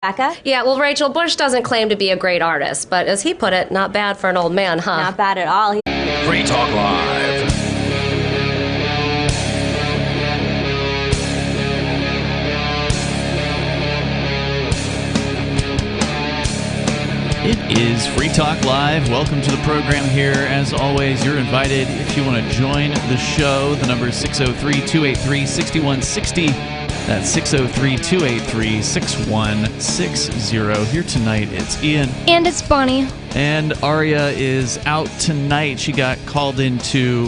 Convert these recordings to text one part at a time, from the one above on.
Becca? Yeah, well, Rachel, Bush doesn't claim to be a great artist, but as he put it, not bad for an old man, huh? Not bad at all. Free Talk Live. It is Free Talk Live. Welcome to the program here. As always, you're invited if you want to join the show. The number is 603-283-6160. That's 603-283-6160. Here tonight, it's Ian. And it's Bonnie. And Aria is out tonight. She got called in to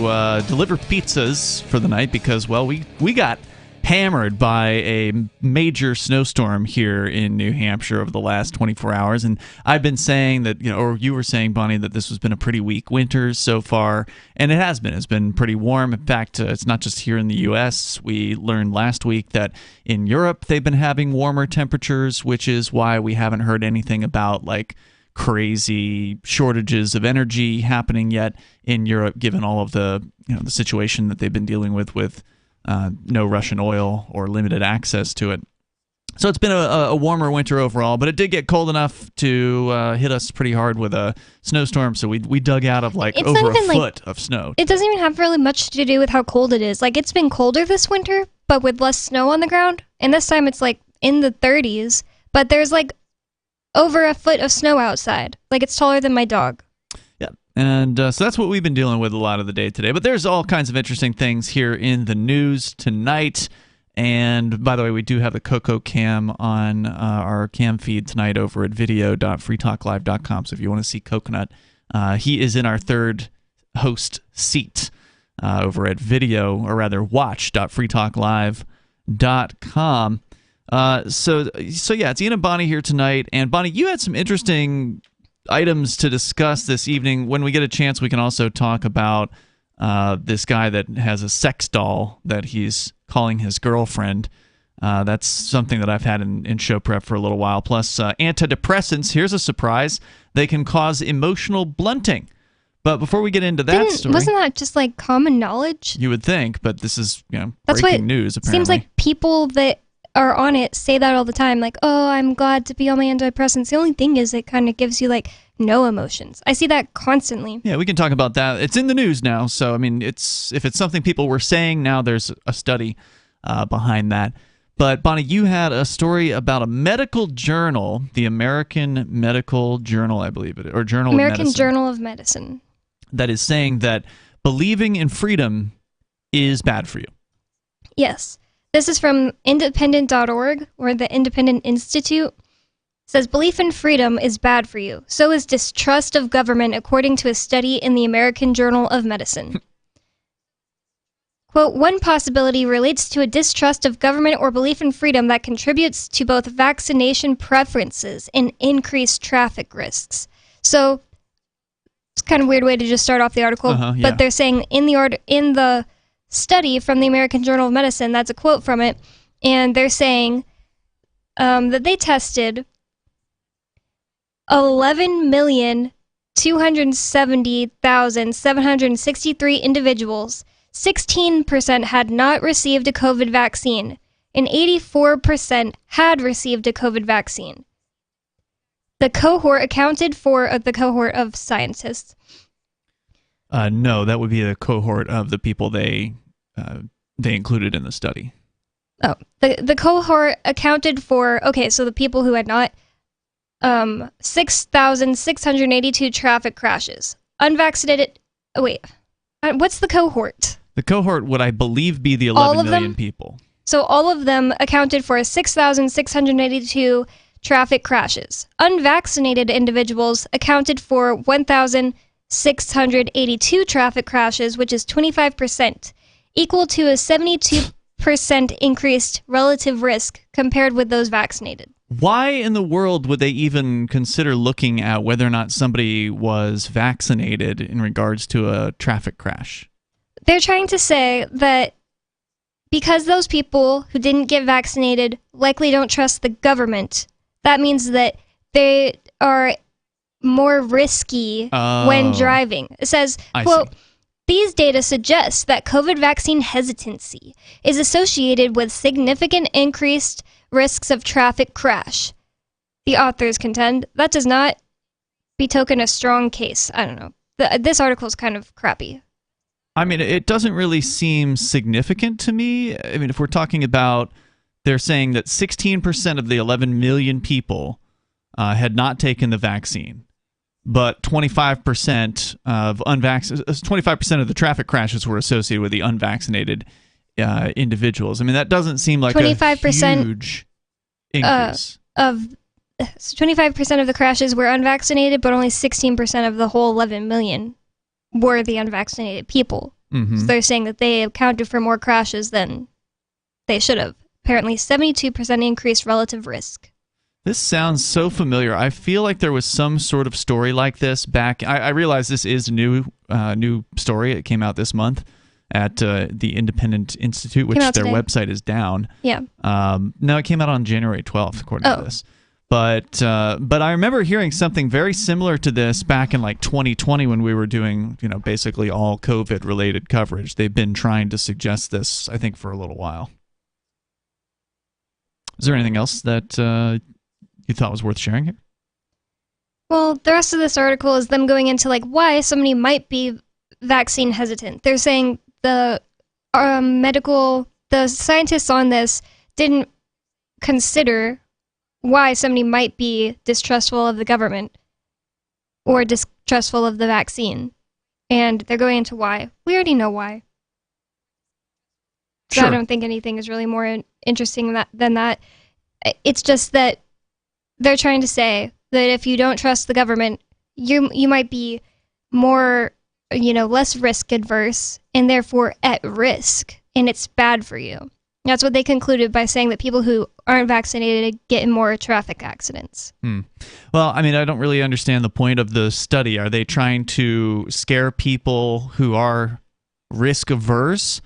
deliver pizzas for the night because, well, we got hammered by a major snowstorm here in New Hampshire over the last 24 hours. And I've been saying that, or you were saying, Bonnie, that this has been a pretty weak winter so far. And it has been. It's been pretty warm. In fact, it's not just here in the U.S. We learned last week that in Europe they've been having warmer temperatures, which is why we haven't heard anything about like crazy shortages of energy happening yet in Europe, given all of the the situation that they've been dealing with no Russian oil or limited access to it. So it's been a warmer winter overall, but it did get cold enough to hit us pretty hard with a snowstorm, so we dug out of over a foot of snow. It doesn't even have really much to do with how cold it is. Like, it's been colder this winter, but with less snow on the ground, and this time it's like in the 30s, but there's like over a foot of snow outside. Like, it's taller than my dog. And so that's what we've been dealing with a lot of the day today. But there's all kinds of interesting things here in the news tonight. And by the way, we do have the Coco Cam on our cam feed tonight over at video.freetalklive.com. So if you want to see Coconut, he is in our third host seat over at watch.freetalklive.com. So yeah, it's Ian and Bonnie here tonight. And Bonnie, you had some interesting items to discuss this evening. When we get a chance, we can also talk about this guy that has a sex doll that he's calling his girlfriend. That's something that I've had in show prep for a little while. Plus, antidepressants, here's a surprise, they can cause emotional blunting. But before we get into that story... Wasn't that just like common knowledge? You would think, but this is breaking news, apparently. Seems like people that are on it say that all the time, like, oh, I'm glad to be on my antidepressants. The only thing is it kind of gives you like no emotions. I see that constantly. Yeah, we can talk about that. It's in the news now, so I mean, if it's something people were saying, now there's a study behind that. But Bonnie, you had a story about a medical journal, the American Medical Journal, I believe it, or Journal American of Medicine, Journal of Medicine, that is saying that believing in freedom is bad for you. Yes. This is from independent.org, or the Independent Institute. It says, belief in freedom is bad for you. So is distrust of government, according to a study in the American Journal of Medicine. Quote, one possibility relates to a distrust of government or belief in freedom that contributes to both vaccination preferences and increased traffic risks. So it's kind of a weird way to just start off the article, but they're saying in the study from the American Journal of Medicine, that's a quote from it, and they're saying that they tested 11,270,763 individuals. 16% had not received a COVID vaccine, and 84% had received a COVID vaccine. The cohort accounted for the cohort of scientists. No, that would be the cohort of the people they included in the study. Oh, the cohort accounted for, okay, so the people who had not, 6,682 traffic crashes. Unvaccinated, what's the cohort? The cohort would, I believe, be the 11 million people. So all of them accounted for 6,682 traffic crashes. Unvaccinated individuals accounted for 1,682 traffic crashes, which is 25%, equal to a 72% increased relative risk compared with those vaccinated. Why in the world would they even consider looking at whether or not somebody was vaccinated in regards to a traffic crash? They're trying to say that because those people who didn't get vaccinated likely don't trust the government, that means that they are more risky when driving. It says, quote, these data suggest that COVID vaccine hesitancy is associated with significant increased risks of traffic crash. the authors contend, that does not betoken a strong case. I don't know. This article is kind of crappy. I mean, it doesn't really seem significant to me. I mean, if we're talking about, they're saying that 16% of the 11 million people had not taken the vaccine, but 25% of 25% of the traffic crashes were associated with the unvaccinated individuals. I mean, that doesn't seem like 25% a huge increase. 25% of the crashes were unvaccinated, but only 16% of the whole 11 million were the unvaccinated people. Mm-hmm. So they're saying that they accounted for more crashes than they should have. Apparently, 72% increased relative risk. This sounds so familiar. I feel like there was some sort of story like this back. I realize this is a new story. It came out this month at the Independent Institute, which their website is down. Yeah. No, it came out on January 12th, according to this. But I remember hearing something very similar to this back in like 2020 when we were doing, basically all COVID-related coverage. They've been trying to suggest this, I think, for a little while. Is there anything else that you thought was worth sharing here? Well, the rest of this article is them going into like why somebody might be vaccine hesitant. They're saying the scientists on this didn't consider why somebody might be distrustful of the government or distrustful of the vaccine. And they're going into why. We already know why. So I don't think anything is really more interesting than that. It's just that they're trying to say that if you don't trust the government, you might be more, less risk adverse and therefore at risk, and it's bad for you. That's what they concluded by saying that people who aren't vaccinated get in more traffic accidents. Well, I mean, I don't really understand the point of the study. Are they trying to scare people who are risk averse,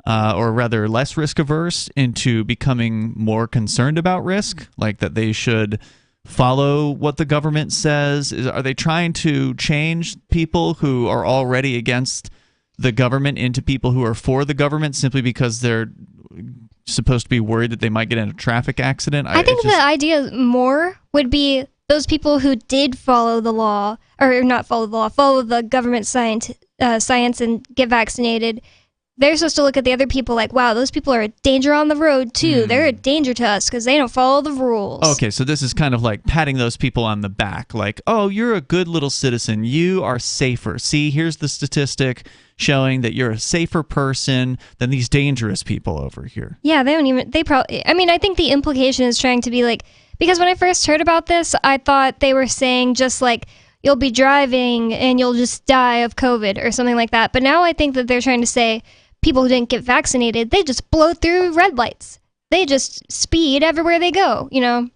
or rather less risk averse, into becoming more concerned about risk? Like that they should follow what the government says? Are they trying to change people who are already against the government into people who are for the government simply because they're supposed to be worried that they might get in a traffic accident? I think the idea more would be those people who did follow the law, or not follow the law, follow the government science and get vaccinated. They're supposed to look at the other people like, wow, those people are a danger on the road too. They're a danger to us because they don't follow the rules. Okay, so this is kind of like patting those people on the back. Like, oh, you're a good little citizen. You are safer. See, here's the statistic showing that you're a safer person than these dangerous people over here. Yeah, I think the implication is trying to be like, because when I first heard about this, I thought they were saying just like, you'll be driving and you'll just die of COVID or something like that. But now I think that they're trying to say people who didn't get vaccinated, they just blow through red lights. They just speed everywhere they go, Did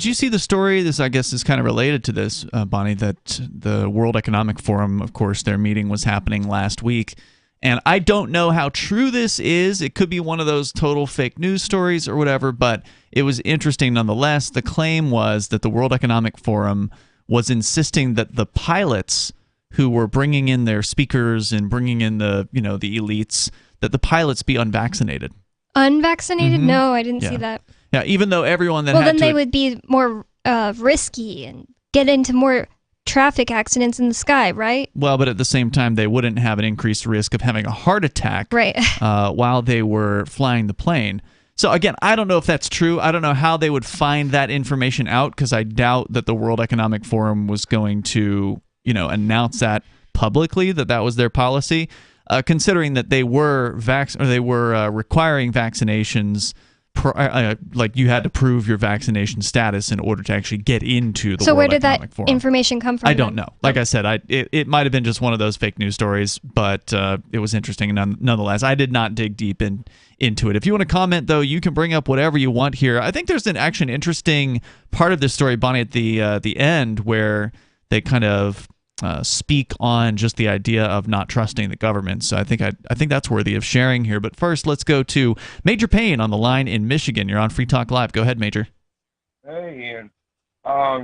you see the story? This, I guess, is kind of related to this, Bonnie, that the World Economic Forum, of course, their meeting was happening last week. And I don't know how true this is. It could be one of those total fake news stories or whatever, but it was interesting nonetheless. The claim was that the World Economic Forum was insisting that the pilots who were bringing in their speakers and bringing in the elites, that the pilots be unvaccinated. Unvaccinated? Mm-hmm. No, I didn't see that. Yeah, even though everyone that then they would be more risky and get into more traffic accidents in the sky, right? Well, but at the same time, they wouldn't have an increased risk of having a heart attack while they were flying the plane. So again, I don't know if that's true. I don't know how they would find that information out, because I doubt that the World Economic Forum was going to announce that publicly, that was their policy, considering that they were requiring vaccinations. Like you had to prove your vaccination status in order to actually get into the World Economic Forum. So where did that information come from? I don't know. Like I said, it might have been just one of those fake news stories, but it was interesting nonetheless. I did not dig deep into it. If you want to comment, though, you can bring up whatever you want here. I think there's an interesting part of this story, Bonnie, at the end, where they kind of speak on just the idea of not trusting the government. So I think that's worthy of sharing here. But first, let's go to Major Payne on the line in Michigan. You're on Free Talk Live. Go ahead, Major. Hey, Ian.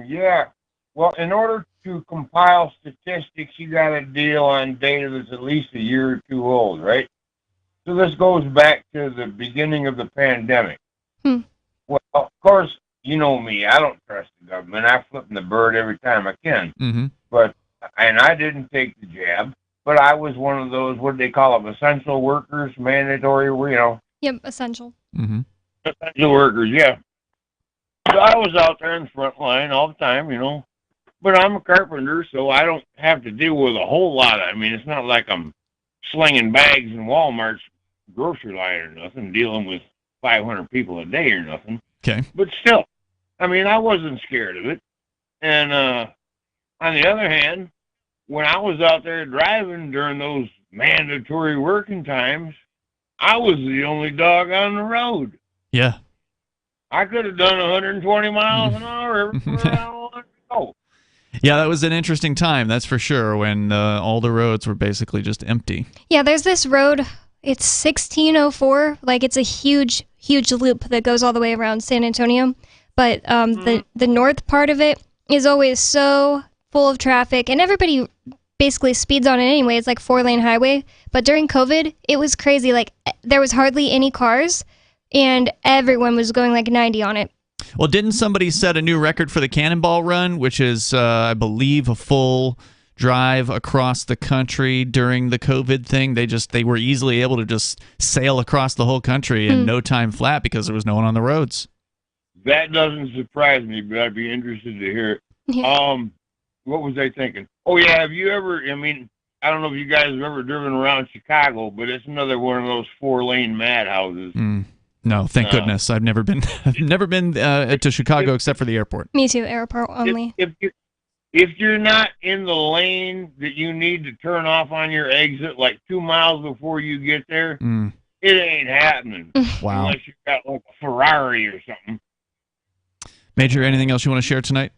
Yeah. Well, in order to compile statistics, you got to deal on data that's at least a year or two old, right? So this goes back to the beginning of the pandemic. Well, of course, you know me, I don't trust the government. I flip the bird every time I can. Mm-hmm. And I didn't take the jab, but I was one of those, what do they call them, essential workers, mandatory, Yep, essential. Mm-hmm. essential workers, yeah. So I was out there in the front line all the time, But I'm a carpenter, so I don't have to deal with a whole lot. It's not like I'm slinging bags in Walmart's grocery line or nothing, dealing with 500 people a day or nothing. Okay. But still, I wasn't scared of it. And on the other hand, when I was out there driving during those mandatory working times, I was the only dog on the road. Yeah. I could have done 120 miles an hour everywhere I wanted to go. Yeah, that was an interesting time, that's for sure, when all the roads were basically just empty. Yeah, there's this road. It's 1604. Like, it's a huge, huge loop that goes all the way around San Antonio. But the north part of it is always so full of traffic, and everybody basically speeds on it anyway. It's like 4-lane highway. But during COVID, it was crazy. Like, there was hardly any cars, and everyone was going like 90 on it. Well, didn't somebody set a new record for the Cannonball Run, which is, I believe, a full drive across the country during the COVID thing? They were easily able to just sail across the whole country in no time flat because there was no one on the roads. That doesn't surprise me, but I'd be interested to hear it. Yeah. What was I thinking? Oh, yeah, have you ever, I don't know if you guys have ever driven around Chicago, but it's another one of those 4-lane madhouses. No, thank goodness. I've never been to Chicago except for the airport. Me too, airport only. If you're not in the lane that you need to turn off on your exit like 2 miles before you get there, it ain't happening. Wow. Unless you've got like a Ferrari or something. Major, anything else you want to share tonight?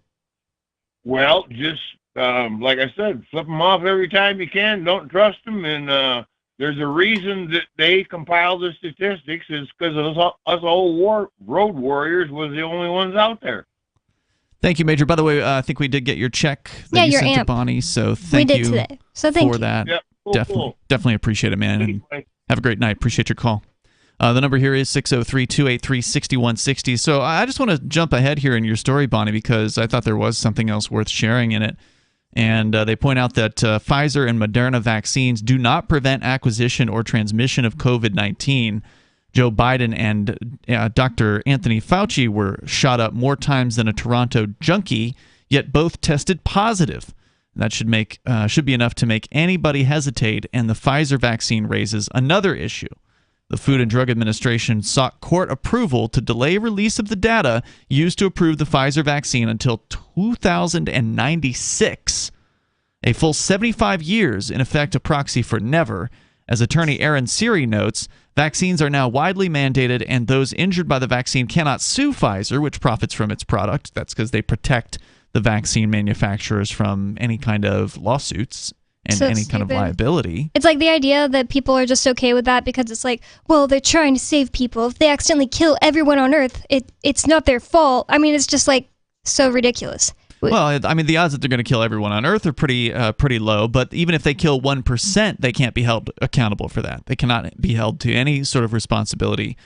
Well, just like I said, flip them off every time you can. Don't trust them, and there's a reason that they compile the statistics is because us old road warriors was the only ones out there. Thank you, Major. By the way, I think we did get your check that you your sent amp. to Bonnie, so thank you today. So thank for you. that. Yep, cool. Definitely appreciate it, man. And have a great night. Appreciate your call. The number here is 603-283-6160. So I just want to jump ahead here in your story, Bonnie, because I thought there was something else worth sharing in it. And they point out that Pfizer and Moderna vaccines do not prevent acquisition or transmission of COVID-19. Joe Biden and Dr. Anthony Fauci were shot up more times than a Toronto junkie, yet both tested positive. That should be enough to make anybody hesitate, and the Pfizer vaccine raises another issue. The Food and Drug Administration sought court approval to delay release of the data used to approve the Pfizer vaccine until 2096, a full 75 years, in effect a proxy for never. As attorney Aaron Siri notes, vaccines are now widely mandated, and those injured by the vaccine cannot sue Pfizer, which profits from its product. That's because they protect the vaccine manufacturers from any kind of lawsuits and any kind of liability. It's like the idea that people are just okay with that because it's like, well, they're trying to save people. If they accidentally kill everyone on Earth, it's not their fault. It's just like so ridiculous. Well, the odds that they're going to kill everyone on Earth are pretty low, but even if they kill 1%, they can't be held accountable for that. They cannot be held to any sort of responsibility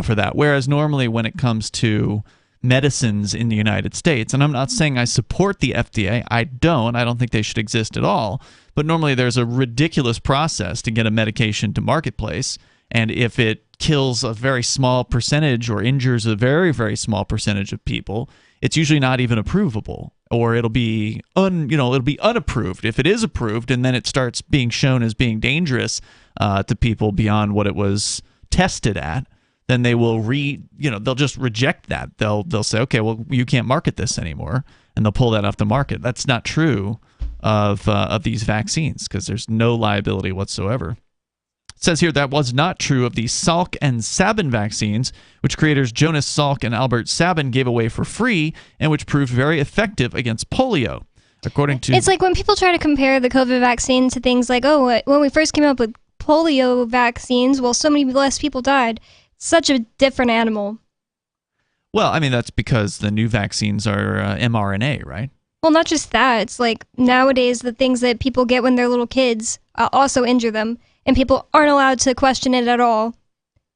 for that. Whereas normally when it comes to medicines in the United States, and I'm not saying I support the FDA, I don't think they should exist at all, but normally there's a ridiculous process to get a medication to marketplace, and if it kills a very small percentage or injures a very, very small percentage of people, it's usually not even approvable, or it'll be unapproved. If it is approved and then it starts being shown as being dangerous to people beyond what it was tested at, then they will they'll just reject that. They'll say, okay, well, you can't market this anymore, and they'll pull that off the market. That's not true of these vaccines because there's no liability whatsoever. It says here that was not true of the Salk and Sabin vaccines, which creators Jonas Salk and Albert Sabin gave away for free and which proved very effective against polio. According to It's like when people try to compare the COVID vaccine to things like, when we first came up with polio vaccines, well, so many less people died. Such a different animal. Well, that's because the new vaccines are mRNA, right? Well, not just that. It's like nowadays the things that people get when they're little kids also injure them, and people aren't allowed to question it at all.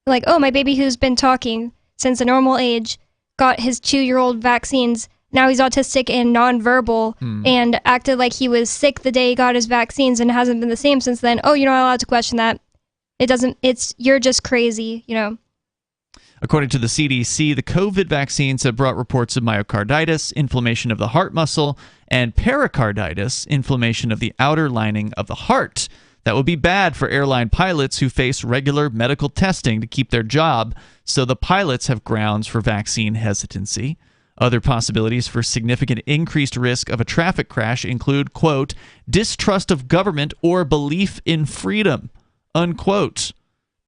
Like, oh, my baby who's been talking since a normal age got his 2-year-old vaccines. Now he's autistic and nonverbal and acted like he was sick the day he got his vaccines and hasn't been the same since then. Oh, you're not allowed to question that. You're just crazy, you know. According to the CDC, the COVID vaccines have brought reports of myocarditis, inflammation of the heart muscle, and pericarditis, inflammation of the outer lining of the heart. That would be bad for airline pilots who face regular medical testing to keep their job, so the pilots have grounds for vaccine hesitancy. Other possibilities for significant increased risk of a traffic crash include, quote, distrust of government or belief in freedom, unquote.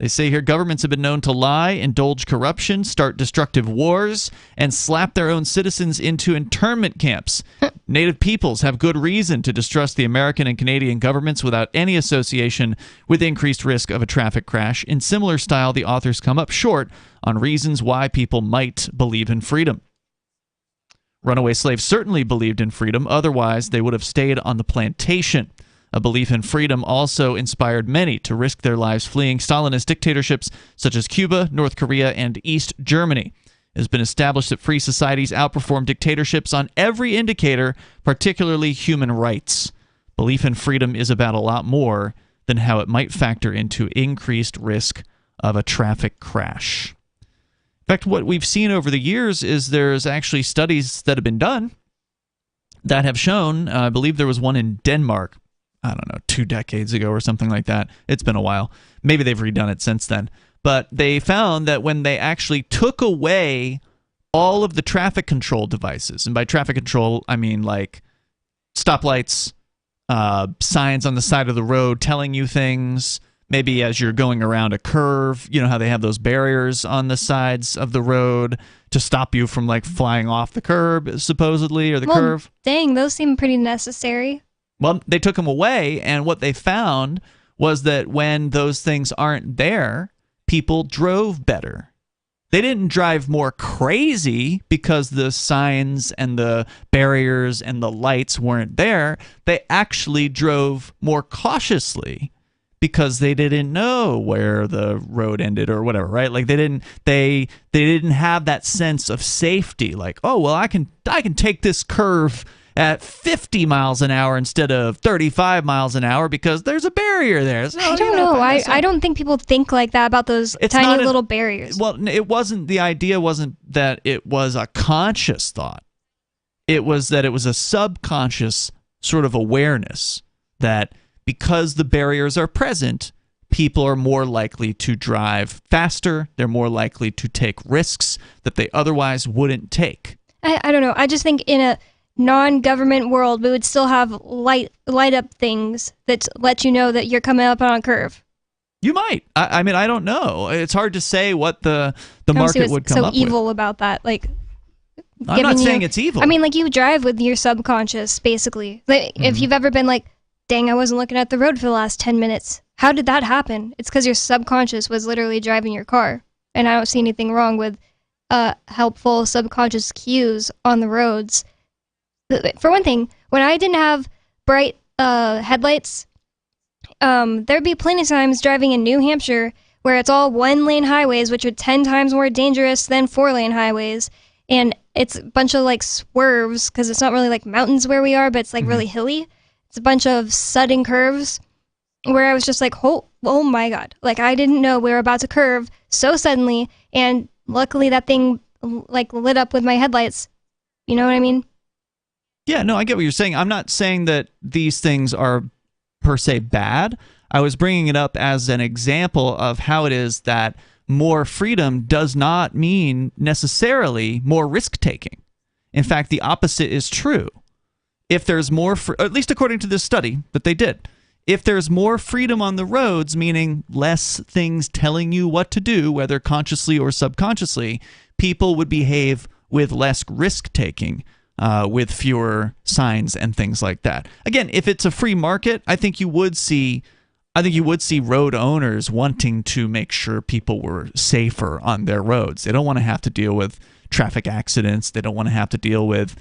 They say here governments have been known to lie, indulge corruption, start destructive wars, and slap their own citizens into internment camps. Native peoples have good reason to distrust the American and Canadian governments without any association with increased risk of a traffic crash. In similar style, the authors come up short on reasons why people might believe in freedom. Runaway slaves certainly believed in freedom, otherwise they would have stayed on the plantation. A belief in freedom also inspired many to risk their lives fleeing Stalinist dictatorships such as Cuba, North Korea, and East Germany. It has been established that free societies outperform dictatorships on every indicator, particularly human rights. Belief in freedom is about a lot more than how it might factor into increased risk of a traffic crash. In fact, what we've seen over the years is there's actually studies that have been done that have shown, I believe there was one in Denmark, I don't know, 2 decades ago or something like that. It's been a while. Maybe they've redone it since then. But they found that when they actually took away all of the traffic control devices, and by traffic control, I mean like stoplights, signs on the side of the road telling you things, maybe as you're going around a curve, you know how they have those barriers on the sides of the road to stop you from like flying off the curb, supposedly, or the curve. Dang, those seem pretty necessary. Well, they took them away, and what they found was that when those things aren't there, people drove better. They didn't drive more crazy because the signs and the barriers and the lights weren't there. They actually drove more cautiously because they didn't know where the road ended or whatever, right? Like they didn't have that sense of safety. Like, oh well, I can take this curve at 50 miles an hour instead of 35 miles an hour because there's a barrier there. So, I don't know. I don't think people think like that about those tiny little barriers. Well, the idea wasn't that it was a conscious thought. It was that it was a subconscious sort of awareness that because the barriers are present, people are more likely to drive faster. They're more likely to take risks that they otherwise wouldn't take. I don't know. I just think in a non-government world, we would still have light up things that let you know that you're coming up on a curve. You might. I mean, I don't know. It's hard to say what the market would come up with. So evil about that, like. I'm not saying it's evil. I mean, like you drive with your subconscious, basically. Like, if you've ever been like, "Dang, I wasn't looking at the road for the last 10 minutes." How did that happen? It's because your subconscious was literally driving your car, and I don't see anything wrong with helpful subconscious cues on the roads. For one thing, when I didn't have bright headlights, there'd be plenty of times driving in New Hampshire where it's all 1-lane highways, which are 10 times more dangerous than 4-lane highways. And it's a bunch of like swerves because it's not really like mountains where we are, but it's like really hilly. It's a bunch of sudden curves where I was just like, oh my God. Like I didn't know we were about to curve so suddenly. And luckily that thing like lit up with my headlights. You know what I mean? Yeah, no, I get what you're saying. I'm not saying that these things are per se bad. I was bringing it up as an example of how it is that more freedom does not mean necessarily more risk-taking. In fact, the opposite is true. If there's more, at least according to this study that they did, if there's more freedom on the roads, meaning less things telling you what to do, whether consciously or subconsciously, people would behave with less risk-taking. With fewer signs and things like that. Again, if it's a free market, I think you would see road owners wanting to make sure people were safer on their roads. They don't want to have to deal with traffic accidents. They don't want to have to deal with,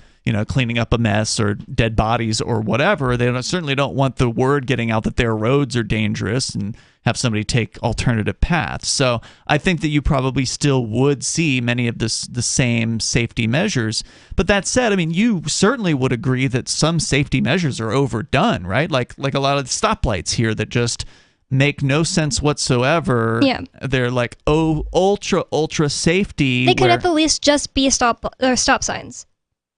cleaning up a mess or dead bodies or whatever. They certainly don't want the word getting out that their roads are dangerous and have somebody take alternative paths. So I think that you probably still would see many of the same safety measures. But that said, I mean, you certainly would agree that some safety measures are overdone, right? Like a lot of the stoplights here that just make no sense whatsoever. Yeah. They're like, ultra safety. They could at the least just be stop signs.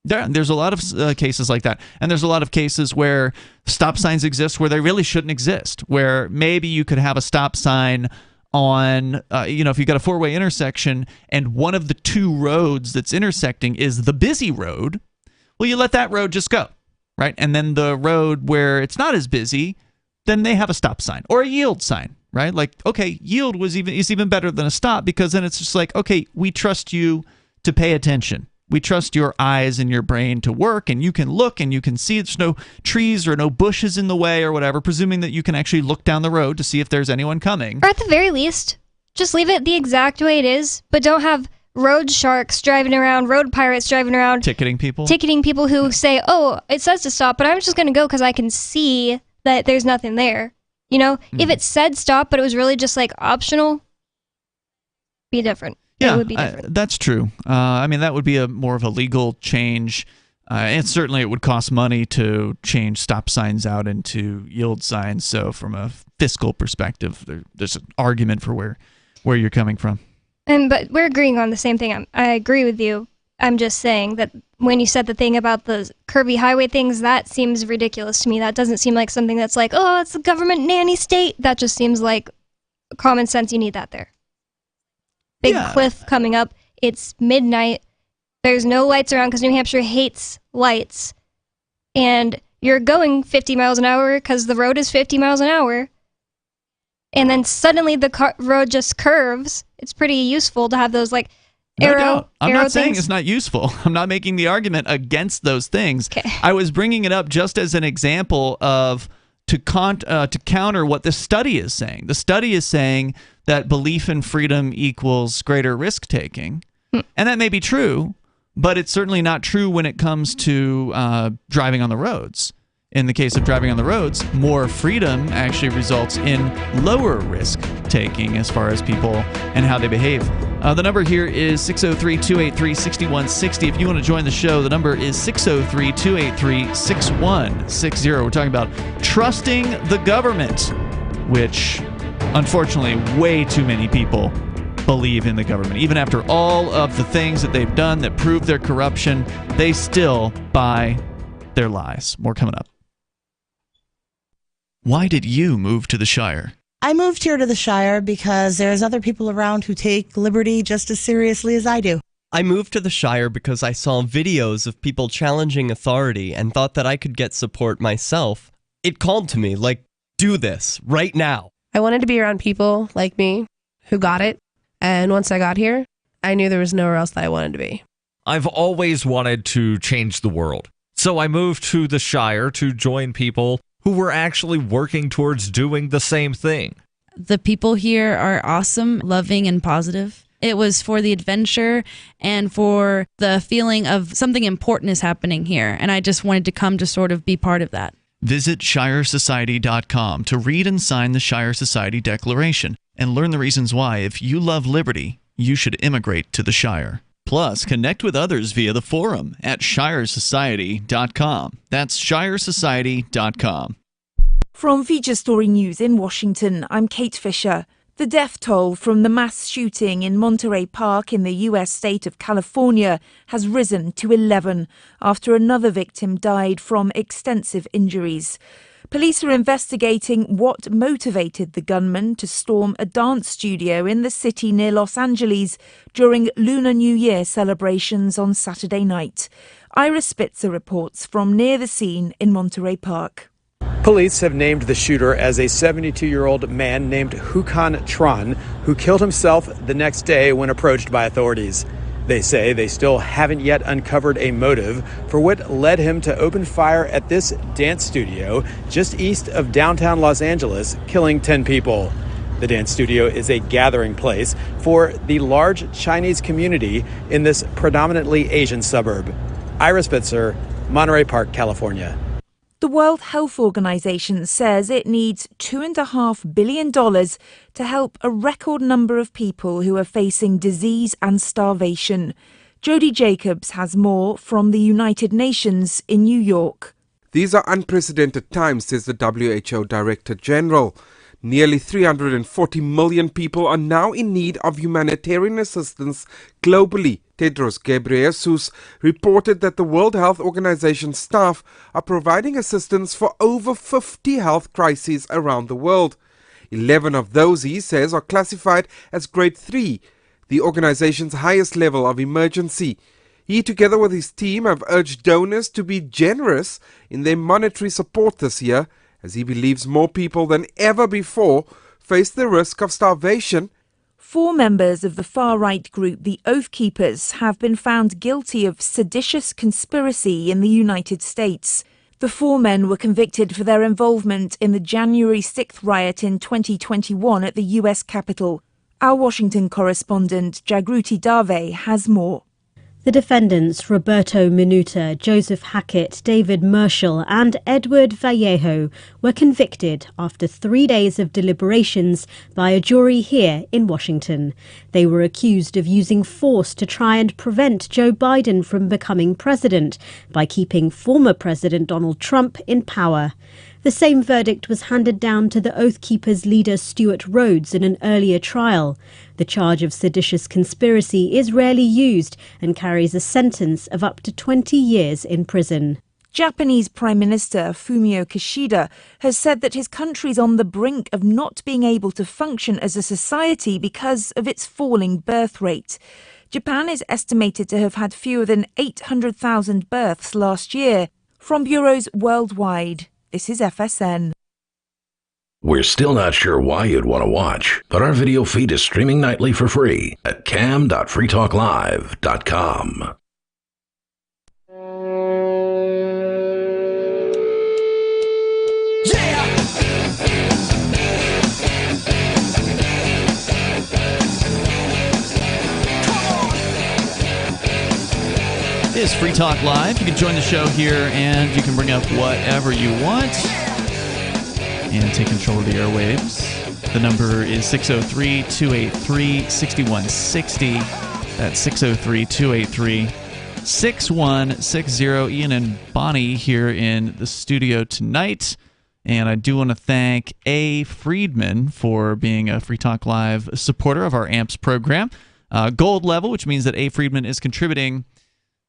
There's a lot of cases like that. And there's a lot of cases where stop signs exist where they really shouldn't exist, where maybe you could have a stop sign on, if you've got a four-way intersection and one of the two roads that's intersecting is the busy road, well, you let that road just go, right? And then the road where it's not as busy, then they have a stop sign or a yield sign, right? Like, okay, yield is even better than a stop, because then it's just like, okay, we trust you to pay attention. We trust your eyes and your brain to work, and you can look and you can see there's no trees or no bushes in the way or whatever, presuming that you can actually look down the road to see if there's anyone coming. Or at the very least, just leave it the exact way it is, but don't have road sharks driving around, road pirates driving around. Ticketing people who say, oh, it says to stop, but I'm just going to go because I can see that there's nothing there. If it said stop, but it was really just like optional, be different. Yeah, it would be different. That's true. I mean, that would be more of a legal change. And certainly it would cost money to change stop signs out into yield signs. So from a fiscal perspective, there's an argument for where you're coming from. But we're agreeing on the same thing. I agree with you. I'm just saying that when you said the thing about the curvy highway things, that seems ridiculous to me. That doesn't seem like something that's like, oh, it's a government nanny state. That just seems like common sense. You need that there. Big cliff coming up. It's midnight. There's no lights around because New Hampshire hates lights. And you're going 50 miles an hour because the road is 50 miles an hour. And then suddenly the road just curves. It's pretty useful to have those like arrow I'm not things. saying it's not useful. I'm not making the argument against those things. Okay. I was bringing it up just as an example of to counter what the study is saying. The study is saying that belief in freedom equals greater risk-taking. And that may be true, but it's certainly not true when it comes to driving on the roads. In the case of driving on the roads, more freedom actually results in lower risk-taking as far as people and how they behave. The number here is 603-283-6160. If you want to join the show, the number is 603-283-6160. We're talking about trusting the government, which unfortunately way too many people believe in the government. Even after all of the things that they've done that prove their corruption, they still buy their lies. More coming up. Why did you move to the Shire? I moved here to the Shire because there's other people around who take liberty just as seriously as I do. I moved to the Shire because I saw videos of people challenging authority and thought that I could get support myself. It called to me, like, do this, right now. I wanted to be around people like me who got it, and once I got here, I knew there was nowhere else that I wanted to be. I've always wanted to change the world, so I moved to the Shire to join people who were actually working towards doing the same thing. The people here are awesome, loving, and positive. It was for the adventure and for the feeling of something important is happening here, and I just wanted to come to sort of be part of that. Visit ShireSociety.com to read and sign the Shire Society Declaration and learn the reasons why, if you love liberty, you should immigrate to the Shire. Plus, connect with others via the forum at ShireSociety.com. That's ShireSociety.com. From Feature Story News in Washington, I'm Kate Fisher. The death toll from the mass shooting in Monterey Park in the U.S. state of California has risen to 11 after another victim died from extensive injuries. Police are investigating what motivated the gunman to storm a dance studio in the city near Los Angeles during Lunar New Year celebrations on Saturday night. Ira Spitzer reports from near the scene in Monterey Park. Police have named the shooter as a 72-year-old man named Hukan Tran, who killed himself the next day when approached by authorities. They say they still haven't yet uncovered a motive for what led him to open fire at this dance studio just east of downtown Los Angeles, killing 10 people. The dance studio is a gathering place for the large Chinese community in this predominantly Asian suburb. Ira Spitzer, Monterey Park, California. The World Health Organization says it needs $2.5 billion to help a record number of people who are facing disease and starvation. Jody Jacobs has more from the United Nations in New York. These are unprecedented times, says the WHO Director General. Nearly 340 million people are now in need of humanitarian assistance globally. Tedros Ghebreyesus reported that the World Health Organization staff are providing assistance for over 50 health crises around the world. 11 of those, he says, are classified as Grade 3, the organization's highest level of emergency. He, together with his team, have urged donors to be generous in their monetary support this year, as he believes more people than ever before face the risk of starvation. 4 members of the far-right group, the Oath Keepers, have been found guilty of seditious conspiracy in the United States. The 4 men were convicted for their involvement in the January 6th riot in 2021 at the U.S. Capitol. Our Washington correspondent, Jagruti Dave, has more. The defendants, Roberto Minuta, Joseph Hackett, David Merschel and Edward Vallejo, were convicted after 3 days of deliberations by a jury here in Washington. They were accused of using force to try and prevent Joe Biden from becoming president by keeping former President Donald Trump in power. The same verdict was handed down to the Oath Keepers leader Stuart Rhodes in an earlier trial. The charge of seditious conspiracy is rarely used and carries a sentence of up to 20 years in prison. Japanese Prime Minister Fumio Kishida has said that his country's on the brink of not being able to function as a society because of its falling birth rate. Japan is estimated to have had fewer than 800,000 births last year. From bureaus worldwide, this is FSN. We're still not sure why you'd want to watch, but our video feed is streaming nightly for free at cam.freetalklive.com. It is Free Talk Live. You can join the show here and you can bring up whatever you want and take control of the airwaves. The number is 603-283-6160. That's 603-283-6160. Ian and Bonnie here in the studio tonight. And I do want to thank A. Friedman for being a Free Talk Live supporter of our AMPS program. Gold level, which means that A. Friedman is contributing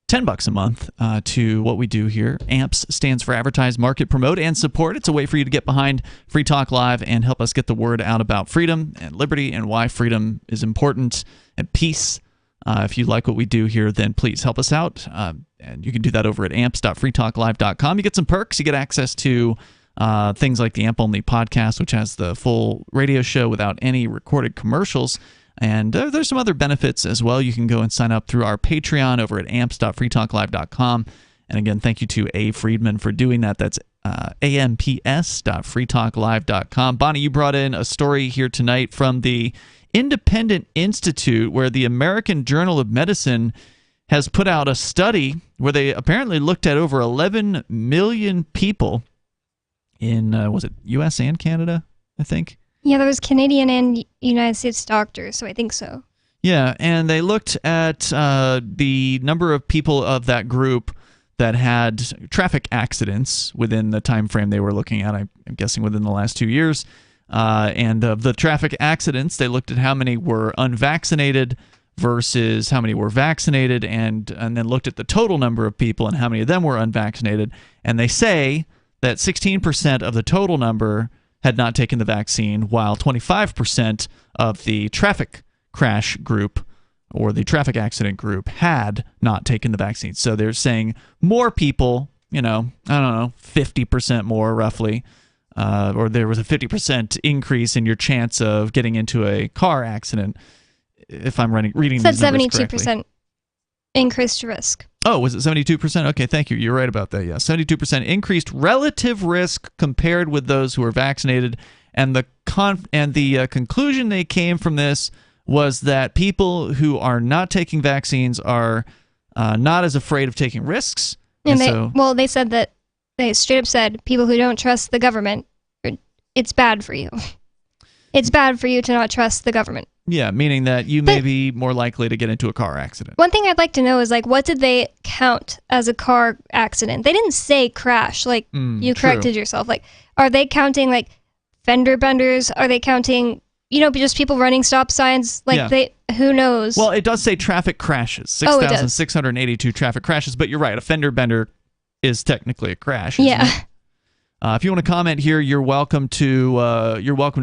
$10 a month to what we do here. AMPS stands for Advertise, Market, Promote, and Support. It's a way for you to get behind Free Talk Live and help us get the word out about freedom and liberty and why freedom is important and peace. If you like what we do here, then please help us out. And you can do that over at amps.freetalklive.com. You get some perks. You get access to things like the AMP Only podcast, which has the full radio show without any recorded commercials. And there's some other benefits as well. You can go and sign up through our Patreon over at amps.freetalklive.com. And again, thank you to A. Friedman for doing that. That's amps.freetalklive.com. Bonnie, you brought in a story here tonight from the Independent Institute, where the American Journal of Medicine has put out a study where they apparently looked at over 11 million people in, was it U.S. and Canada, I think? Yeah, there was Canadian and United States doctors, so I think so. Yeah, and they looked at the number of people of that group that had traffic accidents within the time frame they were looking at. I'm guessing within the last 2 years. And of the traffic accidents, they looked at how many were unvaccinated versus how many were vaccinated, and then looked at the total number of people and how many of them were unvaccinated. And they say that 16% of the total number had not taken the vaccine, while 25% of the traffic crash group or the traffic accident group had not taken the vaccine. So they're saying more people, 50% more roughly, or there was a 50% increase in your chance of getting into a car accident, if I'm reading It said these numbers correctly. 72% increased risk. Oh, was it 72%? Okay, thank you. You're right about that. Yeah, 72% increased relative risk compared with those who were vaccinated, and the conclusion they came from this was that people who are not taking vaccines are not as afraid of taking risks. And they said that They straight up said, people who don't trust the government, it's bad for you. It's bad for you to not trust the government. Yeah, meaning that you may be more likely to get into a car accident. One thing I'd like to know is, like, what did they count as a car accident? They didn't say crash, like you corrected yourself. Like, are they counting, like, fender benders? Are they counting, just people running stop signs? Like, who knows? Well, it does say traffic crashes. 6,682 traffic crashes, but you're right, a fender bender is technically a crash. Isn't it? If you want to comment here, you're welcome to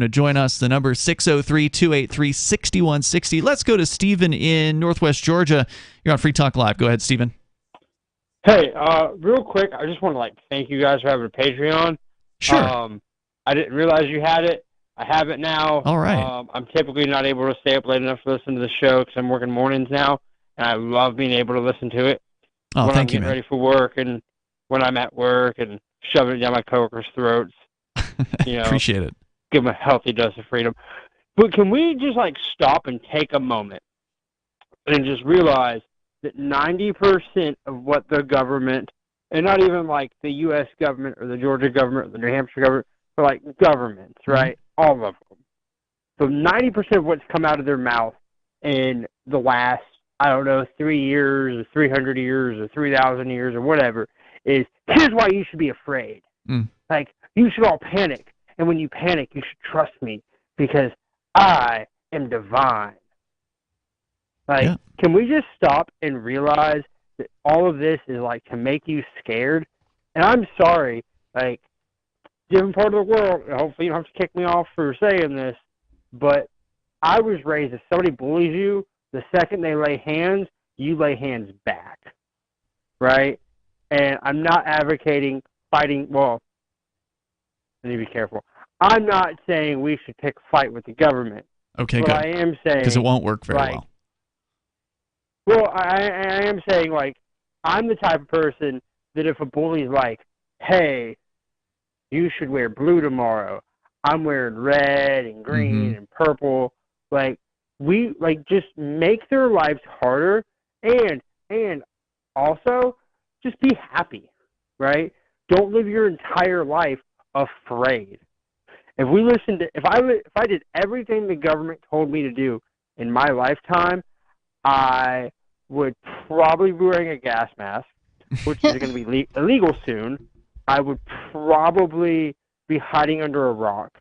join us. The number is 603-283-6160. Let's go to Stephen in Northwest Georgia. You're on Free Talk Live. Go ahead, Stephen. Hey, real quick, I just want to thank you guys for having a Patreon. Sure. I didn't realize you had it. I have it now. All right. I'm typically not able to stay up late enough to listen to the show because I'm working mornings now, and I love being able to listen to it. Oh, when thank you, I'm getting man. ready for work and when I'm at work and shoving it down my coworkers' throats. Appreciate it. Give them a healthy dose of freedom. But can we just stop and take a moment and just realize that 90% of what the government, and not even the U.S. government or the Georgia government or the New Hampshire government, but governments, right? All of them. So 90% of what's come out of their mouth in the last, 3 years or 300 years or 3,000 years or whatever is, here's why you should be afraid. You should all panic. And when you panic, you should trust me because I am divine. Can we just stop and realize that all of this is to make you scared? And I'm sorry, different part of the world, hopefully you don't have to kick me off for saying this, but I was raised, if somebody bullies you, the second they lay hands, you lay hands back. Right? And I'm not advocating fighting, well, I need to be careful. I'm not saying we should pick a fight with the government. Okay, but good. I am saying... Because it won't work very well. Well, I am saying, I'm the type of person that if a bully's hey, you should wear blue tomorrow, I'm wearing red and green and purple, we, just make their lives harder and also just be happy, right? Don't live your entire life afraid. If I did everything the government told me to do in my lifetime, I would probably be wearing a gas mask, which is going to be illegal soon. I would probably be hiding under a rock.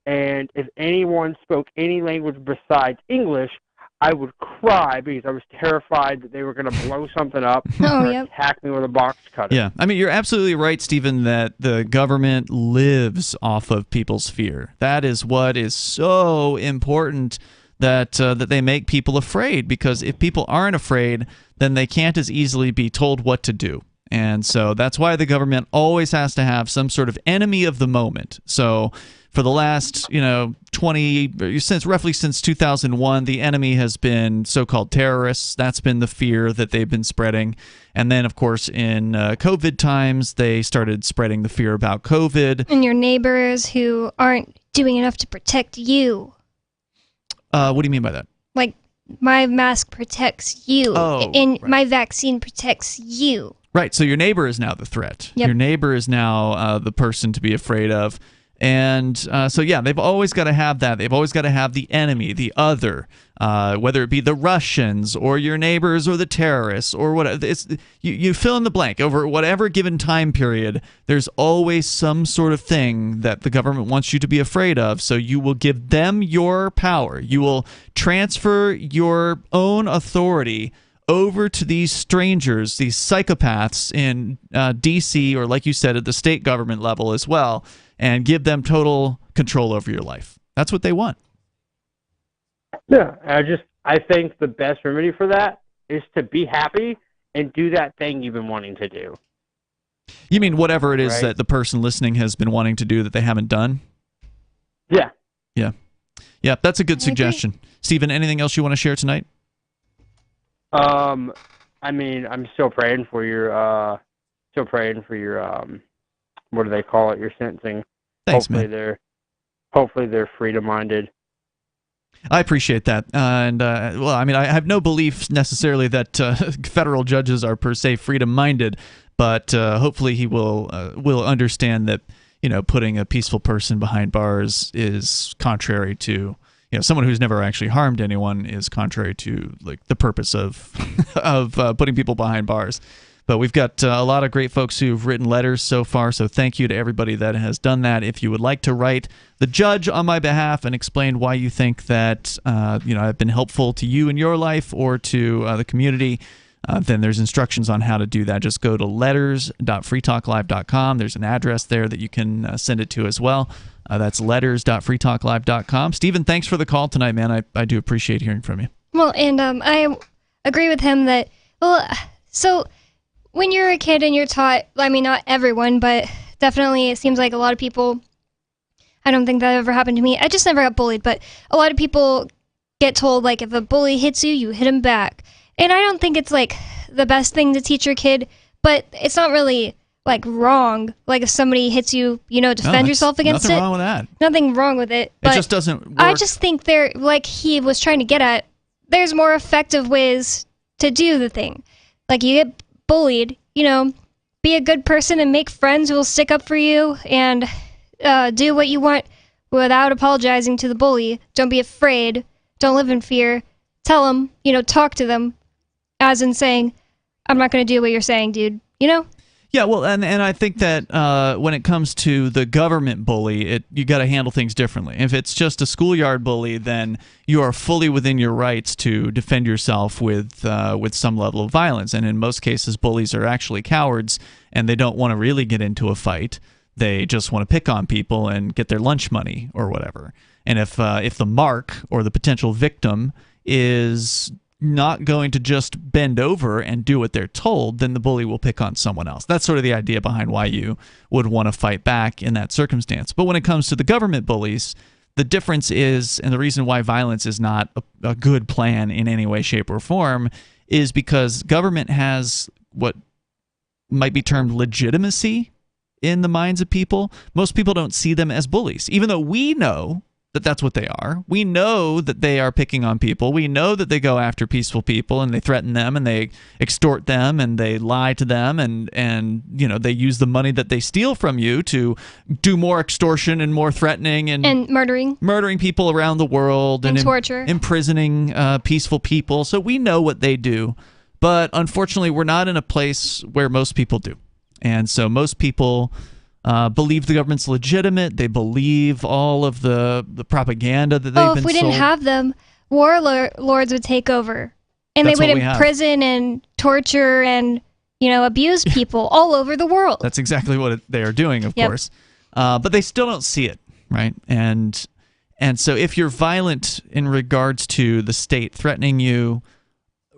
And if anyone spoke any language besides English, I would cry because I was terrified that they were going to blow something up or attack me with a box cutter. Yeah, I mean, you're absolutely right, Stephen, that the government lives off of people's fear. That is what is so important, that they make people afraid, because if people aren't afraid, then they can't as easily be told what to do. And so that's why the government always has to have some sort of enemy of the moment. So for the last, roughly since 2001, the enemy has been so-called terrorists. That's been the fear that they've been spreading. And then, of course, in COVID times, they started spreading the fear about COVID. And your neighbors who aren't doing enough to protect you. What do you mean by that? My mask protects you, and right. my vaccine protects you. Right, so your neighbor is now the threat. Yep. Your neighbor is now the person to be afraid of. And so, yeah, they've always got to have that. They've always got to have the enemy, the other, whether it be the Russians or your neighbors or the terrorists or whatever. You fill in the blank. Over whatever given time period, there's always some sort of thing that the government wants you to be afraid of. So you will give them your power. You will transfer your own authority over to these strangers, these psychopaths in D.C. or, like you said, at the state government level as well, and give them total control over your life. That's what they want. Yeah, I think the best remedy for that is to be happy and do that thing you've been wanting to do. You mean whatever it is that the person listening has been wanting to do that they haven't done? Yeah. Yeah. Yeah, that's a good suggestion. Stephen, anything else you want to share tonight? I'm still praying for your, what do they call it? Your sentencing. Thanks, Hopefully they're freedom-minded. I appreciate that. I have no belief necessarily that federal judges are per se freedom-minded, but hopefully he will understand that putting a peaceful person behind bars is contrary to someone who's never actually harmed anyone is contrary to like the purpose of of putting people behind bars. But we've got a lot of great folks who've written letters so far, so thank you to everybody that has done that. If you would like to write the judge on my behalf and explain why you think that I've been helpful to you in your life or to the community, then there's instructions on how to do that. Just go to letters.freetalklive.com. There's an address there that you can send it to as well. That's letters.freetalklive.com. Stephen, thanks for the call tonight, man. I do appreciate hearing from you. Well, and I agree with him that, so when you're a kid and you're taught, I mean, not everyone, but definitely it seems like a lot of people, I don't think that ever happened to me. I just never got bullied, but a lot of people get told, like, if a bully hits you, you hit him back. And I don't think it's, like, the best thing to teach your kid, but it's not really, like, wrong. Like, if somebody hits you, defend yourself against it. Nothing wrong with that. Nothing wrong with it. But it just doesn't work. I just think like he was trying to get at, there's more effective ways to do the thing. Like, you get bullied, be a good person and make friends who will stick up for you and do what you want without apologizing to the bully. Don't be afraid. Don't live in fear. Tell them, talk to them, as in saying, I'm not going to do what you're saying, dude. Yeah, well, and I think that when it comes to the government bully, you got to handle things differently. If it's just a schoolyard bully, then you are fully within your rights to defend yourself with some level of violence. And in most cases, bullies are actually cowards, and they don't want to really get into a fight. They just want to pick on people and get their lunch money or whatever. And if the mark or the potential victim is not going to just bend over and do what they're told, then the bully will pick on someone else. That's sort of the idea behind why you would want to fight back in that circumstance. But when it comes to the government bullies, the difference is, and the reason why violence is not a good plan in any way, shape, or form, is because government has what might be termed legitimacy in the minds of people. Most people don't see them as bullies, even though we know that that's what they are. We know that they are picking on people. We know that they go after peaceful people and they threaten them and they extort them and they lie to them and they use the money that they steal from you to do more extortion and more threatening and murdering people around the world and torture, imprisoning peaceful people. So we know what they do, but unfortunately we're not in a place where most people do. And so most people believe the government's legitimate. They believe all of the propaganda that they've been sold. If we didn't have them, warlords would take over. And they would imprison and torture and, abuse people all over the world. That's exactly what they are doing, of course. But they still don't see it, right? And so if you're violent in regards to the state threatening you,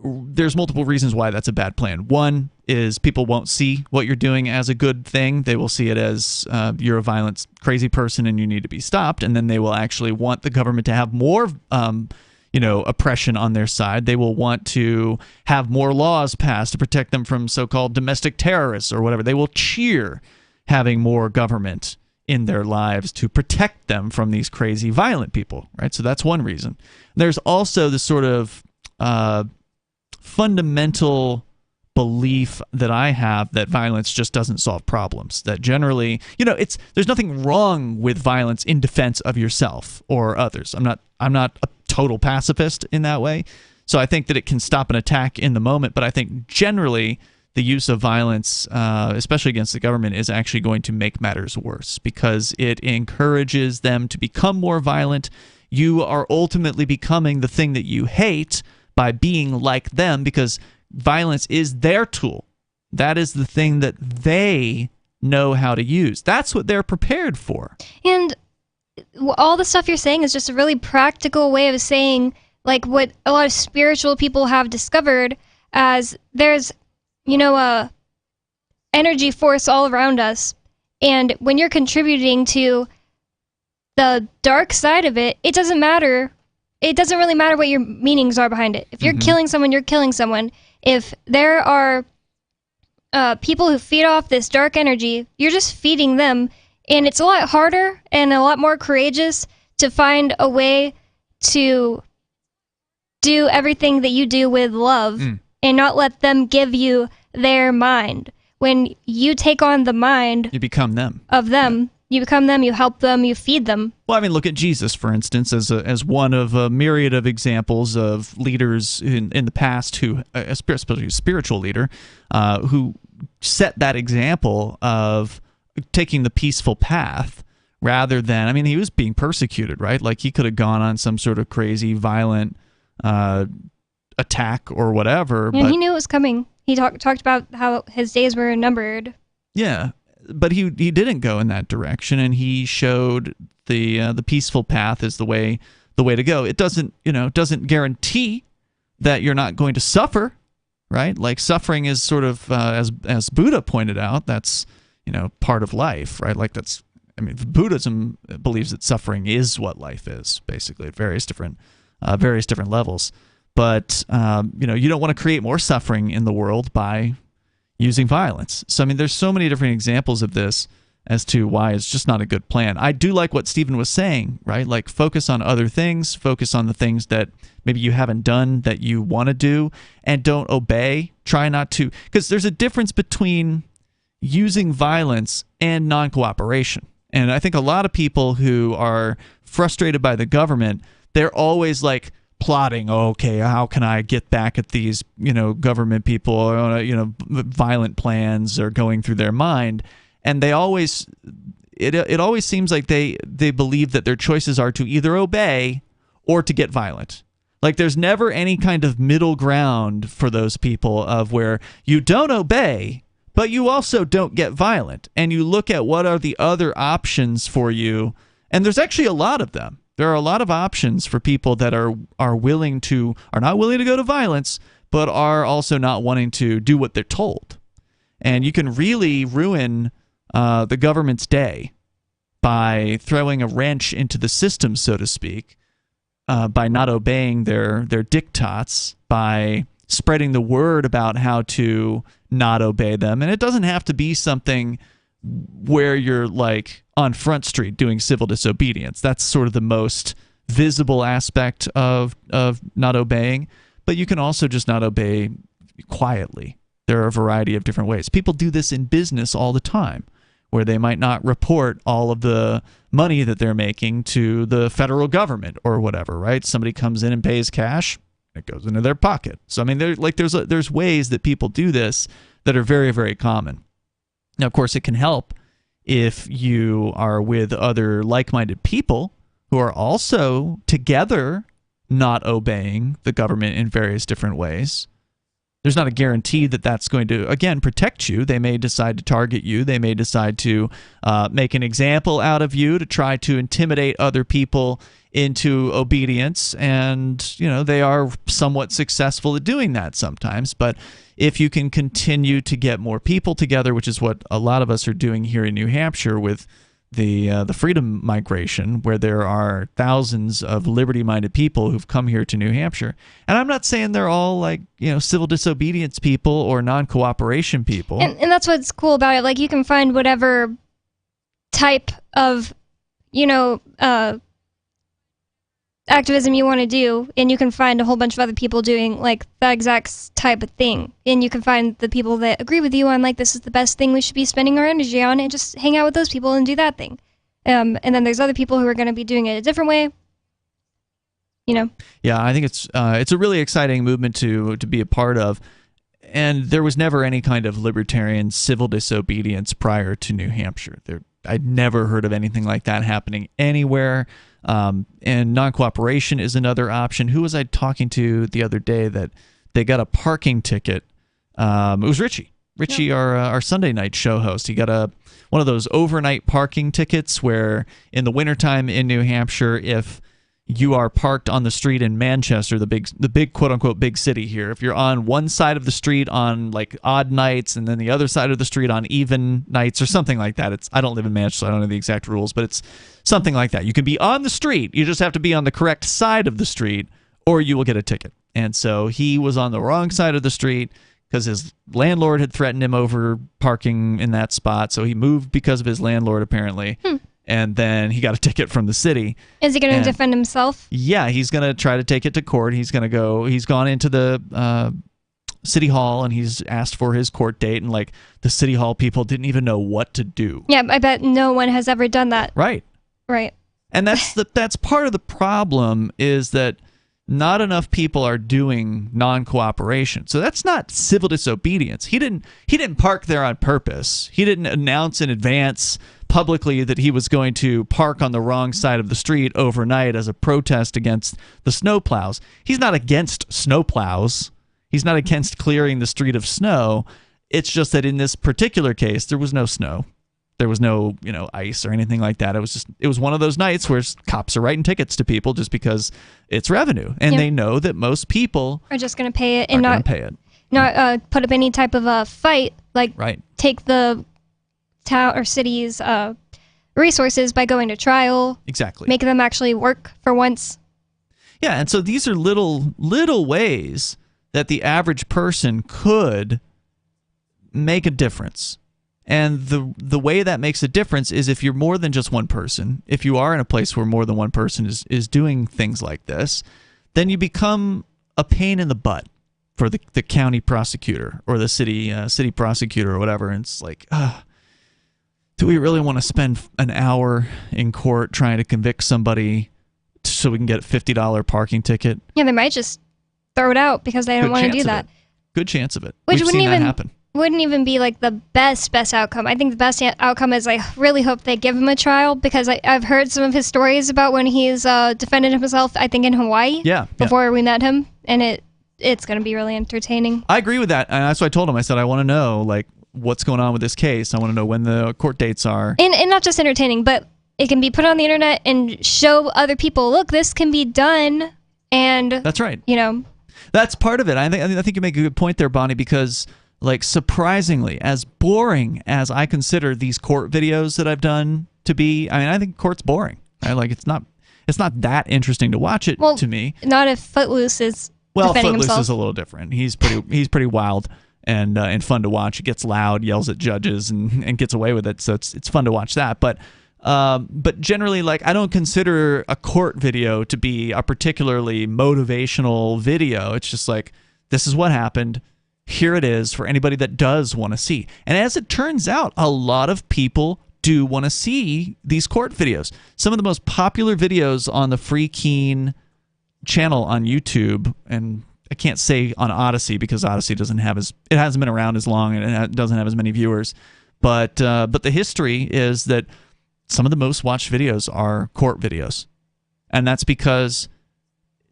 there's multiple reasons why that's a bad plan. One is people won't see what you're doing as a good thing. They will see it as you're a violent, crazy person and you need to be stopped. And then they will actually want the government to have more, oppression on their side. They will want to have more laws passed to protect them from so-called domestic terrorists or whatever. They will cheer having more government in their lives to protect them from these crazy, violent people, right? So that's one reason. There's also this sort of fundamental belief that I have that violence just doesn't solve problems. That generally, there's nothing wrong with violence in defense of yourself or others. I'm not a total pacifist in that way. So I think that it can stop an attack in the moment, but I think generally the use of violence, especially against the government, is actually going to make matters worse because it encourages them to become more violent. You are ultimately becoming the thing that you hate by being like them because violence is their tool. That is the thing that they know how to use. That's what they're prepared for. And all the stuff you're saying is just a really practical way of saying, like, what a lot of spiritual people have discovered as there's, a energy force all around us. And when you're contributing to the dark side of it, it doesn't matter. It doesn't really matter what your meanings are behind it. If you're killing someone, you're killing someone. If there are people who feed off this dark energy, you're just feeding them. And it's a lot harder and a lot more courageous to find a way to do everything that you do with love and not let them give you their mind. when you take on the mind You become them. of them, you become them, you help them, you feed them. Well, I mean, look at Jesus, for instance, as one of a myriad of examples of leaders in the past who, especially a spiritual leader, who set that example of taking the peaceful path rather than, I mean, he was being persecuted, right? Like he could have gone on some sort of crazy, violent attack or whatever. And but he knew it was coming. He talked about how his days were numbered. Yeah, but he didn't go in that direction, and he showed the peaceful path is the way to go. It doesn't guarantee that you're not going to suffer, right? Like suffering is sort of as Buddha pointed out, that's part of life, right? Like Buddhism believes that suffering is what life is, basically at various different levels. But you don't want to create more suffering in the world by using violence. So I mean, there's so many different examples of this as to why it's just not a good plan. I do like what Stephen was saying, right? Like focus on other things, focus on the things that maybe you haven't done that you want to do, and don't obey. Try not to, because there's a difference between using violence and non-cooperation. And I think a lot of people who are frustrated by the government, they're always like plotting, okay, how can I get back at these, government people, violent plans are going through their mind. And they always, it always seems like they believe that their choices are to either obey or to get violent. Like there's never any kind of middle ground for those people of where you don't obey, but you also don't get violent. And you look at what are the other options for you, and there's actually a lot of them. There are a lot of options for people that are not willing to go to violence, but are also not wanting to do what they're told. And you can really ruin the government's day by throwing a wrench into the system, so to speak, by not obeying their diktats, by spreading the word about how to not obey them. And it doesn't have to be something where you're like on Front Street doing civil disobedience. That's sort of the most visible aspect of not obeying. But you can also just not obey quietly. There are a variety of different ways. People do this in business all the time, where they might not report all of the money that they're making to the federal government or whatever, right? Somebody comes in and pays cash, it goes into their pocket. So I mean, there's ways that people do this that are very, very common. Now, of course, it can help if you are with other like-minded people who are also together not obeying the government in various different ways. There's not a guarantee that that's going to, again, protect you. They may decide to target you. They may decide to make an example out of you to try to intimidate other people into obedience. And, they are somewhat successful at doing that sometimes. But if you can continue to get more people together, which is what a lot of us are doing here in New Hampshire with the freedom migration, where there are thousands of liberty-minded people who've come here to New Hampshire. And I'm not saying they're all like, civil disobedience people or non-cooperation people. And that's what's cool about it. Like you can find whatever type of, activism you want to do, and you can find a whole bunch of other people doing like the exact type of thing, and you can find the people that agree with you on like this is the best thing we should be spending our energy on, and just hang out with those people and do that thing. And then there's other people who are going to be doing it a different way. Yeah, I think it's a really exciting movement to be a part of. And there was never any kind of libertarian civil disobedience prior to New Hampshire. I'd never heard of anything like that happening anywhere. And non-cooperation is another option. Who was I talking to the other day that they got a parking ticket? It was Richie. Richie, our Sunday night show host. He got one of those overnight parking tickets where in the wintertime in New Hampshire, if you are parked on the street in Manchester, the big quote-unquote big city here, if you're on one side of the street on like odd nights and then the other side of the street on even nights or something like that. I don't live in Manchester, so I don't know the exact rules, but it's something like that. You can be on the street, you just have to be on the correct side of the street or you will get a ticket. And so he was on the wrong side of the street because his landlord had threatened him over parking in that spot, so he moved because of his landlord apparently. And then he got a ticket from the city. Is he going to defend himself? Yeah, he's going to try to take it to court. He's gone into the City Hall and he's asked for his court date, and like the City Hall people didn't even know what to do. Yeah, I bet no one has ever done that. Right. Right. And that's part of the problem, is that not enough people are doing non-cooperation. So that's not civil disobedience. He didn't park there on purpose. He didn't announce in advance publicly that he was going to park on the wrong side of the street overnight as a protest against the snowplows. He's not against snowplows. He's not against clearing the street of snow. It's just that in this particular case, there was no snow. There was no, ice or anything like that. It was one of those nights where cops are writing tickets to people just because it's revenue, and they know that most people are just going to pay it and not pay it. Not put up any type of a fight, like take the town or city's resources by going to trial. Exactly. Making them actually work for once. Yeah, and so these are little ways that the average person could make a difference. And the way that makes a difference is if you're more than just one person, if you are in a place where more than one person is doing things like this, then you become a pain in the butt for the county prosecutor or the city prosecutor or whatever. And it's like, do we really want to spend an hour in court trying to convict somebody so we can get a $50 parking ticket? Yeah, they might just throw it out because they don't want to do that. Good chance of it. Which We've seen that happen. Wouldn't even be like the best outcome. I think the best outcome is I really hope they give him a trial, because I've heard some of his stories about when he's defended himself, I think in Hawaii, before we met him, and it's going to be really entertaining. I agree with that, and that's what I told him. I said I want to know what's going on with this case. I want to know when the court dates are. And not just entertaining, but it can be put on the internet and show other people, look, this can be done, and that's right. That's part of it. I think you make a good point there, Bonnie, because surprisingly, as boring as I consider these court videos that I've done to be, I think court's boring. It's not that interesting to watch it to me. Not if Footloose is defending Footloose himself. is a little different. He's pretty wild and fun to watch. He gets loud, yells at judges, and gets away with it. So it's fun to watch that. But generally, I don't consider a court video to be a particularly motivational video. It's just this is what happened. Here it is for anybody that does want to see. And as it turns out, a lot of people do want to see these court videos. Some of the most popular videos on the Free Keene channel on YouTube, and I can't say on Odyssey because Odyssey it hasn't been around as long and it doesn't have as many viewers. But the history is that some of the most watched videos are court videos. And that's because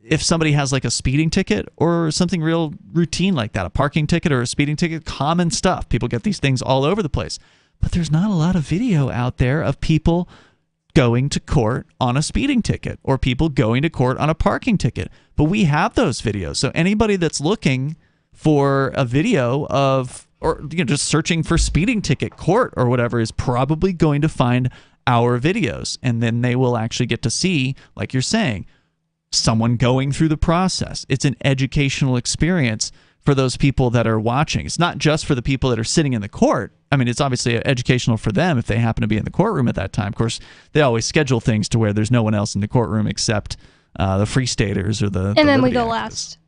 if somebody has a speeding ticket or something real routine like that, a parking ticket or a speeding ticket, common stuff. People get these things all over the place. But there's not a lot of video out there of people going to court on a speeding ticket or people going to court on a parking ticket. But we have those videos. So anybody that's looking for a video of, or just searching for speeding ticket court or whatever, is probably going to find our videos. And then they will actually get to see, like you're saying, someone going through the process. It's an educational experience for those people that are watching. It's not just for the people that are sitting in the court. It's obviously educational for them if they happen to be in the courtroom at that time. Of course, they always schedule things to where there's no one else in the courtroom except the Free Staters or the And then we Liberty go activists. last.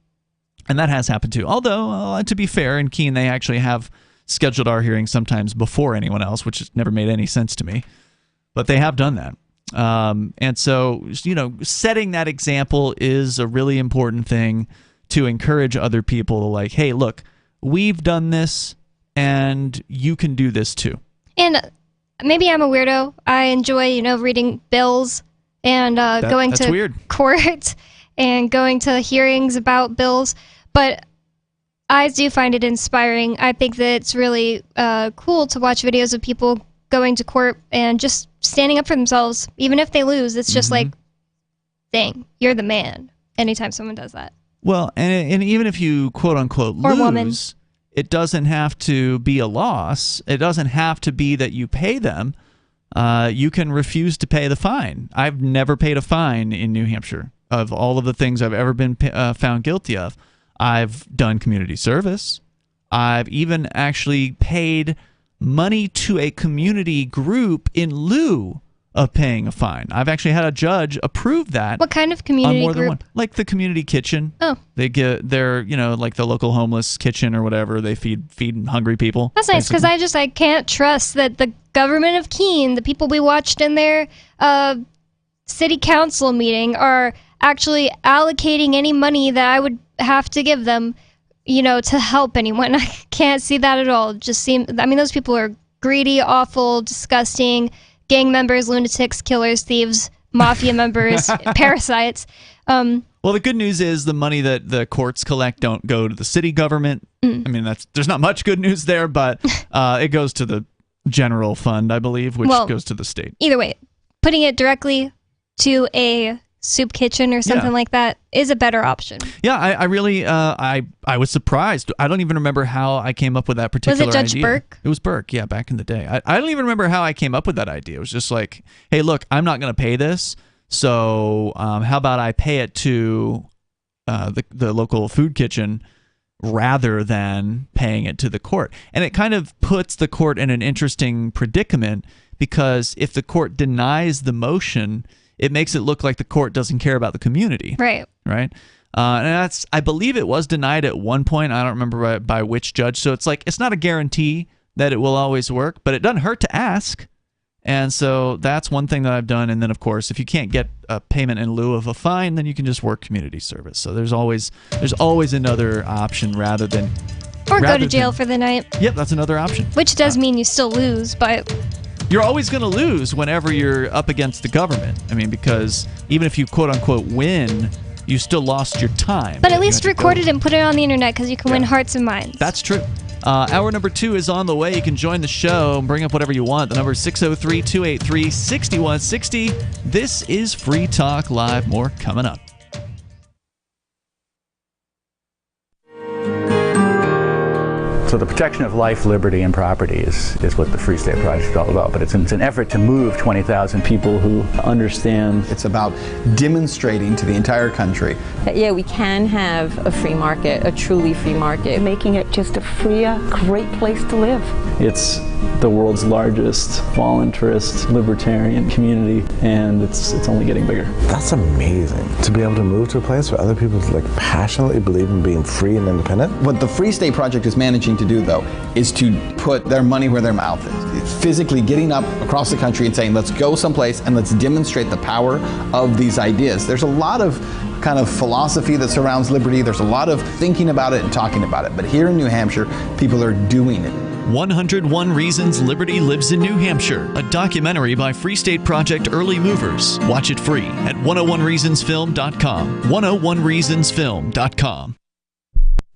And that has happened too. Although, to be fair, in Keene, they actually have scheduled our hearings sometimes before anyone else, which has never made any sense to me. But they have done that. And so, setting that example is a really important thing to encourage other people to hey, look, we've done this and you can do this too. And maybe I'm a weirdo. I enjoy, reading bills and going to weird. court and going to hearings about bills. But I do find it inspiring. I think that it's really cool to watch videos of people going to court and just standing up for themselves, even if they lose. It's just dang, you're the man anytime someone does that. Well, and even if you quote unquote or lose, woman. It doesn't have to be a loss. It doesn't have to be that you pay them. You can refuse to pay the fine. I've never paid a fine in New Hampshire. Of all of the things I've ever been found guilty of, I've done community service. I've even actually paid money to a community group in lieu of paying a fine. I've actually had a judge approve that. What kind of on community more than group? one. Like the community kitchen. Oh. They get their, like the local homeless kitchen or whatever. They feed hungry people. That's nice, because I can't trust that the government of Keene, the people we watched in their city council meeting, are actually allocating any money that I would have to give them, to help anyone. I can't see that at all. Those people are greedy, awful, disgusting, gang members, lunatics, killers, thieves, mafia members, parasites. Well, the good news is the money that the courts collect don't go to the city government. I mean, there's not much good news there, but it goes to the general fund, I believe, which goes to the state. Either way, putting it directly to a soup kitchen or something like that is a better option. Yeah, I really, I was surprised. I don't even remember how I came up with that particular idea. Was it Judge Burke? It was Burke, yeah, back in the day. I don't even remember how I came up with that idea. It was just like, hey, look, I'm not going to pay this, so how about I pay it to the local food kitchen rather than paying it to the court. And it kind of puts the court in an interesting predicament, because if the court denies the motion, it makes it look like the court doesn't care about the community. Right. Right? And I believe it was denied at one point. I don't remember by which judge. So it's not a guarantee that it will always work, but it doesn't hurt to ask. And so that's one thing that I've done. And then, of course, if you can't get a payment in lieu of a fine, then you can just work community service. So there's always another option rather than... Or go to jail for the night. Yep, that's another option. Which does mean you still lose, but... You're always going to lose whenever you're up against the government. I mean, because even if you quote-unquote win, you still lost your time. But at least record it and put it on the internet, because you can win hearts and minds. That's true. Hour number 2 is on the way. You can join the show and bring up whatever you want. The number is 603-283-6160. This is Free Talk Live. More coming up. So the protection of life, liberty, and property is what the Free State Project is all about. But it's an effort to move 20,000 people who understand. It's about demonstrating to the entire country that, yeah, we can have a free market, a truly free market. Making it just a freer, great place to live. It's the world's largest voluntarist libertarian community, and it's only getting bigger. That's amazing, to be able to move to a place where other people passionately believe in being free and independent. What the Free State Project is managing to do, though, is to put their money where their mouth is. It's physically getting up across the country and saying, let's go someplace and let's demonstrate the power of these ideas. There's a lot of kind of philosophy that surrounds liberty. There's a lot of thinking about it and talking about it. But here in New Hampshire, people are doing it. 101 Reasons Liberty Lives in New Hampshire, a documentary by Free State Project Early Movers. Watch it free at 101reasonsfilm.com. 101reasonsfilm.com.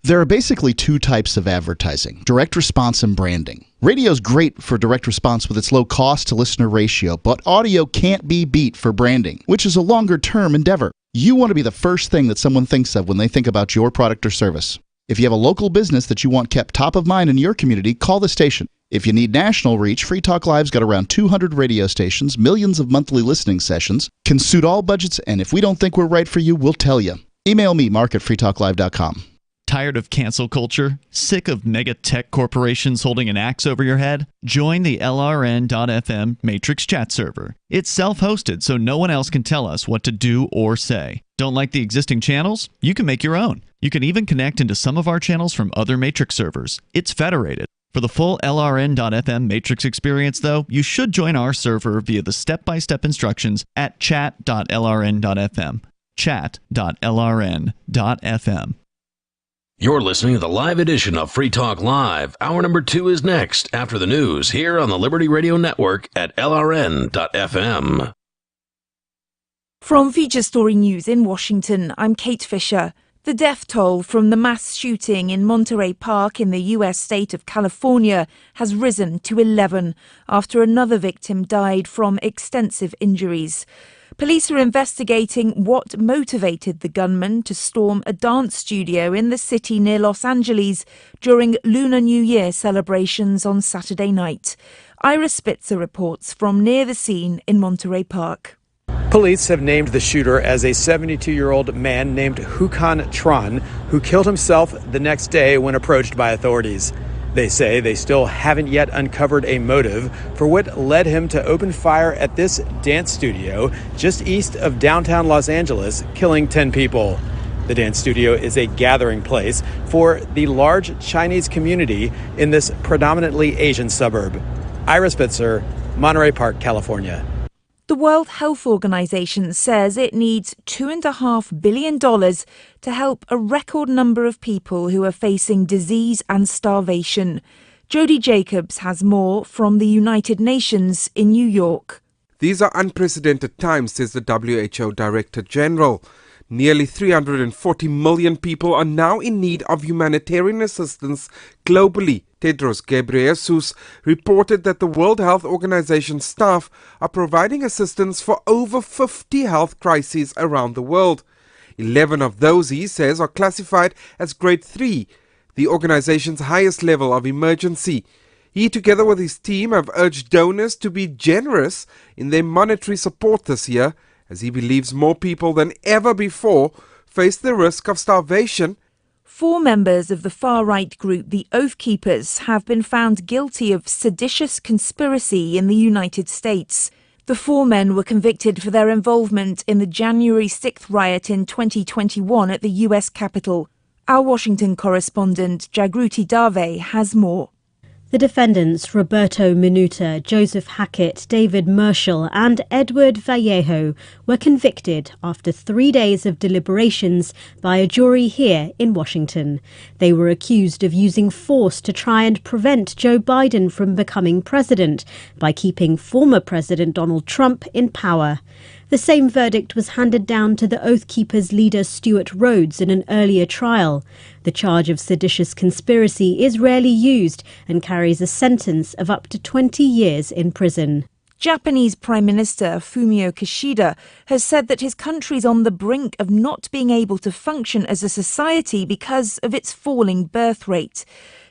There are basically two types of advertising: direct response and branding. Radio's great for direct response with its low cost to listener ratio, but audio can't be beat for branding, which is a longer term endeavor. You want to be the first thing that someone thinks of when they think about your product or service. If you have a local business that you want kept top of mind in your community, call the station. If you need national reach, Free Talk Live's got around 200 radio stations, millions of monthly listening sessions, can suit all budgets, and if we don't think we're right for you, we'll tell you. Email me, mark@freetalklive.com. Tired of cancel culture? Sick of mega tech corporations holding an axe over your head? Join the LRN.FM Matrix chat server. It's self-hosted, so no one else can tell us what to do or say. Don't like the existing channels? You can make your own. You can even connect into some of our channels from other Matrix servers. It's federated. For the full LRN.FM Matrix experience, though, you should join our server via the step-by-step instructions at chat.lrn.fm. Chat.lrn.fm. You're listening to the live edition of Free Talk Live. Hour number 2 is next, after the news, here on the Liberty Radio Network at LRN.FM. From Feature Story News in Washington, I'm Kate Fisher. The death toll from the mass shooting in Monterey Park in the U.S. state of California has risen to 11 after another victim died from extensive injuries. Police are investigating what motivated the gunman to storm a dance studio in the city near Los Angeles during Lunar New Year celebrations on Saturday night. Ira Spitzer reports from near the scene in Monterey Park. Police have named the shooter as a 72-year-old man named Hukhan Tran, who killed himself the next day when approached by authorities. They say they still haven't yet uncovered a motive for what led him to open fire at this dance studio just east of downtown Los Angeles, killing 10 people. The dance studio is a gathering place for the large Chinese community in this predominantly Asian suburb. Ira Spitzer, Monterey Park, California. The World Health Organization says it needs $2.5 billion to help a record number of people who are facing disease and starvation. Jody Jacobs has more from the United Nations in New York. These are unprecedented times, says the WHO Director General. Nearly 340 million people are now in need of humanitarian assistance globally. Tedros Ghebreyesus reported that the World Health Organization staff are providing assistance for over 50 health crises around the world. 11 of those, he says, are classified as Grade 3, the organization's highest level of emergency. He, together with his team, have urged donors to be generous in their monetary support this year, as he believes more people than ever before face the risk of starvation. 4 members of the far-right group, the Oath Keepers, have been found guilty of seditious conspiracy in the United States. The 4 men were convicted for their involvement in the January 6th riot in 2021 at the U.S. Capitol. Our Washington correspondent, Jagruti Dave, has more. The defendants, Roberto Minuta, Joseph Hackett, David Merschel and Edward Vallejo, were convicted after 3 days of deliberations by a jury here in Washington. They were accused of using force to try and prevent Joe Biden from becoming president by keeping former President Donald Trump in power. The same verdict was handed down to the Oath Keepers leader Stuart Rhodes in an earlier trial. The charge of seditious conspiracy is rarely used and carries a sentence of up to 20 years in prison. Japanese Prime Minister Fumio Kishida has said that his country's on the brink of not being able to function as a society because of its falling birth rate.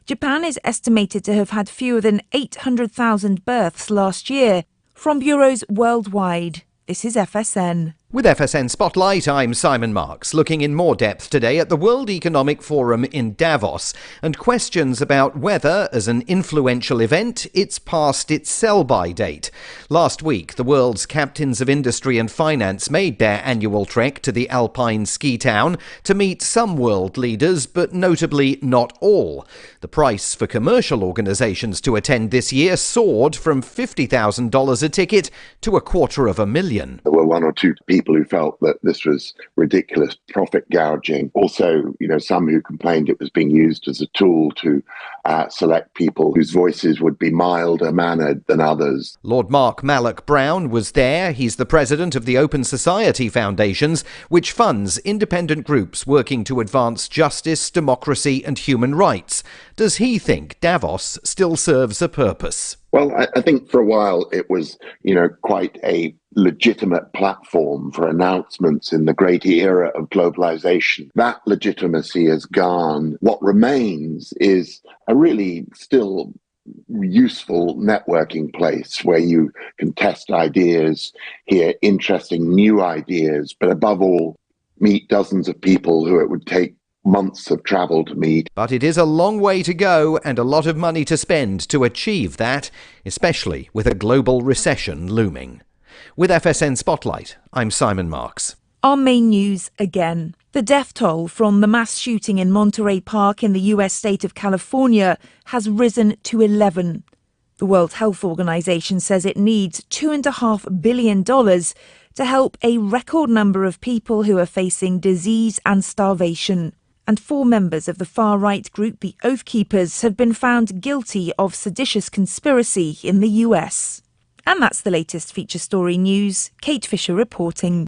Japan is estimated to have had fewer than 800,000 births last year. From bureaus worldwide, this is FSN. With FSN Spotlight, I'm Simon Marks, looking in more depth today at the World Economic Forum in Davos and questions about whether, as an influential event, it's past its sell-by date. Last week, the world's captains of industry and finance made their annual trek to the Alpine ski town to meet some world leaders, but notably not all. The price for commercial organisations to attend this year soared from $50,000 a ticket to $250,000. There were 1 or 2 people who felt that this was ridiculous profit gouging. Also, some who complained it was being used as a tool to select people whose voices would be milder mannered than others. Lord Mark Malloch Brown was there. He's the president of the Open Society Foundations, which funds independent groups working to advance justice, democracy and human rights. Does he think Davos still serves a purpose? Well, I think for a while it was, quite a legitimate platform for announcements in the great era of globalization. That legitimacy has gone. What remains is a really still useful networking place where you can test ideas, hear interesting new ideas, but above all, meet dozens of people who it would take months of travel to meet. But it is a long way to go and a lot of money to spend to achieve that, especially with a global recession looming. With FSN Spotlight, I'm Simon Marks. Our main news again. The death toll from the mass shooting in Monterey Park in the US state of California has risen to 11. The World Health Organization says it needs $2.5 billion to help a record number of people who are facing disease and starvation. And 4 members of the far-right group, the Oath Keepers, have been found guilty of seditious conspiracy in the US. And that's the latest feature story news. Kate Fisher reporting.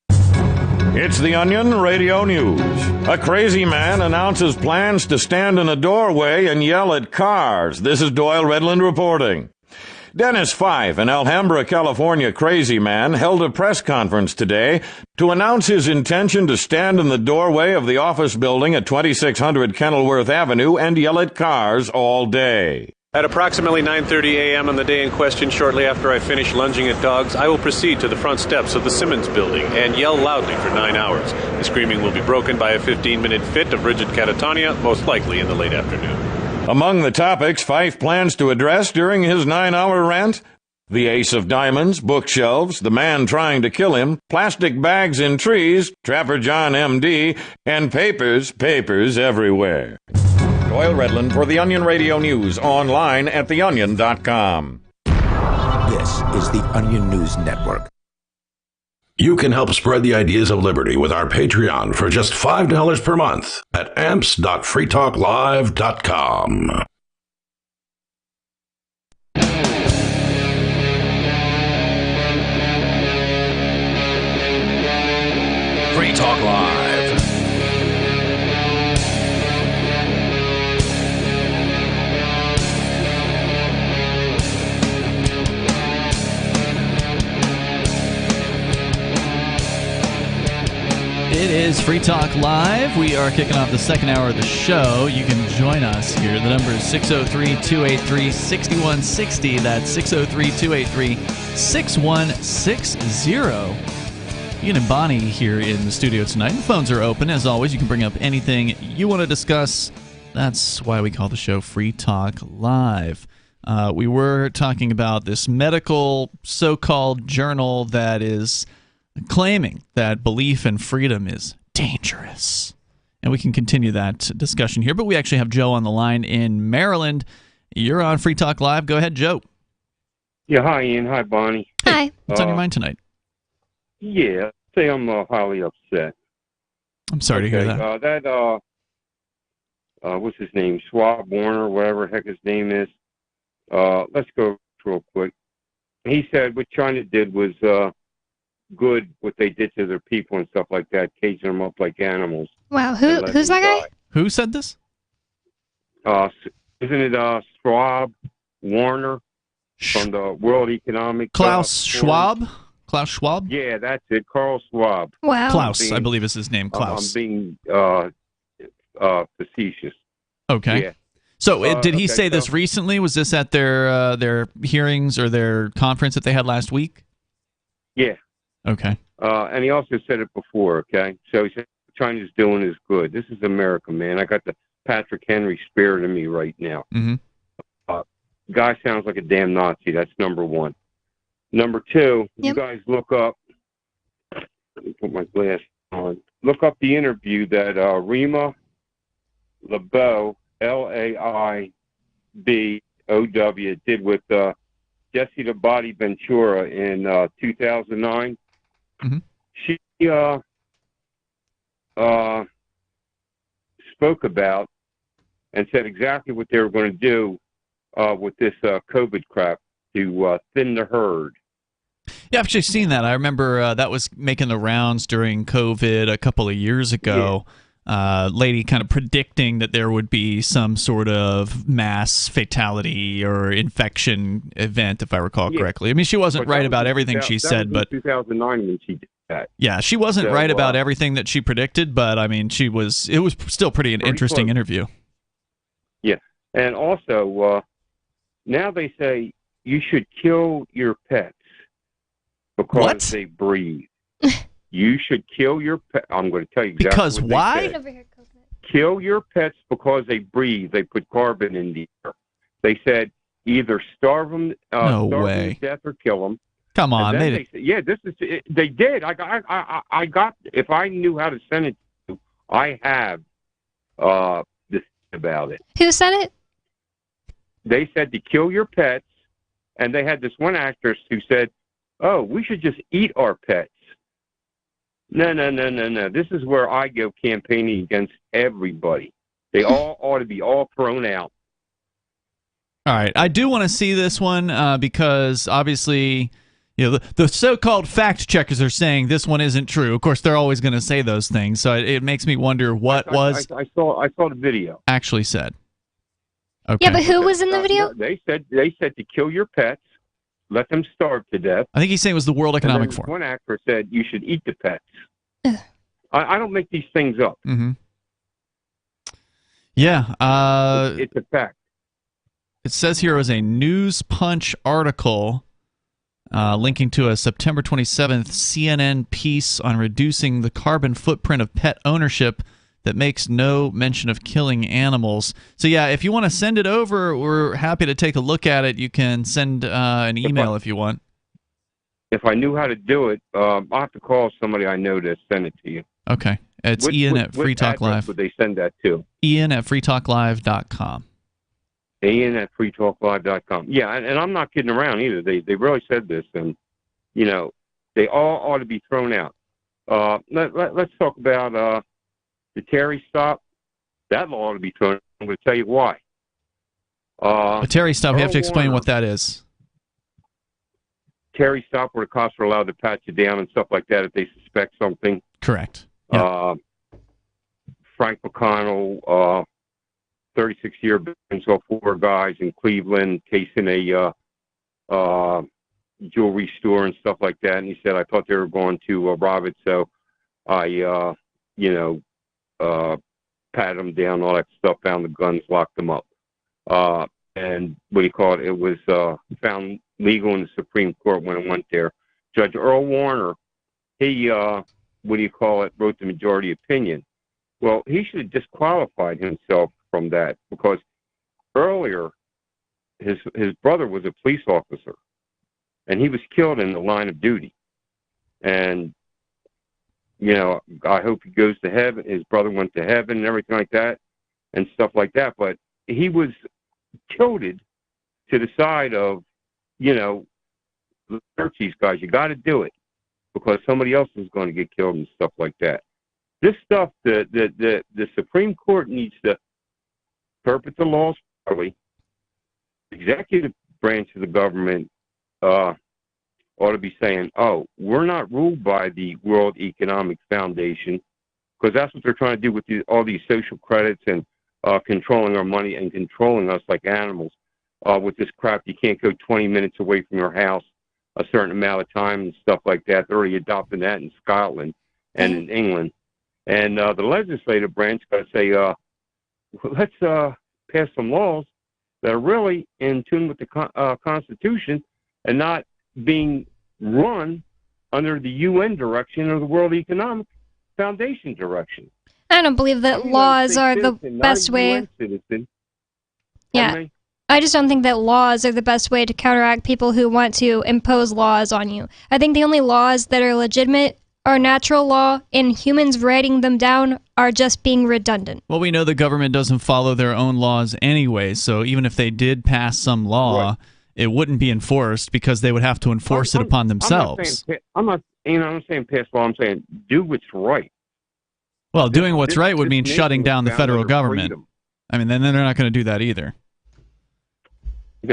It's the Onion Radio News. A crazy man announces plans to stand in a doorway and yell at cars. This is Doyle Redland reporting. Dennis Fife, an Alhambra, California crazy man, held a press conference today to announce his intention to stand in the doorway of the office building at 2600 Kenilworth Avenue and yell at cars all day. At approximately 9:30 a.m. on the day in question, shortly after I finish lunging at dogs, I will proceed to the front steps of the Simmons building and yell loudly for 9 hours. The screaming will be broken by a 15-minute fit of rigid catatonia, most likely in the late afternoon. Among the topics Fife plans to address during his 9-hour rant: the ace of diamonds, bookshelves, the man trying to kill him, plastic bags in trees, Trapper John MD, and papers everywhere. Doyle Redland for the Onion Radio News, online at theonion.com. This is the Onion News Network. You can help spread the ideas of liberty with our Patreon for just $5 per month at amps.freetalklive.com. Free Talk Live. It is Free Talk Live. We are kicking off the second hour of the show. You can join us here. The number is 603-283-6160. That's 603-283-6160. Ian and Bonnie here in the studio tonight. The phones are open. As always, you can bring up anything you want to discuss. That's why we call the show Free Talk Live. We were talking about this medical so-called journal that is claiming that belief in freedom is dangerous. And we can continue that discussion here, but we actually have Joe on the line in Maryland. You're on Free Talk Live. Go ahead, Joe. Yeah, hi, Ian. Hi, Bonnie. Hi. What's on your mind tonight? Yeah, say I'm highly upset. I'm sorry to hear that. What's his name? Schwab, Warner, whatever the heck his name is. Let's go real quick. He said what China did was good, what they did to their people and stuff like that, caging them up like animals. Wow, who's that guy? Who said this? Isn't it Schwab, Warner from the World Economic Klaus Schwab? Klaus Schwab? Yeah, that's it. Carl Schwab. Wow. Klaus, I believe is his name. Klaus. I'm being facetious. Okay. Yeah. So did he say this recently? Was this at their hearings or their conference that they had last week? Yeah. Okay. And he also said it before, okay? So he said what China's doing is good. This is America, man. I got the Patrick Henry spirit in me right now. Mm-hmm. Guy sounds like a damn Nazi. That's number one. Number two, You guys look up, let me put my glass on, look up the interview that Rima Laibow, Laibow, did with Jesse the Body Ventura in 2009. Mm-hmm. She spoke about and said exactly what they were going to do with this COVID crap to thin the herd. Yeah, I've actually seen that. I remember that was making the rounds during COVID a couple of years ago. Lady kind of predicting that there would be some sort of mass fatality or infection event, if I recall correctly. I mean, she wasn't right about everything she said, but 2009 when she did that. Yeah, she wasn't right about everything that she predicted, but I mean, it was still pretty interesting interview. Yeah, and also now they say you should kill your pets because they breathe. You should kill your pet. I'm going to tell you exactly because what why? They said. Kill your pets because they breathe. They put carbon in the air. They said either starve them, No starve them way. to death or kill them. Come on, They said, yeah, this is. They did. I got. If I knew how to send it to you, I have this about it. Who said it? They said to kill your pets, and they had this one actress who said, "Oh, we should just eat our pets." No. This is where I go campaigning against everybody. They all ought to be all thrown out. All right, I do want to see this one because obviously, the so-called fact checkers are saying this one isn't true. Of course, they're always going to say those things, so it makes me wonder what was I saw the video actually said. Okay. Yeah, but who was in the video? They said to kill your pets, let them starve to death. I think he's saying it was the World Economic Forum. One actor said you should eat the pets. I don't make these things up. Mm-hmm. Yeah. It's a fact. It says here was a News Punch article linking to a September 27th CNN piece on reducing the carbon footprint of pet ownership that makes no mention of killing animals. So yeah, if you want to send it over, we're happy to take a look at it. You can send an email if you want. If I knew how to do it, I'll have to call somebody I know to send it to you. Okay. It's Ian at Free Talk Live. Would they send that to? Ian at freetalklive.com. Ian at freetalklive.com. Yeah, and I'm not kidding around either. They really said this, and, you know, they all ought to be thrown out. Let's talk about the Terry stop. That law ought to be thrown out. I'm going to tell you why. A Terry stop, you have to explain what that is. Terry stop, where the cops are allowed to pat you down and stuff like that if they suspect something. Correct. Yep. Frank McConnell, 36-year ban, saw 4 guys in Cleveland casing a jewelry store and stuff like that. And he said, I thought they were going to rob it, so I, patted them down, all that stuff, found the guns, locked them up. And what do you call it? It was found legal in the Supreme Court when it went there. Judge Earl Warner, he, wrote the majority opinion. Well, he should have disqualified himself from that, because earlier his brother was a police officer, and he was killed in the line of duty. And, you know, I hope he goes to heaven. His brother went to heaven and everything like that and stuff like that. But he was tilted to the side of, you know, search these guys. You got to do it because somebody else is going to get killed and stuff like that. This stuff, the Supreme Court needs to interpret the laws properly. Executive branch of the government ought to be saying, oh, we're not ruled by the World Economic Foundation, because that's what they're trying to do with all these social credits and controlling our money and controlling us like animals with this crap. You can't go 20 minutes away from your house a certain amount of time and stuff like that. They're already adopting that in Scotland and in England. And the legislative branch got to say, let's pass some laws that are really in tune with the Constitution and not being run under the UN direction or the World Economic Foundation direction. I don't believe that laws are the best way. Yeah. I just don't think that laws are the best way to counteract people who want to impose laws on you. I think the only laws that are legitimate are natural law, and humans writing them down are just being redundant. Well, we know the government doesn't follow their own laws anyway, so even if they did pass some law, it wouldn't be enforced because they would have to enforce it upon themselves. I'm not saying pass law. I'm saying do what's right. Well, doing what's right would mean shutting down the federal government. I mean, then they're not going to do that either.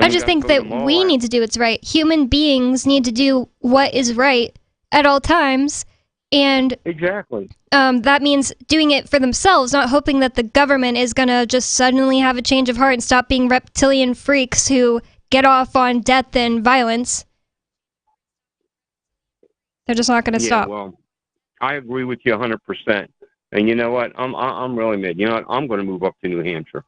I just think that we need to do what's right. Human beings need to do what is right at all times. And exactly. That means doing it for themselves, not hoping that the government is going to just suddenly have a change of heart and stop being reptilian freaks who get off on death and violence. They're just not going to stop. Well, I agree with you 100%. And you know what? I'm really mad. You know what? I'm going to move up to New Hampshire.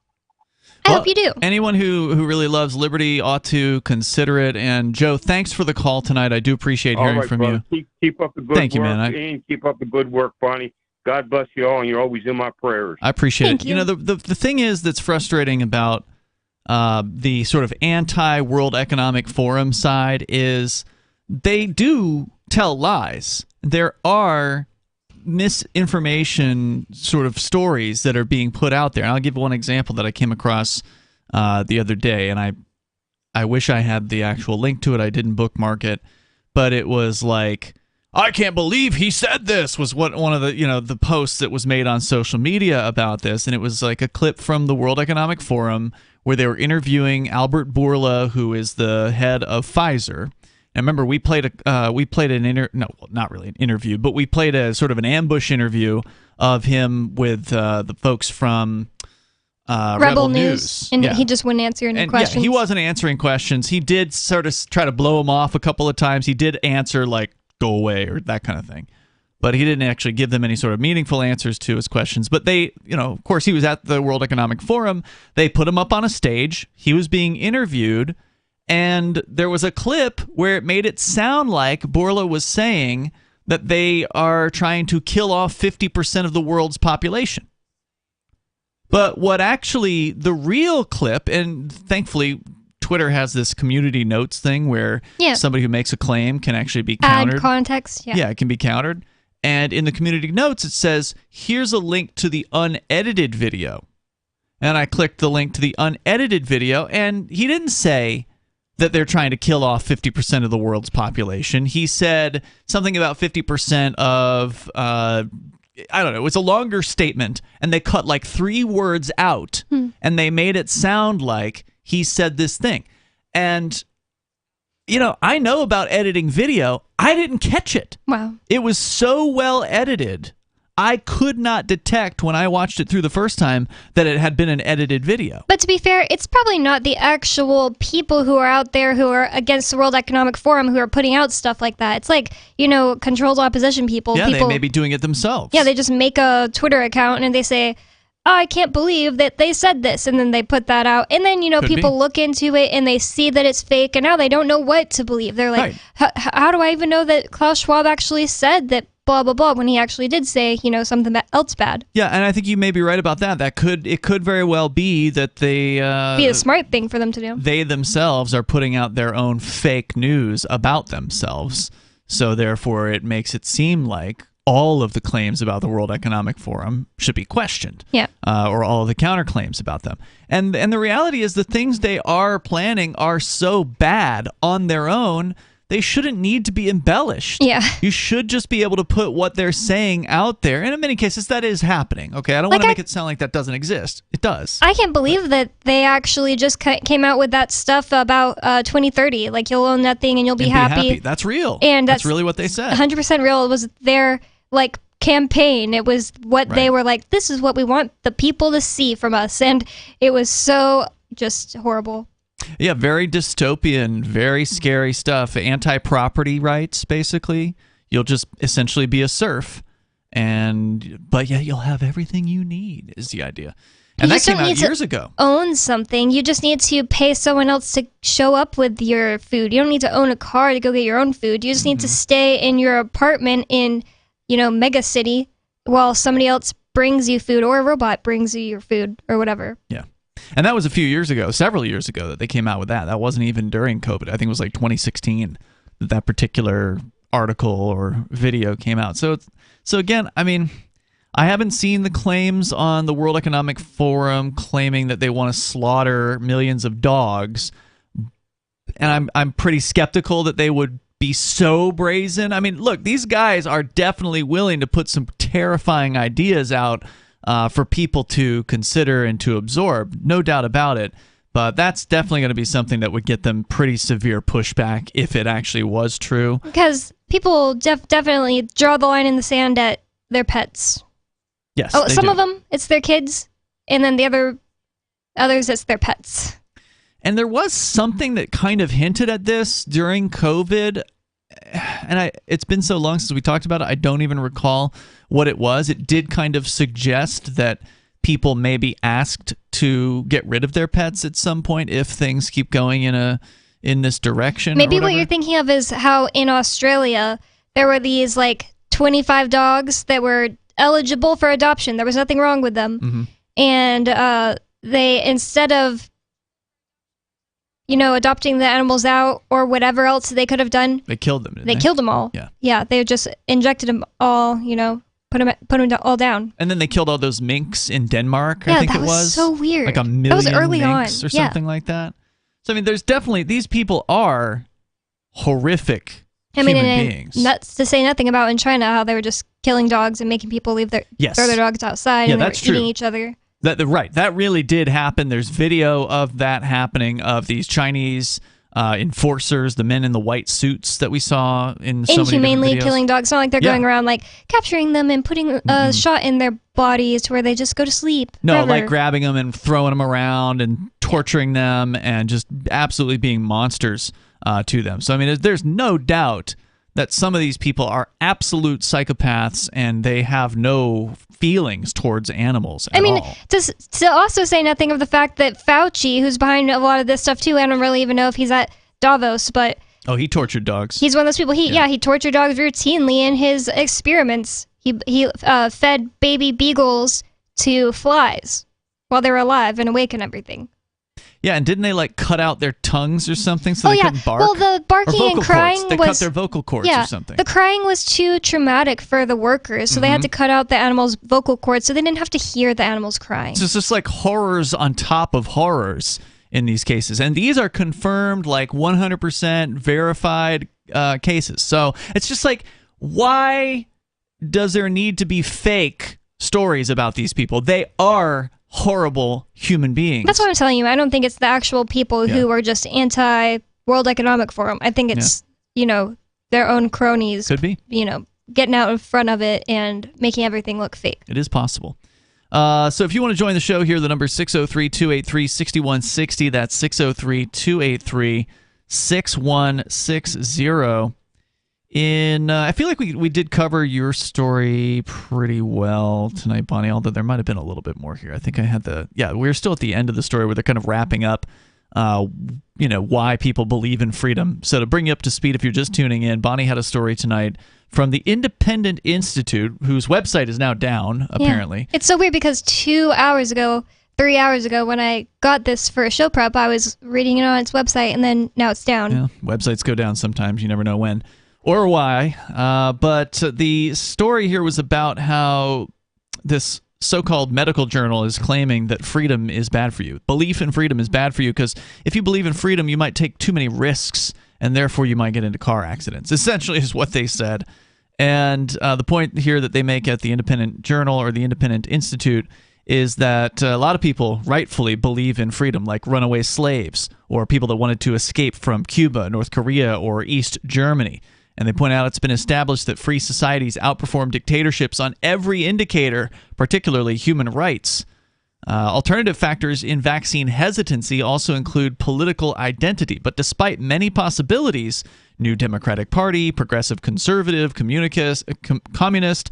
I hope you do. Anyone who really loves liberty ought to consider it. And Joe, thanks for the call tonight. I do appreciate hearing from you. Keep up the good work. Thank you, man. And keep up the good work, Bonnie. God bless you all, and you're always in my prayers. I appreciate it. You know, the thing is that's frustrating about the sort of anti-World Economic Forum side is they do tell lies. There are misinformation sort of stories that are being put out there. And I'll give one example that I came across the other day, and I wish I had the actual link to it. I didn't bookmark it, but it was like, I can't believe he said this, was what one of the, you know, the posts that was made on social media about this. And it was like a clip from the World Economic Forum where they were interviewing Albert Bourla, who is the head of Pfizer. And remember, we played not really an interview, but we played a sort of an ambush interview of him with the folks from Rebel News. And he just wouldn't answer any questions. Yeah, he wasn't answering questions. He did sort of try to blow him off a couple of times. He did answer, like, go away or that kind of thing. But he didn't actually give them any sort of meaningful answers to his questions. But they, you know, of course, he was at the World Economic Forum. They put him up on a stage. He was being interviewed. And there was a clip where it made it sound like Bourla was saying that they are trying to kill off 50% of the world's population. But what actually, the real clip, and thankfully Twitter has this community notes thing where somebody who makes a claim can actually be countered. Add context, Yeah, it can be countered. And in the community notes, it says, here's a link to the unedited video. And I clicked the link to the unedited video, and he didn't say that they're trying to kill off 50% of the world's population. He said something about 50% of, I don't know, it was a longer statement, and they cut like 3 words out, and they made it sound like he said this thing. And, you know, I know about editing video. I didn't catch it. Wow. It was so well edited. I could not detect when I watched it through the first time that it had been an edited video. But to be fair, it's probably not the actual people who are out there who are against the World Economic Forum who are putting out stuff like that. It's like, you know, controlled opposition people. Yeah, people, they may be doing it themselves. Yeah, they just make a Twitter account and they say, oh, I can't believe that they said this, and then they put that out. And then, you know, people look into it and they see that it's fake, and now they don't know what to believe. They're like, how do I even know that Klaus Schwab actually said that blah, blah, blah, when he actually did say, you know, something else bad? Yeah, and I think you may be right about that. It could very well be that they... be a smart thing for them to do. They themselves are putting out their own fake news about themselves, so therefore it makes it seem like all of the claims about the World Economic Forum should be questioned, or all of the counterclaims about them. And the reality is the things they are planning are so bad on their own, they shouldn't need to be embellished. Yeah. You should just be able to put what they're saying out there. And in many cases, that is happening. Okay, I don't want to make it sound like that doesn't exist. It does. I can't believe that they actually just came out with that stuff about 2030. Like, you'll own that thing and you'll be happy. That's real. And that's really what they said. 100% real. It was their like campaign. It was what they were like, this is what we want the people to see from us. And it was so just horrible. Yeah, very dystopian, very scary stuff. Anti-property rights, basically. You'll just essentially be a serf. But yeah, you'll have everything you need, is the idea. And that came out years ago. Own something. You just need to pay someone else to show up with your food. You don't need to own a car to go get your own food. You just need to stay in your apartment in, you know, mega city while somebody else brings you food, or a robot brings you your food or whatever. Yeah. And that was a few years ago, several years ago, that they came out with that. That wasn't even during COVID. I think it was like 2016 that particular article or video came out. So again, I mean, I haven't seen the claims on the World Economic Forum claiming that they want to slaughter millions of dogs. And I'm pretty skeptical that they would be so brazen. I mean, look, these guys are definitely willing to put some terrifying ideas out for people to consider and to absorb, no doubt about it. But that's definitely going to be something that would get them pretty severe pushback if it actually was true. Because people definitely draw the line in the sand at their pets. Yes. Oh, some of them, it's their kids, and then the others, it's their pets. And there was something that kind of hinted at this during COVID. And it's been so long since we talked about it, I don't even recall what it was. It did kind of suggest that people may be asked to get rid of their pets at some point if things keep going in this direction. Maybe what you're thinking of is how in Australia there were these like 25 dogs that were eligible for adoption. There was nothing wrong with them. Mm-hmm. And they, instead of, you know, adopting the animals out or whatever else they could have done, they killed them. Didn't they killed them all. Yeah. Yeah, they just injected them all, you know, put them all down. And then they killed all those minks in Denmark, I think it was. Yeah, that was so weird. Like a million that was early minks on. or something like that. So, I mean, there's definitely, these people are horrific human beings. That's to say nothing about in China, how they were just killing dogs and making people throw their dogs outside and they were eating each other. Right. That really did happen. There's video of that happening, of these Chinese enforcers, the men in the white suits that we saw in so many inhumanely videos. Killing dogs. It's not like they're going around like capturing them and putting a shot in their bodies to where they just go to sleep. No, forever. like grabbing them and throwing them around and torturing them and just absolutely being monsters to them. So, I mean, there's no doubt that some of these people are absolute psychopaths and they have no feelings towards animals at all. To also say nothing of the fact that Fauci, who's behind a lot of this stuff too, I don't really even know if he's at Davos, but... Oh, he tortured dogs. He's one of those people. He tortured dogs routinely in his experiments. He fed baby beagles to flies while they were alive and awake and everything. Yeah, and didn't they like cut out their tongues or something so they couldn't bark? Well, the barking and crying cords. They cut their vocal cords or something. The crying was too traumatic for the workers, so they had to cut out the animals' vocal cords so they didn't have to hear the animals crying. So it's just like horrors on top of horrors in these cases. And these are confirmed, like 100% verified cases. So it's just like, why does there need to be fake stories about these people? They are horrible human beings. That's what I'm telling you. I don't think it's the actual people who are just anti-World Economic Forum. I think it's, their own cronies. Could be. Getting out in front of it and making everything look fake. It is possible. So if you want to join the show here, the number is 603-283-6160. That's 603-283-6160. I feel like we did cover your story pretty well tonight, Bonnie, although there might have been a little bit more here. I think I had we're still at the end of the story where they're kind of wrapping up, why people believe in freedom. So to bring you up to speed, if you're just tuning in, Bonnie had a story tonight from the Independent Institute, whose website is now down, apparently. Yeah. It's so weird because 3 hours ago, when I got this for a show prep, I was reading it on its website, and then now it's down. Yeah, websites go down sometimes. You never know when or why. But the story here was about how this so-called medical journal is claiming that freedom is bad for you. Belief in freedom is bad for you because if you believe in freedom, you might take too many risks, and therefore you might get into car accidents. Essentially is what they said. And the point here that they make at the Independent Journal or the Independent Institute is that a lot of people rightfully believe in freedom, like runaway slaves or people that wanted to escape from Cuba, North Korea, or East Germany. And they point out it's been established that free societies outperform dictatorships on every indicator, particularly human rights. Alternative factors in vaccine hesitancy also include political identity. But despite many possibilities, New Democratic Party, Progressive Conservative, Communist,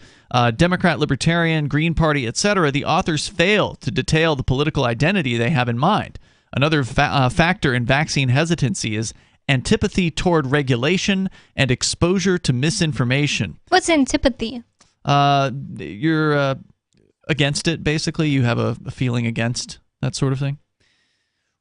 Democrat Libertarian, Green Party, etc., the authors fail to detail the political identity they have in mind. Another factor in vaccine hesitancy is antipathy toward regulation and exposure to misinformation. What's antipathy? You're against it, basically. You have a feeling against that sort of thing.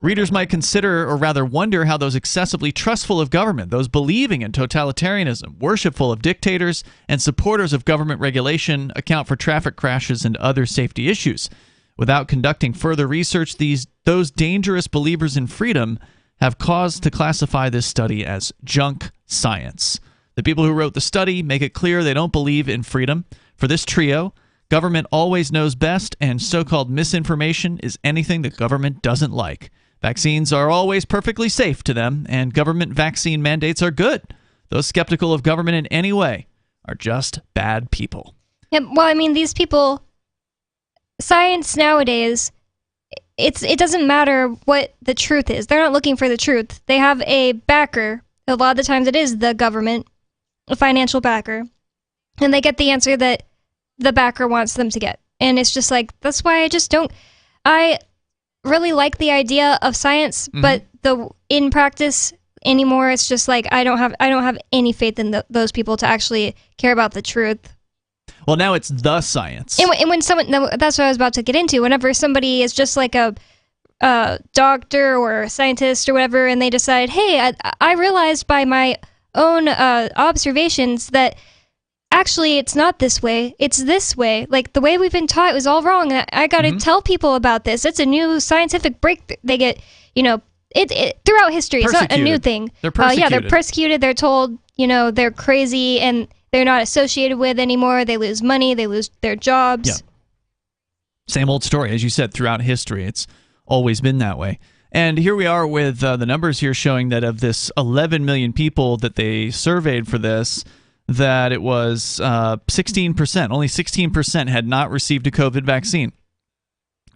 Readers might consider, or rather wonder, how those excessively trustful of government, those believing in totalitarianism, worshipful of dictators, and supporters of government regulation account for traffic crashes and other safety issues. Without conducting further research, those dangerous believers in freedom have cause to classify this study as junk science. The people who wrote the study make it clear they don't believe in freedom. For this trio, government always knows best, and so-called misinformation is anything the government doesn't like. Vaccines are always perfectly safe to them, and government vaccine mandates are good. Those skeptical of government in any way are just bad people. Yeah, well, I mean, these people, science nowadays, it doesn't matter what the truth is. They're not looking for the truth. They have a backer. A lot of the times it is the government, a financial backer, and they get the answer that the backer wants them to get. And it's just like, that's why I really like the idea of science, but in practice anymore, it's just like I don't have any faith in those people to actually care about the truth. Well, now it's the science. And when that's what I was about to get into. Whenever somebody is just like a doctor or a scientist or whatever, and they decide, hey, I realized by my own observations that actually it's not this way, it's this way. Like, the way we've been taught was all wrong. I got to tell people about this. It's a new scientific breakthrough. They get, it throughout history. It's not a new thing. They're persecuted. They're persecuted. They're told, they're crazy and they're not associated with anymore. They lose money. They lose their jobs. Yeah. Same old story, as you said, throughout history. It's always been that way. And here we are with the numbers here showing that of this 11 million people that they surveyed for this, that it was 16%. Only 16% had not received a COVID vaccine.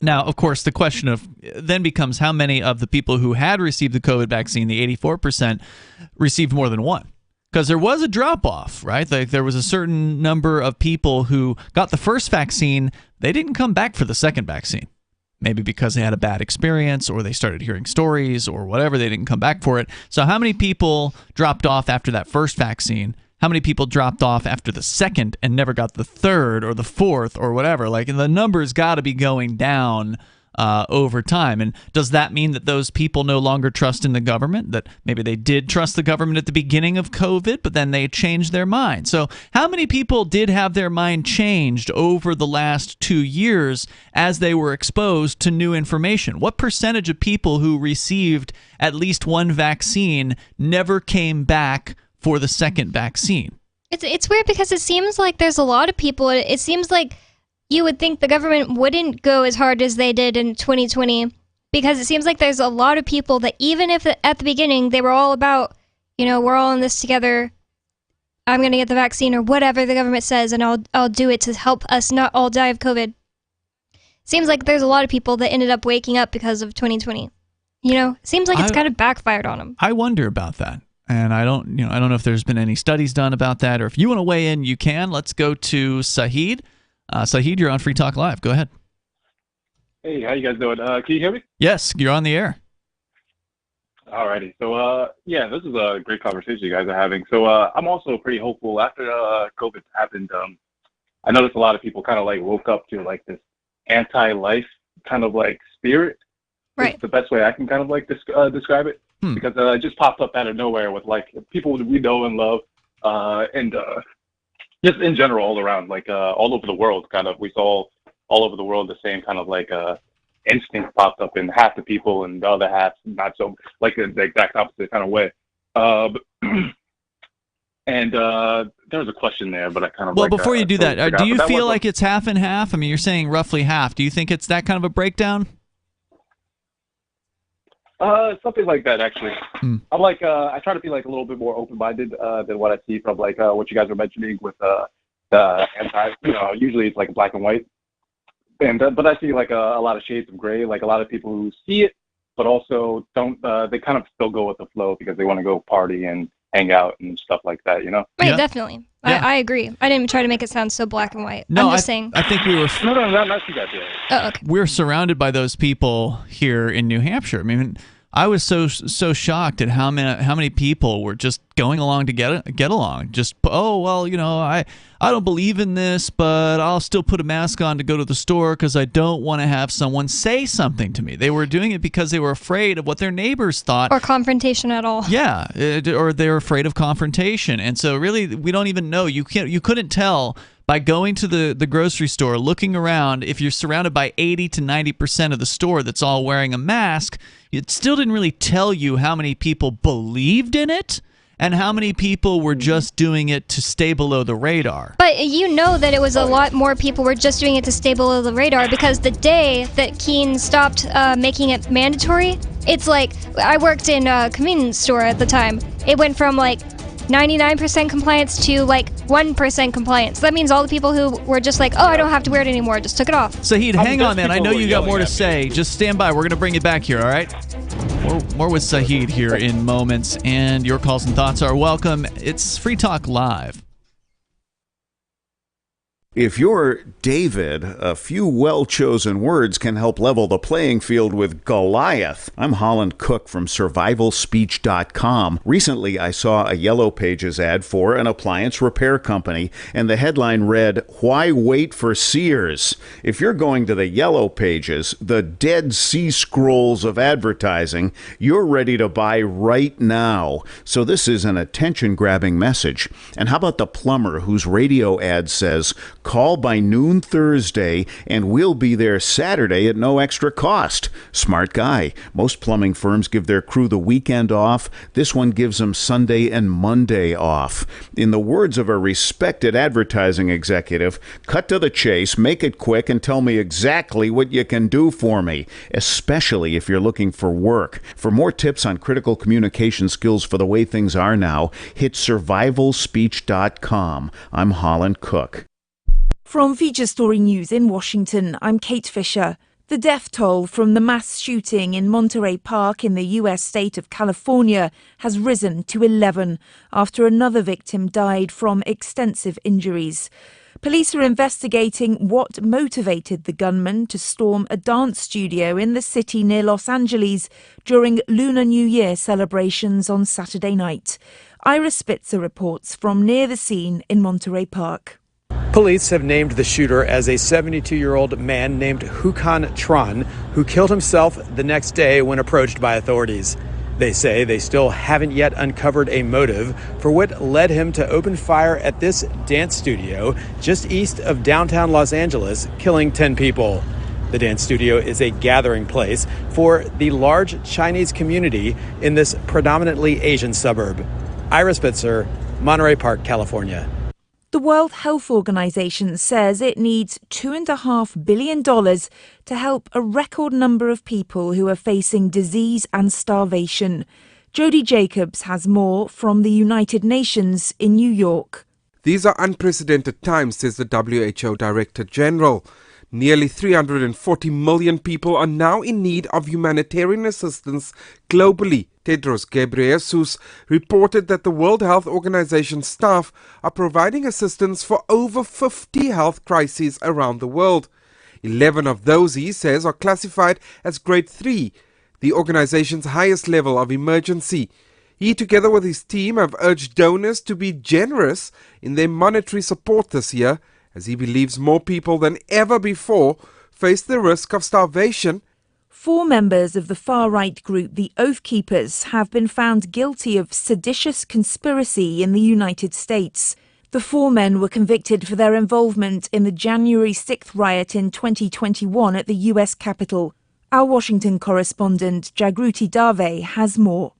Now, of course, the question then becomes how many of the people who had received the COVID vaccine, the 84%, received more than one. Because there was a drop-off, right? Like, there was a certain number of people who got the first vaccine. They didn't come back for the second vaccine. Maybe because they had a bad experience or they started hearing stories or whatever. They didn't come back for it. So how many people dropped off after that first vaccine? How many people dropped off after the second and never got the third or the fourth or whatever? Like, the numbers got to be going down over time. And does that mean that those people no longer trust in the government? That maybe they did trust the government at the beginning of COVID, but then they changed their mind. So how many people did have their mind changed over the last 2 years as they were exposed to new information? What percentage of people who received at least one vaccine never came back for the second vaccine? It's weird because it seems like there's a lot of people. It seems like you would think the government wouldn't go as hard as they did in 2020, because it seems like there's a lot of people that even if at the beginning they were all about, we're all in this together, I'm going to get the vaccine or whatever the government says, and I'll do it to help us not all die of COVID. Seems like there's a lot of people that ended up waking up because of 2020. Seems like it's kind of backfired on them. I wonder about that. And I don't know if there's been any studies done about that, or if you want to weigh in, you can. Let's go to Sahid. Sahid, you're on Free Talk Live. Go ahead. Hey, how you guys doing? Can you hear me? Yes, you're on the air. Alrighty. So, this is a great conversation you guys are having. So, I'm also pretty hopeful. After COVID happened, I noticed a lot of people kind of like woke up to like this anti-life kind of like spirit. Right. It's the best way I can kind of like describe it, because it just popped up out of nowhere with like people we know and love, and just in general all around, like all over the world. Kind of, we saw all over the world the same kind of like instinct popped up in half the people, and the other half not so, like the exact opposite kind of way. And there was a question there, but I kind of before you do that, do you feel like it's half and half? I mean, you're saying roughly half. Do you think it's that kind of a breakdown? Something like that, actually. I'm like, I try to be like a little bit more open-minded than what I see from like what you guys were mentioning with the anti. Usually it's like black and white, and but I see like a lot of shades of gray. Like a lot of people who see it, but also don't. They kind of still go with the flow because they want to go party and hang out and stuff like that. Right, yeah. Definitely. Yeah. I agree. I didn't try to make it sound so black and white. No, I'm just saying. I think we were. No, not you guys. Oh, okay. We're surrounded by those people here in New Hampshire. I mean, I was so shocked at how many people were just going along to get along. Just, I don't believe in this, but I'll still put a mask on to go to the store because I don't want to have someone say something to me. They were doing it because they were afraid of what their neighbors thought. Or confrontation at all. Yeah, or they're afraid of confrontation. And so really, we don't even know. You couldn't tell by going to the grocery store, looking around, if you're surrounded by 80 to 90% of the store that's all wearing a mask, it still didn't really tell you how many people believed in it and how many people were just doing it to stay below the radar. But you know that it was a lot more people were just doing it to stay below the radar, because the day that Keene stopped making it mandatory, it's like, I worked in a convenience store at the time. It went from like 99% compliance to like 1% compliance. That means all the people who were just like, I don't have to wear it anymore, just took it off. Sahid, hang on, man. I know you got more to say. Just stand by. We're going to bring it back here, all right? More with Sahid here in moments, and your calls and thoughts are welcome. It's Free Talk Live. If you're David, a few well-chosen words can help level the playing field with Goliath. I'm Holland Cook from survivalspeech.com. Recently, I saw a Yellow Pages ad for an appliance repair company, and the headline read, "Why wait for Sears?" If you're going to the Yellow Pages, the Dead Sea Scrolls of advertising, you're ready to buy right now. So this is an attention-grabbing message. And how about the plumber whose radio ad says, "Call by noon Thursday, and we'll be there Saturday at no extra cost"? Smart guy. Most plumbing firms give their crew the weekend off. This one gives them Sunday and Monday off. In the words of a respected advertising executive, cut to the chase, make it quick, and tell me exactly what you can do for me, especially if you're looking for work. For more tips on critical communication skills for the way things are now, hit survivalspeech.com. I'm Holland Cook. From Feature Story News in Washington, I'm Kate Fisher. The death toll from the mass shooting in Monterey Park in the U.S. state of California has risen to 11 after another victim died from extensive injuries. Police are investigating what motivated the gunman to storm a dance studio in the city near Los Angeles during Lunar New Year celebrations on Saturday night. Ira Spitzer reports from near the scene in Monterey Park. Police have named the shooter as a 72-year-old man named Hukan Tran, who killed himself the next day when approached by authorities. They say they still haven't yet uncovered a motive for what led him to open fire at this dance studio just east of downtown Los Angeles, killing 10 people. The dance studio is a gathering place for the large Chinese community in this predominantly Asian suburb. Ira Spitzer, Monterey Park, California. The World Health Organization says it needs $2.5 billion to help a record number of people who are facing disease and starvation. Jody Jacobs has more from the United Nations in New York. These are unprecedented times, says the WHO Director General. Nearly 340 million people are now in need of humanitarian assistance globally. Tedros Ghebreyesus reported that the World Health Organization staff are providing assistance for over 50 health crises around the world. 11 of those, he says, are classified as Grade 3, the organization's highest level of emergency. He, together with his team, have urged donors to be generous in their monetary support this year, as he believes more people than ever before face the risk of starvation. 4 members of the far-right group, the Oath Keepers, have been found guilty of seditious conspiracy in the United States. The 4 men were convicted for their involvement in the January 6th riot in 2021 at the U.S. Capitol. Our Washington correspondent, Jagruti Dave, has more.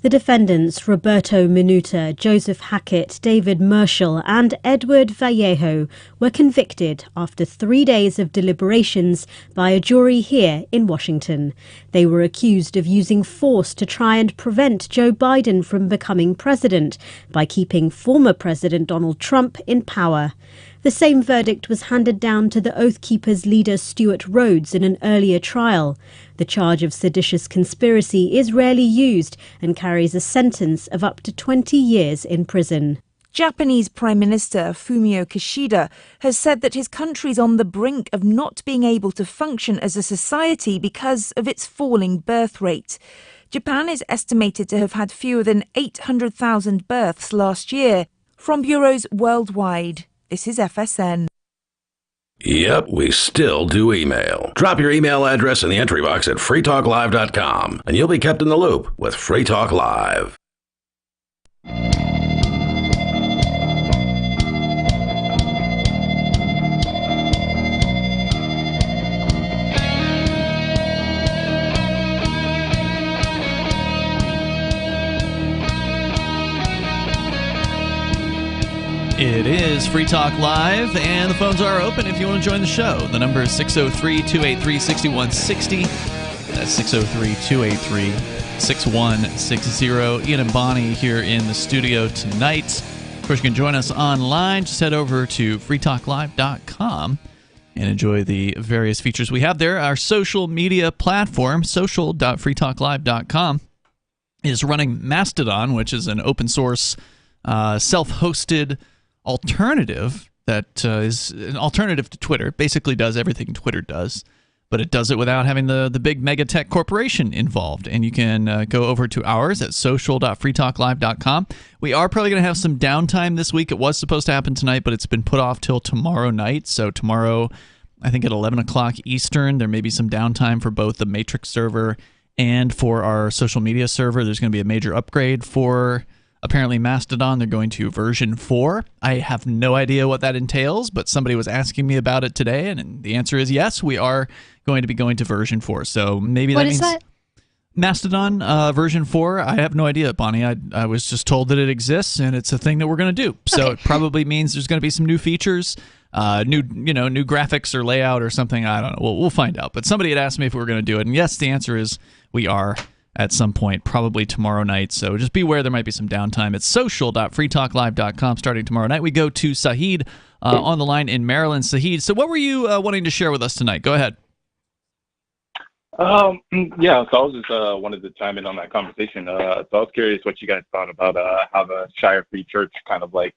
The defendants, Roberto Minuta, Joseph Hackett, David Merschel and Edward Vallejo, were convicted after 3 days of deliberations by a jury here in Washington. They were accused of using force to try and prevent Joe Biden from becoming president by keeping former President Donald Trump in power. The same verdict was handed down to the Oath Keepers leader Stuart Rhodes in an earlier trial. The charge of seditious conspiracy is rarely used and carries a sentence of up to 20 years in prison. Japanese Prime Minister Fumio Kishida has said that his country's on the brink of not being able to function as a society because of its falling birth rate. Japan is estimated to have had fewer than 800,000 births last year. From bureaus worldwide, this is FSN. Yep, we still do email. Drop your email address in the entry box at freetalklive.com and you'll be kept in the loop with Free Talk Live. It is Free Talk Live, and the phones are open if you want to join the show. The number is 603-283-6160. That's 603-283-6160. Ian and Bonnie here in the studio tonight. Of course, you can join us online. Just head over to freetalklive.com and enjoy the various features we have there. Our social media platform, social.freetalklive.com, is running Mastodon, which is an open source, self-hosted alternative that is an alternative to Twitter. Basically does everything Twitter does, but it does it without having the big mega tech corporation involved. And you can go over to ours at social.freetalklive.com. We are probably going to have some downtime this week. It was supposed to happen tonight, but it's been put off till tomorrow night. So tomorrow, I think at 11 o'clock Eastern, there may be some downtime for both the Matrix server and for our social media server. There's going to be a major upgrade for apparently Mastodon. They're going to version 4. I have no idea what that entails, but somebody was asking me about it today, and the answer is yes, we are going to be going to version 4. So maybe What that is means that? Mastodon version 4. I have no idea, Bonnie. I was just told that it exists, and it's a thing that we're going to do. So it probably means there's going to be some new features, new graphics or layout or something. I don't know. We'll find out. But somebody had asked me if we were going to do it, and yes, the answer is we are at some point, probably tomorrow night. So just beware, there might be some downtime. It's social.freetalklive.com starting tomorrow night. We go to Sahid on the line in Maryland. Sahid, so what were you wanting to share with us tonight? Go ahead. Yeah, so I was just wanted to chime in on that conversation. So I was curious what you guys thought about how the Shire Free Church kind of like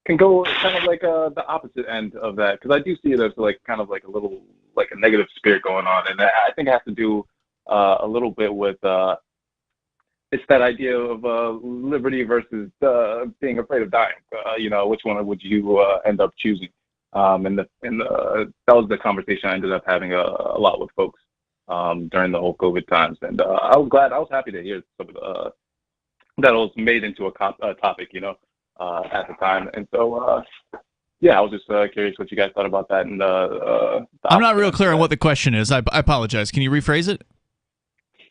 can go kind of like the opposite end of that, because I do see it as like kind of like a little like a negative spirit going on, and I think it has to do a little bit with it's that idea of liberty versus being afraid of dying. Which one would you end up choosing? And that was the conversation I ended up having a lot with folks during the whole COVID times. And I was happy to hear some of that was made into a topic, at the time. And so, I was just curious what you guys thought about that. And I'm not real clear on what the question is. I apologize. Can you rephrase it?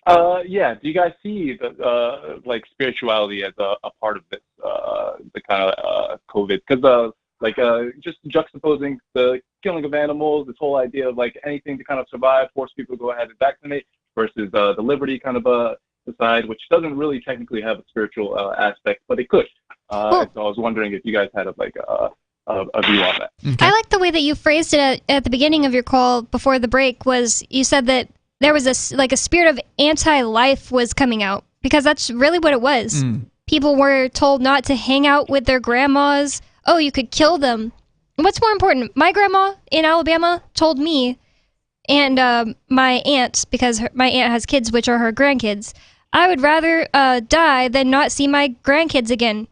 Do you guys see the like spirituality as a part of this, the kind of COVID? Because just juxtaposing the killing of animals, this whole idea of like anything to kind of survive, force people to go ahead and vaccinate, versus the liberty kind of side, which doesn't really technically have a spiritual aspect, but it could. So I was wondering if you guys had a view on that. Okay. I like the way that you phrased it at the beginning of your call before the break. Was you said that there was a spirit of anti-life was coming out, because that's really what it was. People were told not to hang out with their grandmas. Oh, you could kill them. What's more important? My grandma in Alabama told me, and my aunt, because my aunt has kids, which are her grandkids, I would rather die than not see my grandkids again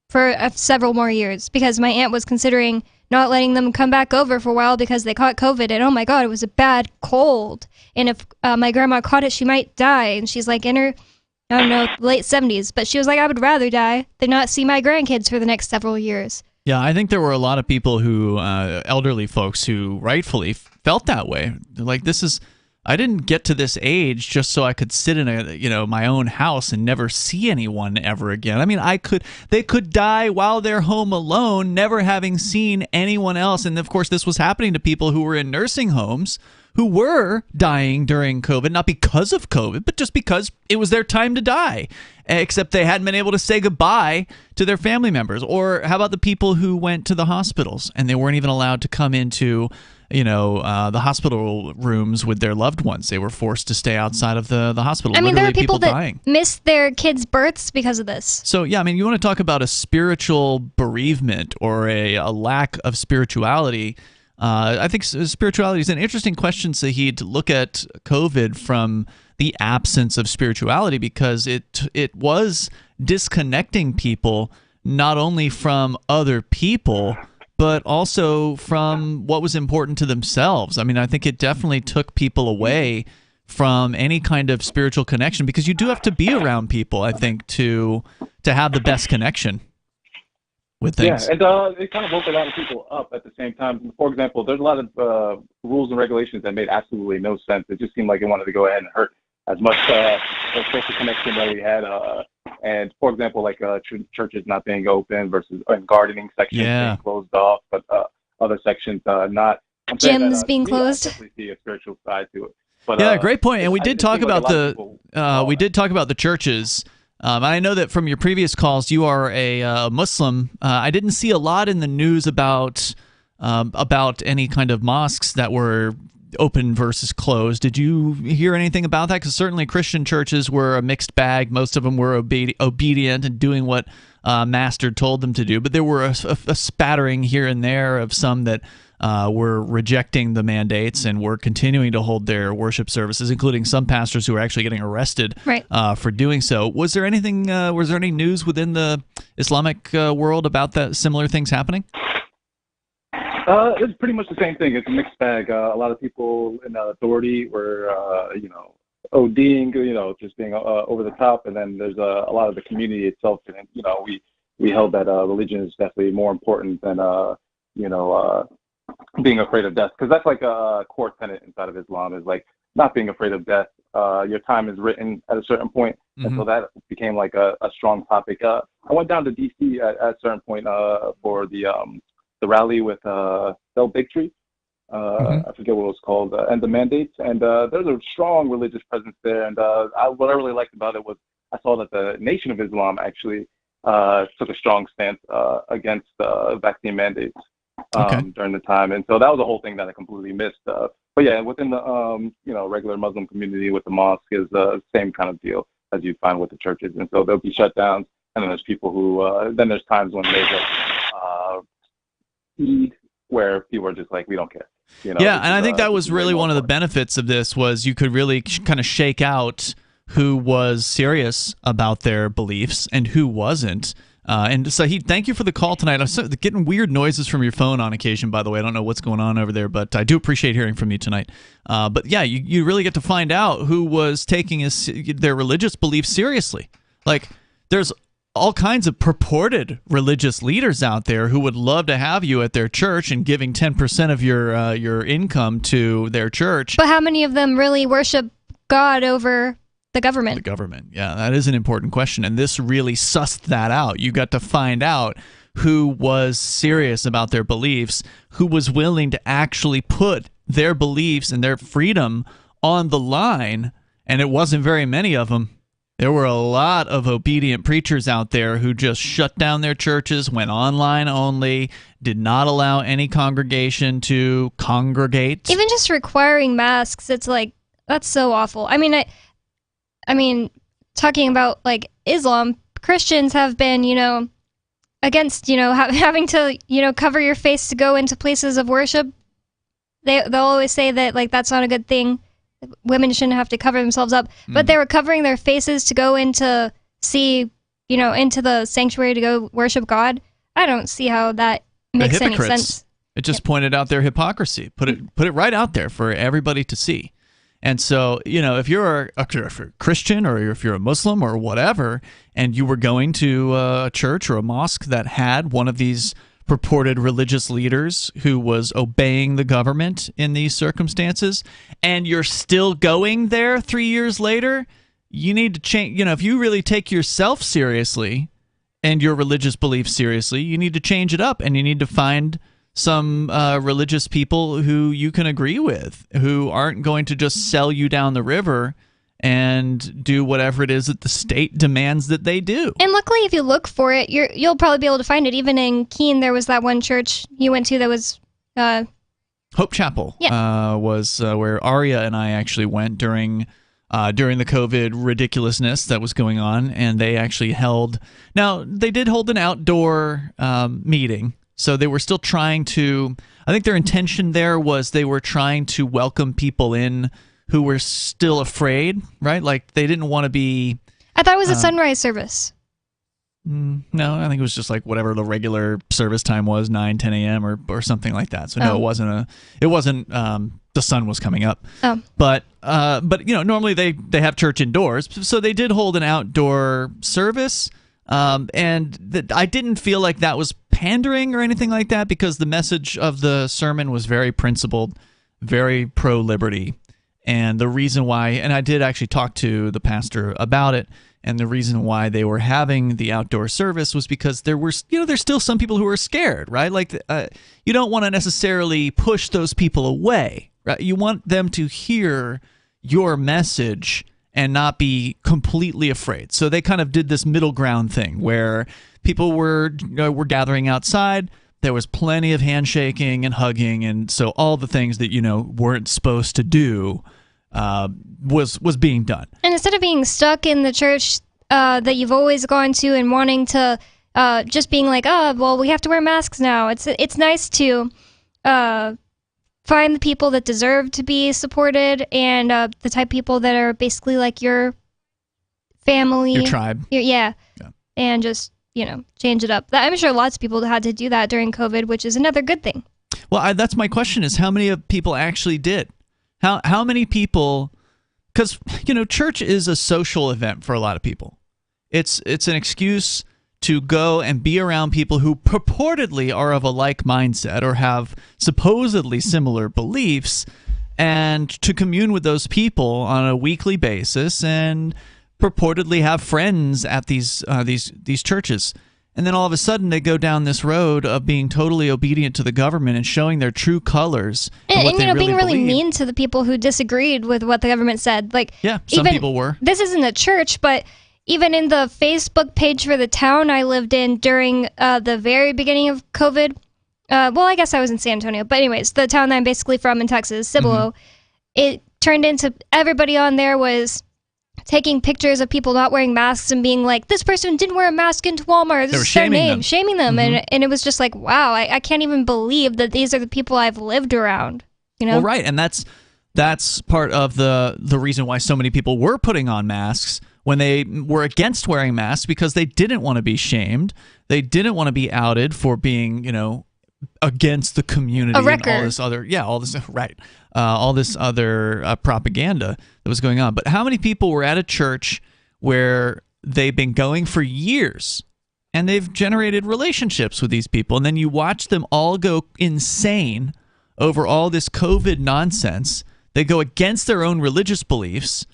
for several more years, because my aunt was considering not letting them come back over for a while because they caught COVID, and oh my God, it was a bad cold. And if my grandma caught it, she might die. And she's like in her, I don't know, late 70s. But she was like, I would rather die than not see my grandkids for the next several years. Yeah, I think there were a lot of people who, elderly folks, who rightfully felt that way. They're like, I didn't get to this age just so I could sit in my own house and never see anyone ever again. I mean, they could die while they're home alone, never having seen anyone else. And of course, this was happening to people who were in nursing homes who were dying during COVID, not because of COVID, but just because it was their time to die, except they hadn't been able to say goodbye to their family members. Or how about the people who went to the hospitals and they weren't even allowed to come into the hospital rooms with their loved ones? They were forced to stay outside of the hospital. I mean, there are people that dying. Missed their kids' births because of this. So, yeah, I mean, you want to talk about a spiritual bereavement or a lack of spirituality. I think spirituality is an interesting question, Saheed, to look at COVID from the absence of spirituality, because it was disconnecting people not only from other people, but also from what was important to themselves. I mean, I think it definitely took people away from any kind of spiritual connection, because you do have to be around people, I think, to have the best connection with things. Yeah, and it kind of woke a lot of people up at the same time. For example, there's a lot of rules and regulations that made absolutely no sense. It just seemed like it wanted to go ahead and hurt as much social connection that we had. And for example, like churches not being open versus gardening sections being closed off, but other sections not. Gyms being closed. I definitely see a spiritual side to it. But, great point. And we did talk about the churches. I know that from your previous calls, you are a Muslim. I didn't see a lot in the news about any kind of mosques that were open versus closed. Did you hear anything about that? Because certainly Christian churches were a mixed bag. Most of them were obedient and doing what Master told them to do. But there were a spattering here and there of some that were rejecting the mandates and were continuing to hold their worship services, including some pastors who were actually getting arrested for doing so. Was there anything? Was there any news within the Islamic world about that, similar things happening? It's pretty much the same thing. It's a mixed bag. A lot of people in authority were, ODing, just being over the top, and then there's a lot of the community itself. And we held that religion is definitely more important than being afraid of death, because that's like a core tenet inside of Islam, is like not being afraid of death. Your time is written at a certain point, and so that became like a strong topic. I went down to DC at a certain point for the rally with Bell Bigtree. I forget what it was called, and the mandates. And there's a strong religious presence there. And what I really liked about it was I saw that the Nation of Islam actually took a strong stance against vaccine mandates during the time. And so that was a whole thing that I completely missed. But yeah, within the regular Muslim community with the mosque is the same kind of deal as you find with the churches. And so there'll be shutdowns, and then there's people who then there's times when there's Eid where people are just like, we don't care. And I think that was really one of the benefits of this, was you could really kind of shake out who was serious about their beliefs and who wasn't. And Saheed, thank you for the call tonight. I'm getting weird noises from your phone on occasion, by the way. I don't know what's going on over there, but I do appreciate hearing from you tonight. But yeah, you really get to find out who was taking their religious beliefs seriously. Like, there's all kinds of purported religious leaders out there who would love to have you at their church and giving 10% of your income to their church. But how many of them really worship God over the government? The government, yeah, that is an important question, and this really sussed that out. You got to find out who was serious about their beliefs, who was willing to actually put their beliefs and their freedom on the line, and it wasn't very many of them. There were a lot of obedient preachers out there who just shut down their churches, went online only, did not allow any congregation to congregate. Even just requiring masks, it's like, that's so awful. I mean, talking about like Islam, Christians have been, against, having to, cover your face to go into places of worship. They'll always say that like that's not a good thing. Women shouldn't have to cover themselves up, but they were covering their faces to go into into the sanctuary to go worship God. I don't see how that makes any sense. It just pointed out their hypocrisy. Put it right out there for everybody to see. And so, if you're a Christian or if you're a Muslim or whatever, and you were going to a church or a mosque that had one of these purported religious leaders who was obeying the government in these circumstances, and you're still going there 3 years later, you need to change. If you really take yourself seriously and your religious beliefs seriously, you need to change it up, and you need to find some religious people who you can agree with, who aren't going to just sell you down the river and do whatever it is that the state demands that they do. And luckily, if you look for it, you'll probably be able to find it. Even in Keene, there was that one church you went to that was Hope Chapel. Yeah. Was where Aria and I actually went during the COVID ridiculousness that was going on, and they actually did hold an outdoor meeting. So they were still trying to, I think their intention there was they were trying to welcome people in who were still afraid, right? Like they didn't want to be... I thought it was a sunrise service. No, I think it was just like whatever the regular service time was, 9, 10 a.m. or something like that. So no, it wasn't the sun was coming up. Oh. But normally they have church indoors. So they did hold an outdoor service. And I didn't feel like that was pandering or anything like that, because the message of the sermon was very principled, very pro-liberty. And the reason why, and I did actually talk to the pastor about it, and the reason why they were having the outdoor service was because there were, there's still some people who are scared, right? Like, you don't want to necessarily push those people away, right? You want them to hear your message and not be completely afraid. So they kind of did this middle ground thing where people were gathering outside. There was plenty of handshaking and hugging, and so all the things that weren't supposed to do was being done. And instead of being stuck in the church that you've always gone to and wanting to just being like, oh, well, we have to wear masks now. It's nice to find the people that deserve to be supported, and the type of people that are basically like your family, your tribe. Yeah. And just change it up. I'm sure lots of people had to do that during COVID, which is another good thing. Well, that's my question: is how many people actually did? How many people? Because church is a social event for a lot of people. It's an excuse to go and be around people who purportedly are of a like mindset or have supposedly similar beliefs, and to commune with those people on a weekly basis and purportedly have friends at these churches. And then all of a sudden they go down this road of being totally obedient to the government and showing their true colors. And being really mean to the people who disagreed with what the government said. Like, yeah, some people were. This isn't a church, but even in the Facebook page for the town I lived in during the very beginning of COVID, well, I guess I was in San Antonio, but anyways, the town that I'm basically from in Texas, Cibolo, it turned into everybody on there was taking pictures of people not wearing masks and being like, this person didn't wear a mask into Walmart. This is their name. Shaming them. And it was just like, wow, I can't even believe that these are the people I've lived around. Well, right. And that's part of the reason why so many people were putting on masks when they were against wearing masks because they didn't want to be shamed. They didn't want to be outed for being, against the community and all this other, all this other propaganda that was going on. But how many people were at a church where they've been going for years and they've generated relationships with these people, and then you watch them all go insane over all this COVID nonsense? They go against their own religious beliefs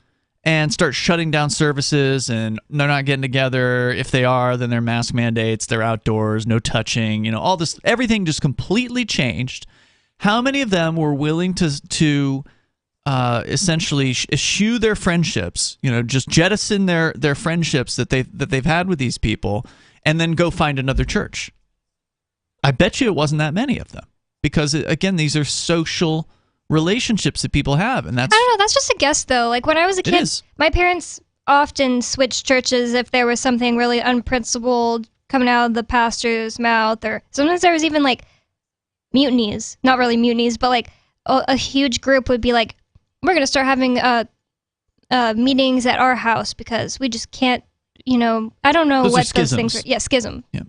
and start shutting down services, and they're not getting together. If they are, then they're mask mandates, they're outdoors, no touching, all this, everything just completely changed. How many of them were willing to essentially eschew their friendships, just jettison their friendships that they've had with these people, and then go find another church? I bet you it wasn't that many of them, because again, these are social relationships that people have, and that's, I don't know, that's just a guess though. Like when I was a kid, my parents often switched churches if there was something really unprincipled coming out of the pastor's mouth, or sometimes there was even like mutinies, not really mutinies, but like a huge group would be like, we're going to start having meetings at our house because we just can't, I don't know what those things are. Yeah, schism. Yeah.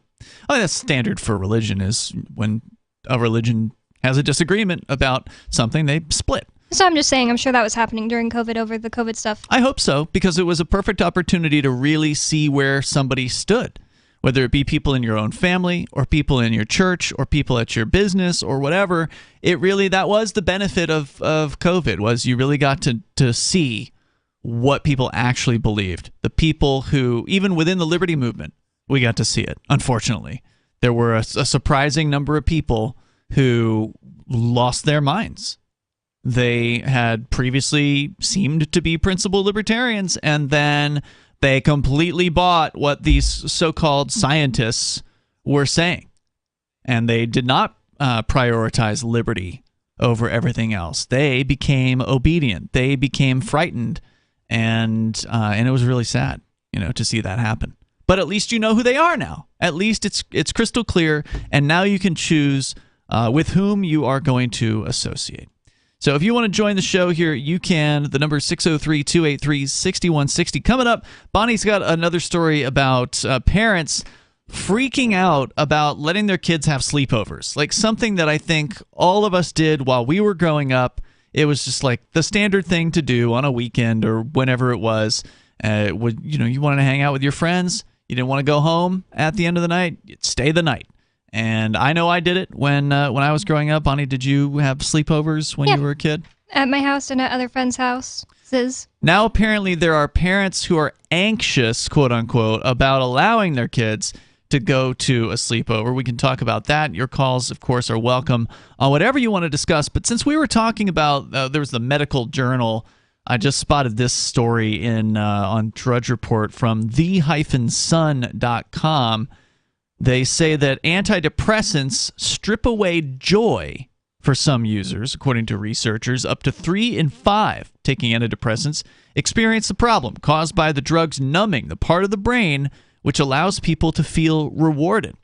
Oh, that's standard for religion, is when a religion has a disagreement about something, they split. So I'm just saying, I'm sure that was happening during COVID over the COVID stuff. I hope so, because it was a perfect opportunity to really see where somebody stood, whether it be people in your own family or people in your church or people at your business or whatever. That was the benefit of COVID, was you really got to see what people actually believed. The people who, even within the liberty movement, we got to see it. Unfortunately, there were a surprising number of people who lost their minds. They had previously seemed to be principled libertarians, and then they completely bought what these so-called scientists were saying. And they did not prioritize liberty over everything else. They became obedient. They became frightened. And it was really sad, to see that happen. But at least you know who they are now. At least it's crystal clear, and now you can choose with whom you are going to associate. So if you want to join the show here, you can. The number is 603-283-6160. Coming up, Bonnie's got another story about parents freaking out about letting their kids have sleepovers. Like something that I think all of us did while we were growing up. It was just like the standard thing to do on a weekend or whenever it was. You wanted to hang out with your friends. You didn't want to go home at the end of the night. You'd stay the night. And I know I did it when I was growing up. Bonnie, did you have sleepovers when you were a kid? At my house and at other friends' houses. Now, apparently, there are parents who are anxious, quote unquote, about allowing their kids to go to a sleepover. We can talk about that. Your calls, of course, are welcome on whatever you want to discuss. But since we were talking about, there was the medical journal, I just spotted this story on Drudge Report from the-sun.com. They say that antidepressants strip away joy for some users. According to researchers, up to 3 in 5 taking antidepressants experience the problem caused by the drugs numbing the part of the brain which allows people to feel rewarded.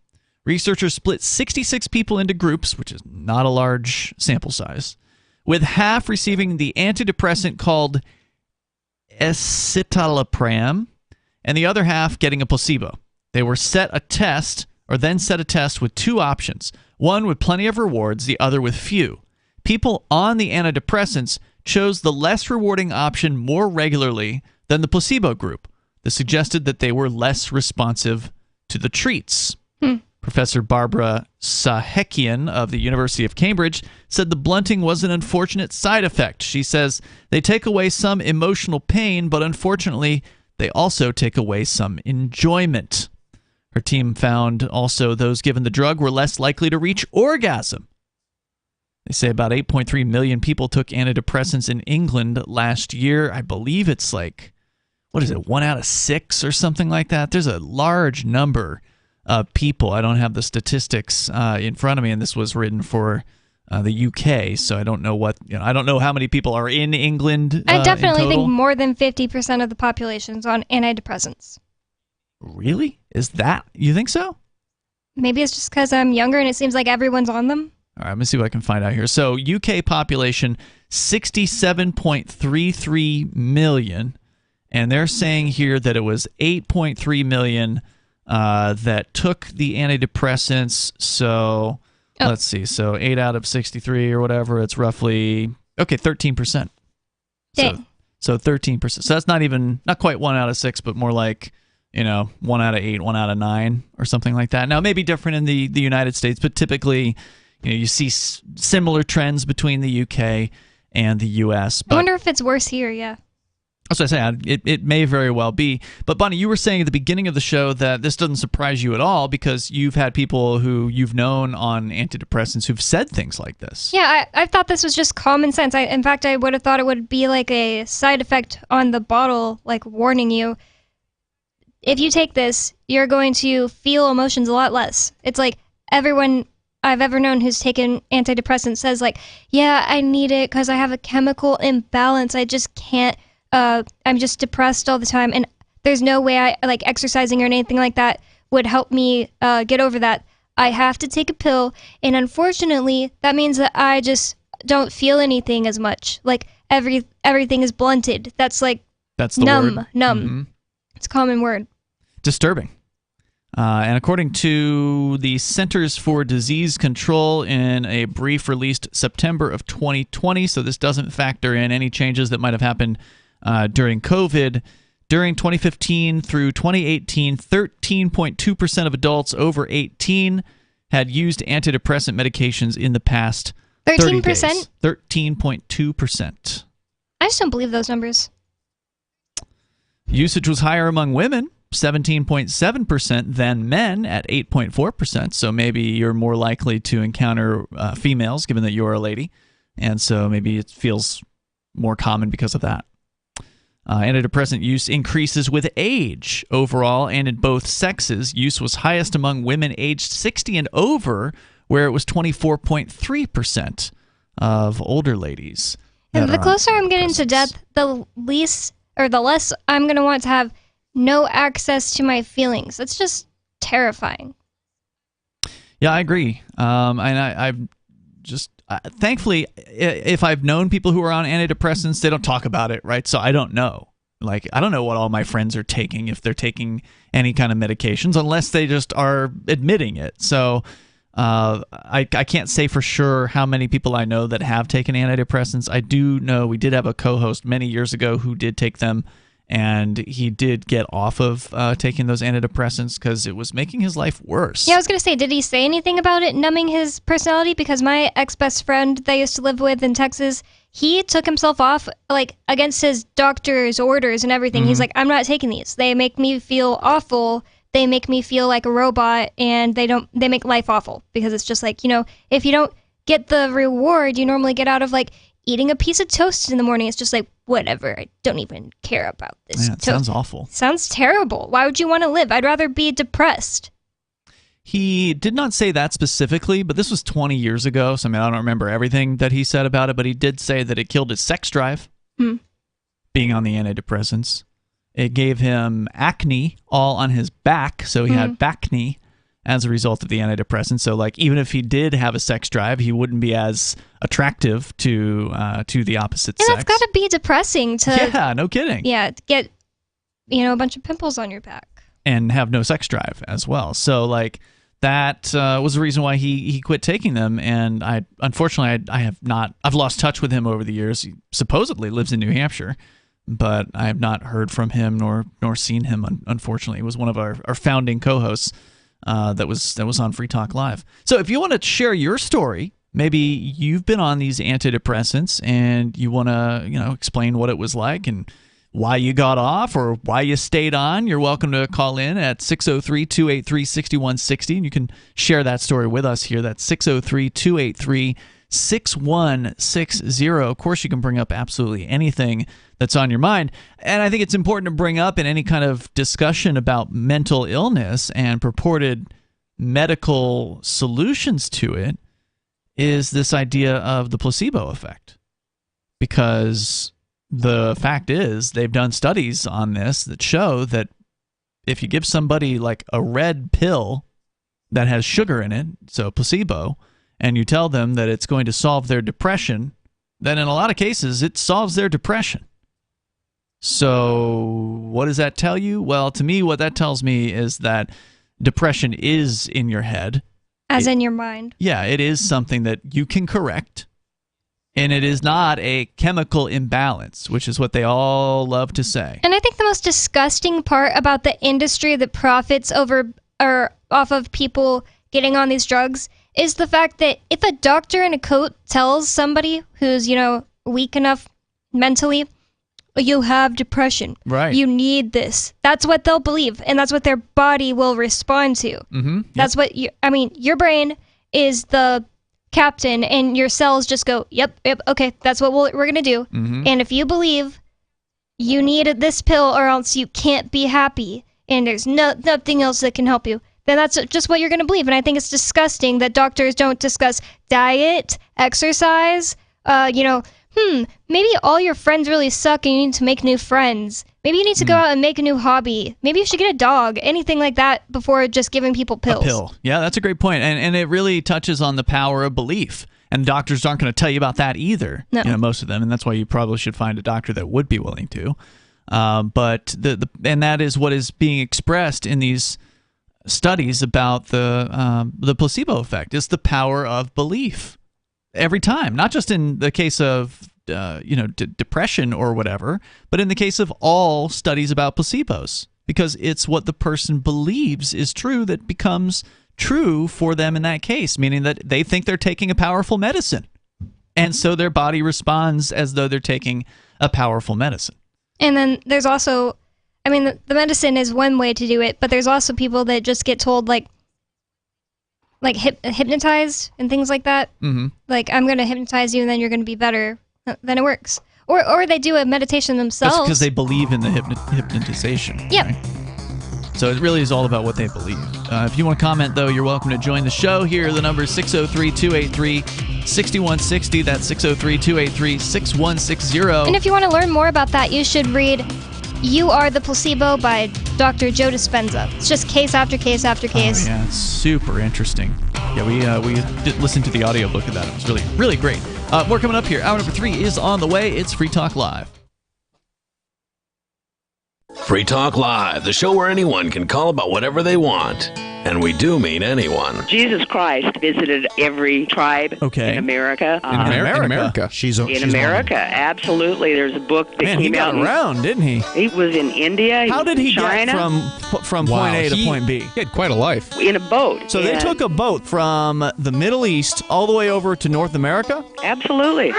Researchers split 66 people into groups, which is not a large sample size, with half receiving the antidepressant called escitalopram and the other half getting a placebo. They were set a test with 2 options, one with plenty of rewards, the other with few. People on the antidepressants chose the less rewarding option more regularly than the placebo group. This suggested that they were less responsive to the treats. Professor Barbara Sahekian of the University of Cambridge said the blunting was an unfortunate side effect. She says they take away some emotional pain, but unfortunately, they also take away some enjoyment. Her team found also those given the drug were less likely to reach orgasm. They say about 8.3 million people took antidepressants in England last year. I believe it's like, 1 out of 6 or something like that? There's a large number of people. I don't have the statistics in front of me, and this was written for the UK, so I don't know I don't know how many people are in England. I definitely think more than 50% of the population is on antidepressants. Really? You think so? Maybe it's just because I'm younger and it seems like everyone's on them. All right, let me see what I can find out here. So UK population, 67.33 million. And they're saying here that it was 8.3 million that took the antidepressants. So let's see. So 8 out of 63 or whatever. It's roughly 13%. Dang. So 13%. So that's not quite 1 out of 6, but more like 1 out of 8, 1 out of 9, or something like that. Now, it may be different in the United States, but typically, you see similar trends between the UK and the US. I wonder if it's worse here. Yeah. As I say, it may very well be. But Bonnie, you were saying at the beginning of the show that this doesn't surprise you at all because you've had people who you've known on antidepressants who've said things like this. Yeah, I thought this was just common sense. In fact, I would have thought it would be like a side effect on the bottle, like warning you. If you take this, you're going to feel emotions a lot less. It's like everyone I've ever known who's taken antidepressants says like, yeah, I need it because I have a chemical imbalance. I just can't. I'm just depressed all the time, and there's no way I like exercising or anything like that would help me get over that. I have to take a pill, and unfortunately, that means that I just don't feel anything as much. Like everything is blunted. That's the numb. Word. Numb. Mm-hmm. It's a common word. Disturbing. And according to the Centers for Disease Control in a brief released September of 2020, so this doesn't factor in any changes that might have happened during COVID. During 2015 through 2018, 13.2% of adults over 18 had used antidepressant medications in the past 30 days. 13.2%. I just don't believe those numbers. Usage was higher among women, 17.7%, than men at 8.4%. So maybe you're more likely to encounter females, given that you're a lady. And so maybe it feels more common because of that. Antidepressant use increases with age overall and in both sexes. Use was highest among women aged 60 and over, where it was 24.3% of older ladies. And the closer I'm getting to death, the less I'm going to want to have no access to my feelings. That's just terrifying. Yeah, I agree. And I've just thankfully, if I've known people who are on antidepressants, they don't talk about it, right? So I don't know. Like, I don't know what all my friends are taking, if they're taking any kind of medications, unless they just are admitting it. So I can't say for sure how many people I know that have taken antidepressants. I do know we did have a co-host many years ago who did take them, and he did get off of taking those antidepressants because it was making his life worse. Yeah, I was going to say, did he say anything about it numbing his personality? Because my ex-best friend that I used to live with in Texas, he took himself off like against his doctor's orders and everything. Mm-hmm. He's like, I'm not taking these. They make me feel awful. They make me feel like a robot, and they make life awful because it's just like, if you don't get the reward you normally get out of like eating a piece of toast in the morning, it's just like, whatever, I don't even care about this. Yeah, it sounds awful. Sounds terrible. Why would you want to live? I'd rather be depressed. He did not say that specifically, but this was 20 years ago, so I don't remember everything that he said about it, but he did say that it killed his sex drive, being on the antidepressants. It gave him acne all on his back, so he had backne as a result of the antidepressant. So, like, even if he did have a sex drive, he wouldn't be as attractive to the opposite sex. And that's got to be depressing to... Yeah, no kidding. Yeah, to get, a bunch of pimples on your back. And have no sex drive as well. So, like, that was the reason why he quit taking them. And unfortunately, I've lost touch with him over the years. He supposedly lives in New Hampshire, but I have not heard from him nor seen him, unfortunately. He was one of our founding co-hosts that was on Free Talk Live. So if you want to share your story, maybe you've been on these antidepressants and you want to explain what it was like and why you got off or why you stayed on, you're welcome to call in at 603-283-6160, and you can share that story with us here. That's 603-283-6160. Of course, you can bring up absolutely anything that's on your mind. And I think it's important to bring up in any kind of discussion about mental illness and purported medical solutions to it is this idea of the placebo effect. Because the fact is, they've done studies on this that show that if you give somebody like a red pill that has sugar in it, so placebo, and you tell them that it's going to solve their depression, then in a lot of cases, it solves their depression. So what does that tell you? Well, to me, what that tells me is that depression is in your head. As in your mind. Yeah, it is something that you can correct. And it is not a chemical imbalance, which is what they all love to say. And I think the most disgusting part about the industry that profits off of people getting on these drugs is the fact that if a doctor in a coat tells somebody who's, weak enough mentally, you have depression. Right. You need this. That's what they'll believe, and that's what their body will respond to. Mm-hmm. Yep. That's what your brain is the captain, and your cells just go, yep, okay, that's what we're going to do. Mm-hmm. And if you believe you need this pill or else you can't be happy and there's nothing else that can help you, then that's just what you're going to believe. And I think it's disgusting that doctors don't discuss diet, exercise, maybe all your friends really suck and you need to make new friends. Maybe you need to go out and make a new hobby. Maybe you should get a dog, anything like that before just giving people pills. A pill. Yeah, that's a great point. And it really touches on the power of belief. And doctors aren't going to tell you about that either. No. Most of them. And that's why you probably should find a doctor that would be willing to. But that is what is being expressed in these studies about the placebo effect. It's the power of belief. Every time, not just in the case of depression or whatever, but in the case of all studies about placebos, because it's what the person believes is true that becomes true for them in that case, meaning that they think they're taking a powerful medicine, and so their body responds as though they're taking a powerful medicine. And then there's also, the medicine is one way to do it, but there's also people that just get told like hypnotized and things like that. Mm-hmm. Like, I'm going to hypnotize you and then you're going to be better. Then it works. Or they do a meditation themselves. That's because they believe in the hypnotization. Yep. Right? So it really is all about what they believe. If you want to comment, though, you're welcome to join the show here. The number is 603-283-6160. That's 603-283-6160. And if you want to learn more about that, you should read You Are the Placebo by Dr. Joe Dispenza. It's just case after case after case. Oh, yeah, it's super interesting. Yeah, we did listen to the audiobook of that. It was really, really great. More coming up here. Hour number 3 is on the way. It's Free Talk Live. Free Talk Live, the show where anyone can call about whatever they want. And we do mean anyone. Jesus Christ visited every tribe in America. In America? In America, absolutely. There's a book that came out. Man, he got around, didn't he? He was in India. How did he China. get from point A to point B? He had quite a life. In a boat. So they took a boat from the Middle East all the way over to North America? Absolutely.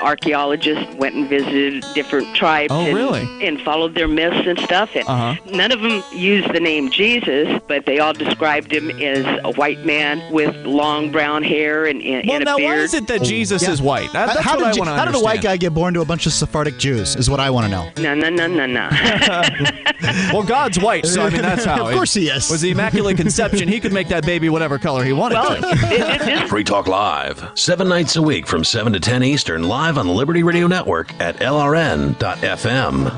Archaeologists went and visited different tribes and followed their myths and stuff. And none of them used the name Jesus, but they all described him as a white man with long brown hair and a beard. Why is it that Jesus is white? That's what I want to understand. How did a white guy get born to a bunch of Sephardic Jews, is what I want to know. No. Well, God's white, so that's how. Of course he is. Was the Immaculate Conception. He could make that baby whatever color he wanted to. Free Talk Live, 7 nights a week from 7 to 10 Eastern, live on the Liberty Radio Network at LRN.FM.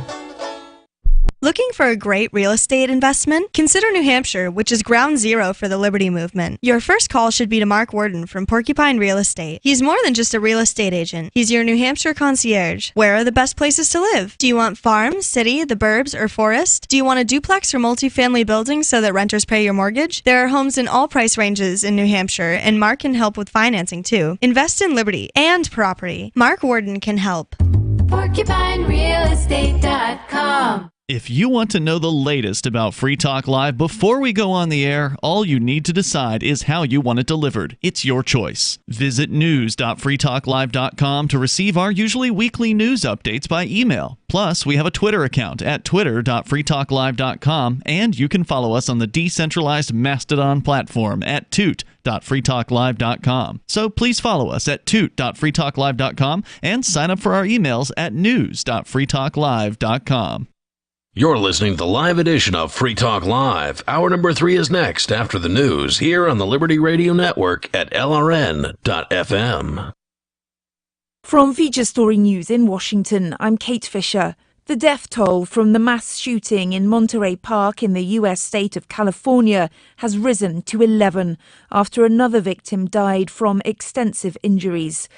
Looking for a great real estate investment? Consider New Hampshire, which is ground zero for the Liberty Movement. Your first call should be to Mark Worden from Porcupine Real Estate. He's more than just a real estate agent. He's your New Hampshire concierge. Where are the best places to live? Do you want farm, city, the burbs, or forest? Do you want a duplex or multifamily building so that renters pay your mortgage? There are homes in all price ranges in New Hampshire, and Mark can help with financing too. Invest in liberty and property. Mark Worden can help. PorcupineRealEstate.com. If you want to know the latest about Free Talk Live before we go on the air, all you need to decide is how you want it delivered. It's your choice. Visit news.freetalklive.com to receive our usually weekly news updates by email. Plus, we have a Twitter account at twitter.freetalklive.com, and you can follow us on the decentralized Mastodon platform at toot.freetalklive.com. So please follow us at toot.freetalklive.com and sign up for our emails at news.freetalklive.com. You're listening to the live edition of Free Talk Live. Hour number 3 is next after the news here on the Liberty Radio Network at LRN.FM. From Feature Story News in Washington, I'm Kate Fisher. The death toll from the mass shooting in Monterey Park in the U.S. state of California has risen to 11 after another victim died from extensive injuries.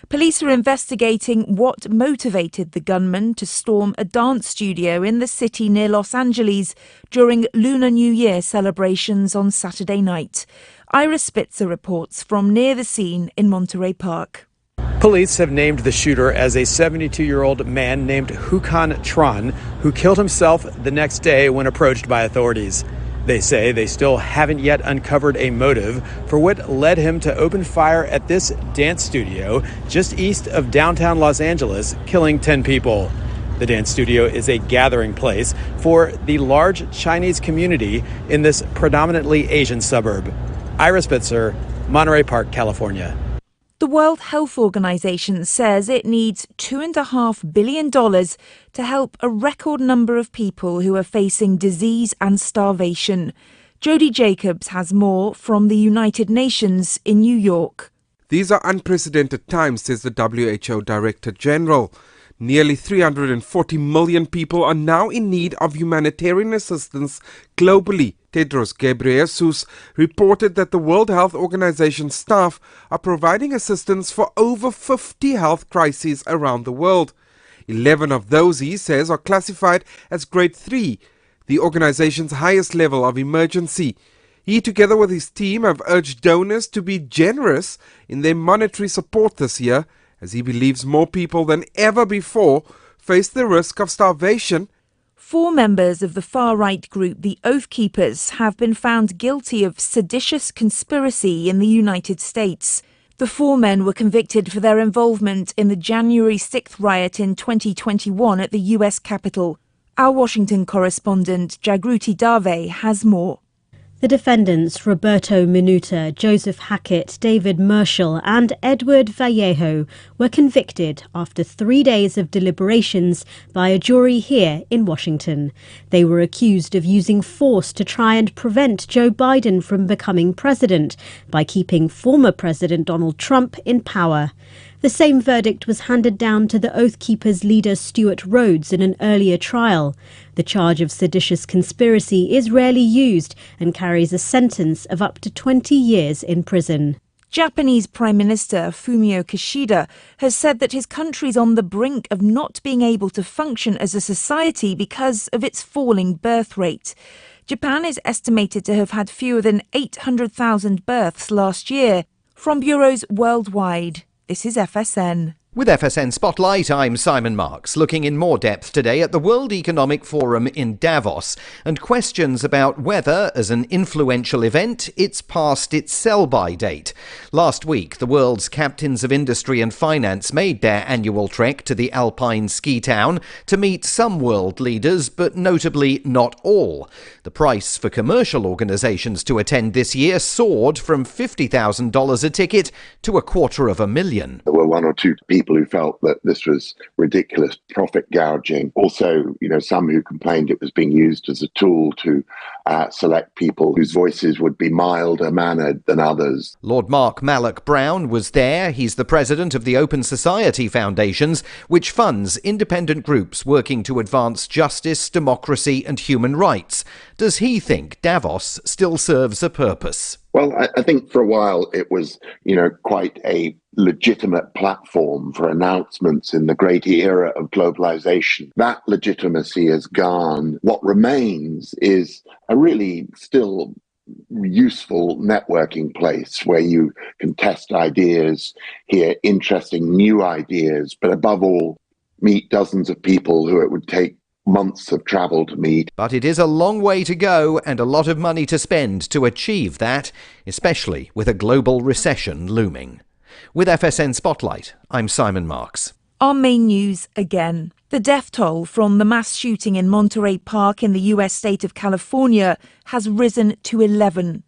Police are investigating what motivated the gunman to storm a dance studio in the city near Los Angeles during Lunar New Year celebrations on Saturday night. Ira Spitzer reports from near the scene in Monterey Park. Police have named the shooter as a 72-year-old man named Hukan Tran, who killed himself the next day when approached by authorities. They say they still haven't yet uncovered a motive for what led him to open fire at this dance studio just east of downtown Los Angeles, killing 10 people. The dance studio is a gathering place for the large Chinese community in this predominantly Asian suburb. Ira Spitzer, Monterey Park, California. The World Health Organization says it needs $2.5 billion to help a record number of people who are facing disease and starvation. Jody Jacobs has more from the United Nations in New York. These are unprecedented times, says the WHO Director General. Nearly 340 million people are now in need of humanitarian assistance globally. Tedros Ghebreyesus reported that the World Health Organization staff are providing assistance for over 50 health crises around the world. 11 of those, he says, are classified as Grade 3, the organization's highest level of emergency. He, together with his team, have urged donors to be generous in their monetary support this year, as he believes more people than ever before face the risk of starvation. 4 members of the far-right group, the Oath Keepers, have been found guilty of seditious conspiracy in the United States. The 4 men were convicted for their involvement in the January 6th riot in 2021 at the U.S. Capitol. Our Washington correspondent, Jagruti Dave, has more. The defendants, Roberto Minuta, Joseph Hackett, David Merschel and Edward Vallejo, were convicted after 3 days of deliberations by a jury here in Washington. They were accused of using force to try and prevent Joe Biden from becoming president by keeping former President Donald Trump in power. The same verdict was handed down to the Oath Keepers leader Stuart Rhodes in an earlier trial. The charge of seditious conspiracy is rarely used and carries a sentence of up to 20 years in prison. Japanese Prime Minister Fumio Kishida has said that his country's on the brink of not being able to function as a society because of its falling birth rate. Japan is estimated to have had fewer than 800,000 births last year. From bureaus worldwide, this is FSN. With FSN Spotlight, I'm Simon Marks, looking in more depth today at the World Economic Forum in Davos and questions about whether, as an influential event, it's past its sell-by date. Last week, the world's captains of industry and finance made their annual trek to the Alpine ski town to meet some world leaders, but notably not all. The price for commercial organisations to attend this year soared from $50,000 a ticket to $250,000. There were 1 or 2 people who felt that this was ridiculous profit gouging. Also, some who complained it was being used as a tool to select people whose voices would be milder mannered than others. Lord Mark Malloch Brown was there. He's the president of the Open Society Foundations, which funds independent groups working to advance justice, democracy and human rights. Does he think Davos still serves a purpose? Well, I think for a while it was, quite a legitimate platform for announcements in the great era of globalization. That legitimacy has gone. What remains is a really still useful networking place where you can test ideas, hear interesting new ideas, but above all, meet dozens of people who it would take months of travel to meet. But it is a long way to go and a lot of money to spend to achieve that, especially with a global recession looming. With FSN Spotlight, I'm Simon Marks. Our main news again. The death toll from the mass shooting in Monterey Park in the U.S. state of California has risen to 11.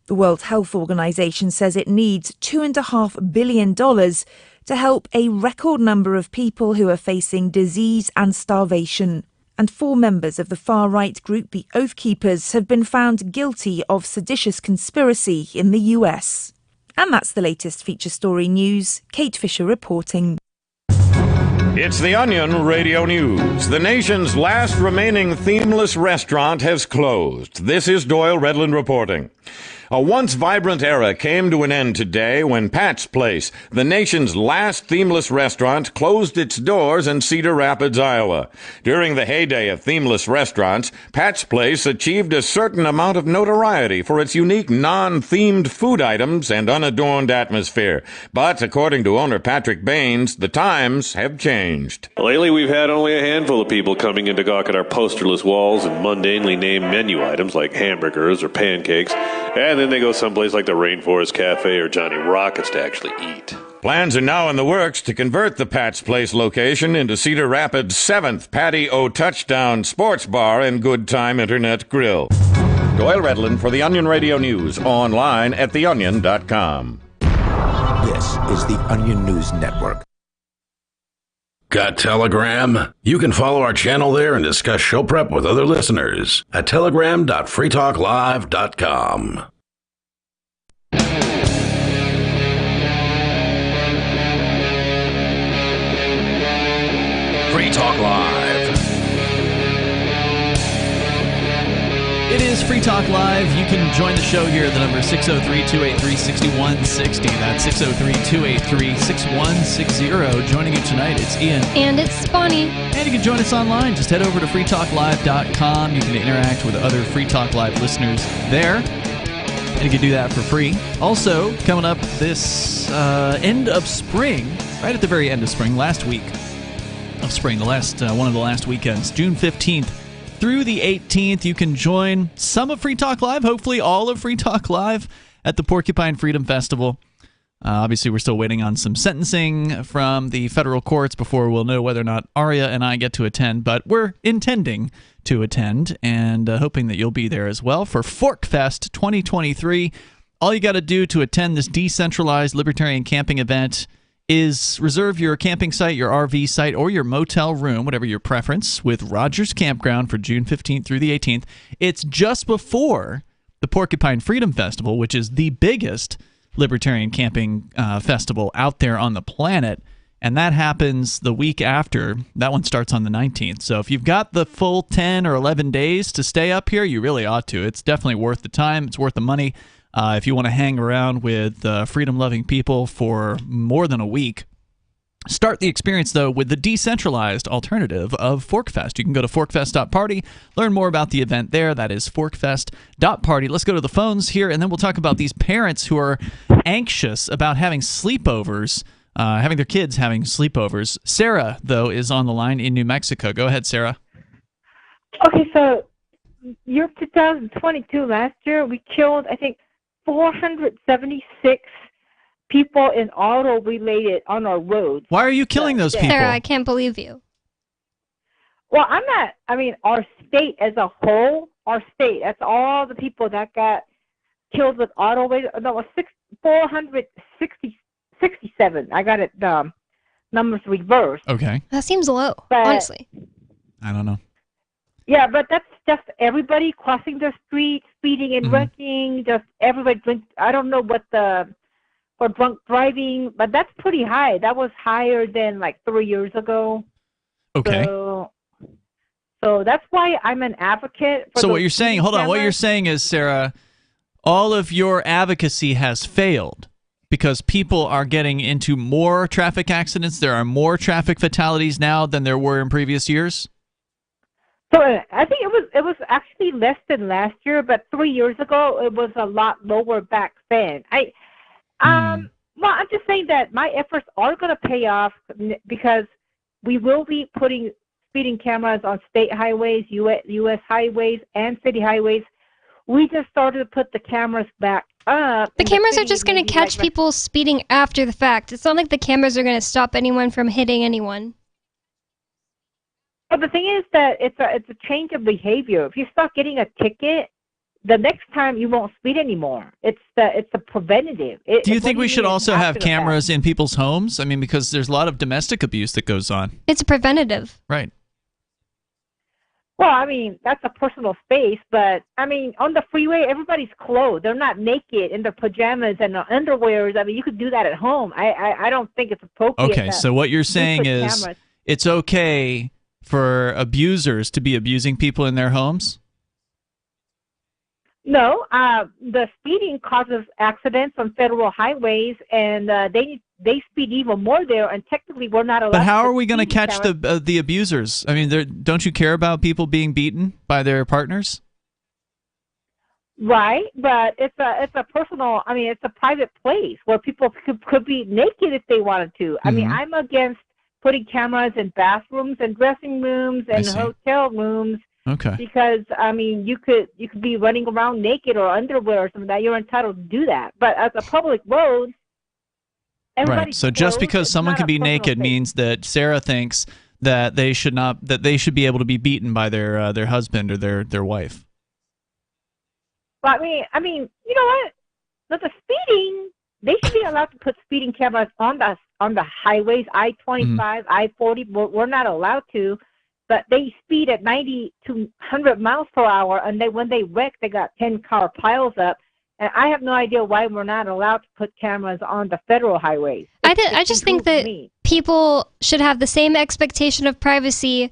The World Health Organization says it needs $2.5 billion to help a record number of people who are facing disease and starvation. And 4 members of the far-right group, the Oath Keepers, have been found guilty of seditious conspiracy in the US. And that's the latest feature story news. Kate Fisher reporting. It's the Onion Radio News. The nation's last remaining themeless restaurant has closed. This is Doyle Redland reporting. A once vibrant era came to an end today when Pat's Place, the nation's last themeless restaurant, closed its doors in Cedar Rapids, Iowa. During the heyday of themeless restaurants, Pat's Place achieved a certain amount of notoriety for its unique non-themed food items and unadorned atmosphere. But according to owner Patrick Baines, the times have changed. Lately, we've had only a handful of people coming in to gawk at our posterless walls and mundanely named menu items like hamburgers or pancakes, and then they go someplace like the Rainforest Cafe or Johnny Rockets to actually eat. Plans are now in the works to convert the Pat's Place location into Cedar Rapids' 7th Patty-O Touchdown Sports Bar and Good Time Internet Grill. Doyle Redland for the Onion Radio News, online at theonion.com. This is the Onion News Network. Got Telegram? You can follow our channel there and discuss show prep with other listeners at telegram.freetalklive.com. Free Talk Live. It is Free Talk Live. You can join the show here. The number is 603-283-6160. That's 603-283-6160. Joining you tonight, it's Ian. And it's Bonnie. And you can join us online. Just head over to freetalklive.com. You can interact with other Free Talk Live listeners there. And you can do that for free. Also, coming up this end of spring, right at the very end of spring, last week of spring, the last one of the last weekends, June 15th, through the 18th, you can join some of Free Talk Live, hopefully all of Free Talk Live, at the Porcupine Freedom Festival. Obviously, we're still waiting on some sentencing from the federal courts before we'll know whether or not Aria and I get to attend, but we're intending to attend and hoping that you'll be there as well for ForkFest 2023. All you got to do to attend this decentralized libertarian camping event is reserve your camping site, your RV site, or your motel room, whatever your preference, with Rogers Campground for June 15th through the 18th. It's just before the Porcupine Freedom Festival, which is the biggest libertarian camping festival out there on the planet, and that happens the week after. That one starts on the 19th. So if you've got the full 10 or 11 days to stay up here, you really ought to. It's definitely worth the time. It's worth the money. If you want to hang around with freedom-loving people for more than a week, start the experience, though, with the decentralized alternative of ForkFest. You can go to forkfest.party, learn more about the event there. That is forkfest.party. Let's go to the phones here, and then we'll talk about these parents who are anxious about having sleepovers, having their kids having sleepovers. Sarah, though, is on the line in New Mexico. Go ahead, Sarah. Okay, so year 2022, last year, we killed, I think, 476 people in auto-related on our roads. Why are you killing those people? Sarah, I can't believe you. Well, I'm not, I mean, our state as a whole, our state, that's all the people that got killed with auto-related, no, 467. I got it, numbers reversed. Okay. That seems low, But- honestly. I don't know. Yeah, but that's just everybody crossing the street, speeding and wrecking, just everybody drink. I don't know what for drunk driving, but that's pretty high. That was higher than like 3 years ago. Okay. So that's why I'm an advocate. For So what those you're saying, hold on, what you're cameras. saying is, Sarah, all of your advocacy has failed because people are getting into more traffic accidents. There are more traffic fatalities now than there were in previous years. So I think it was actually less than last year, but 3 years ago it was a lot lower back then. Well, I'm just saying that my efforts are going to pay off because we will be putting speeding cameras on state highways, U.S. highways, and city highways. We just started to put the cameras back up. The cameras are just going to catch people speeding after the fact. It's not like the cameras are going to stop anyone from hitting anyone. But the thing is that it's a change of behavior. If you start getting a ticket, the next time you won't speed anymore. It's a preventative. Do you think we should also have cameras in people's homes? I mean, because there's a lot of domestic abuse that goes on. It's a preventative. Right. Well, I mean, that's a personal space, but, I mean, on the freeway, everybody's clothed. They're not naked in their pajamas and their underwears. I mean, you could do that at home. I don't think it's appropriate. Okay, so what you're saying is cameras. It's okay for abusers to be abusing people in their homes? No, the speeding causes accidents on federal highways, and they speed even more there. And technically, we're not allowed. But how are we going to catch the abusers? I mean, don't you care about people being beaten by their partners? Right, but it's a personal. I mean, it's a private place where people could be naked if they wanted to. I mean, I'm against putting cameras in bathrooms and dressing rooms and hotel rooms. Okay. Because I mean, you could be running around naked or underwear or something that you're entitled to do that. But as a public road, right. So just because someone can be naked means that Sarah thinks that they should be able to be beaten by their husband or their wife. But I mean, you know what? But the speeding, they should be allowed to put speeding cameras on the highways, I-25, I-40. We're not allowed to. But they speed at 90 to 100 miles per hour, and when they wreck, they got 10-car piles up. And I have no idea why we're not allowed to put cameras on the federal highways. I just think that people should have the same expectation of privacy.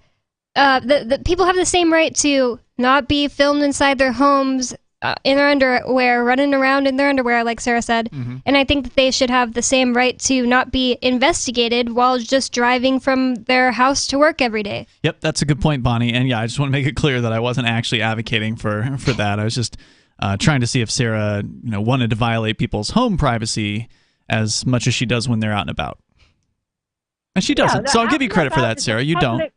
The people have the same right to not be filmed inside their homes in their underwear, running around in their underwear, like Sarah said. And I think that they should have the same right to not be investigated while just driving from their house to work every day. Yep, that's a good point, Bonnie. And yeah, I just want to make it clear that I wasn't actually advocating for that. I was just trying to see if Sarah wanted to violate people's home privacy as much as she does when they're out and about. And she doesn't. So I'll give you credit for that, Sarah. You don't.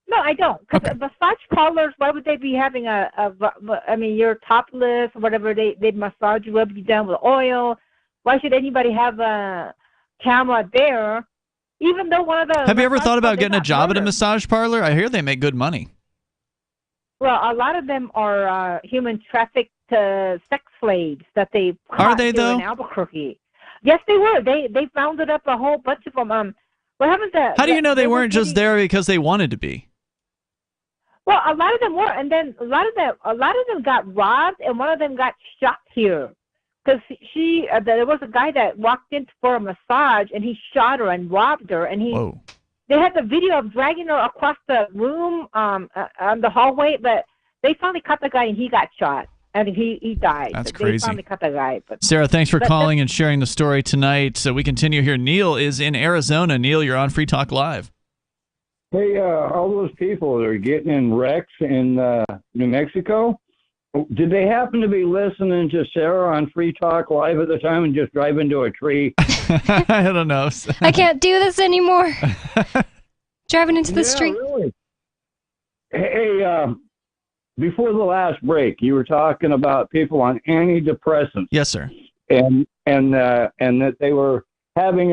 No, I don't. Because massage parlors, why would they be having I mean, you're topless or whatever. They massage you, rub you down with oil. Why should anybody have a camera there? Even though one of the... Have you ever thought about getting a job at a massage parlor? I hear they make good money. Well, a lot of them are human trafficked sex slaves that they caught here in Albuquerque. Yes, they were. They rounded up a whole bunch of them. What happened to... How do you know they weren't just there because they wanted to be? Well, a lot of them were, and then a lot of them got robbed, and one of them got shot here, because there was a guy that walked in for a massage, and he shot her and robbed her, and they had the video of dragging her across the room on the hallway, but they finally caught the guy, and he got shot, and he died. That's crazy. They finally caught the guy. Sarah, thanks for calling and sharing the story tonight. So we continue here. Neil is in Arizona. Neil, you're on Free Talk Live. Hey, all those people that are getting in wrecks in New Mexico, did they happen to be listening to Sarah on Free Talk Live at the time and just drive into a tree? I don't know. I can't do this anymore. Driving into the street. Really. Hey, before the last break, you were talking about people on antidepressants. Yes, sir. And that they were having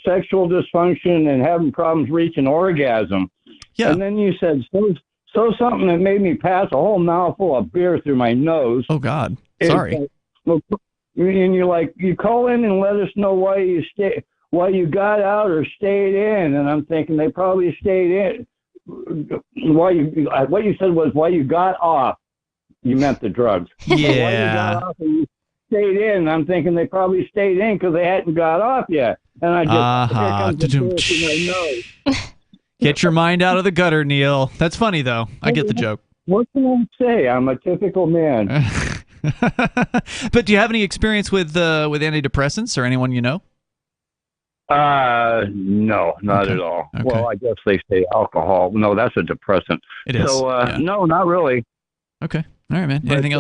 sexual dysfunction and having problems reaching orgasm. Yeah. And then you said so something that made me pass a whole mouthful of beer through my nose. Oh God, sorry. And you're like, you call in and let us know why you got out or stayed in. And I'm thinking they probably stayed in. What you said was why you got off. You meant the drugs. Yeah. Why you got off and you stayed in. I'm thinking they probably stayed in because they hadn't got off yet. And I just here comes the beer through my nose. Get your mind out of the gutter, Neil. That's funny though. I get the joke. What can I say? I'm a typical man. But do you have any experience with antidepressants or anyone you know? No, not at all. Okay. Well, I guess they say alcohol. No, that's a depressant. It is. So, no, not really. Okay. All right, man. Anything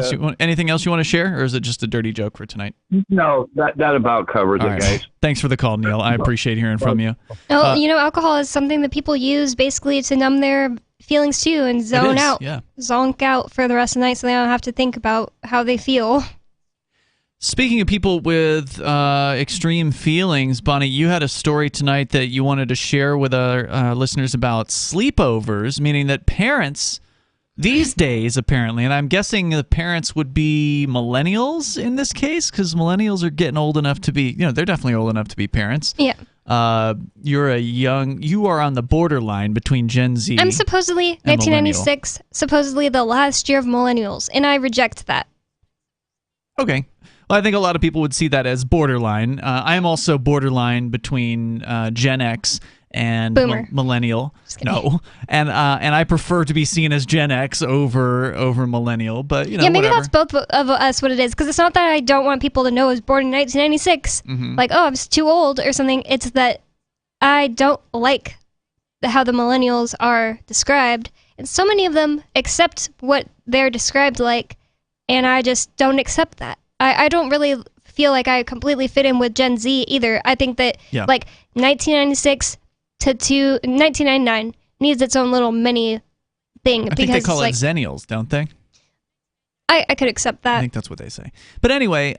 else you want to share, or is it just a dirty joke for tonight? No, that about covers it, guys. Thanks for the call, Neil. I appreciate hearing from you. Alcohol is something that people use basically to numb their feelings too and zone out, zonk out for the rest of the night, so they don't have to think about how they feel. Speaking of people with extreme feelings, Bonnie, you had a story tonight that you wanted to share with our listeners about sleepovers, meaning that parents these days, apparently, and I'm guessing the parents would be millennials in this case, because millennials are getting old enough to be, they're definitely old enough to be parents. Yeah. You are on the borderline between Gen Z. I'm supposedly 1996, supposedly the last year of millennials, and I reject that. Okay. Well, I think a lot of people would see that as borderline. I am also borderline between Gen X and Boomer. millennial. No, and I prefer to be seen as Gen X over millennial. But maybe whatever. that's both of us what it is, because it's not that I don't want people to know I was born in 1996, like, oh, I was too old or something. It's that I don't like how the millennials are described, and so many of them accept what they're described like, and I just don't accept that. I don't really feel like I completely fit in with Gen Z either. I think that like 1996 to 1999 needs its own little mini thing. I think they call it Zennials, don't they? I could accept that. I think that's what they say. But anyway,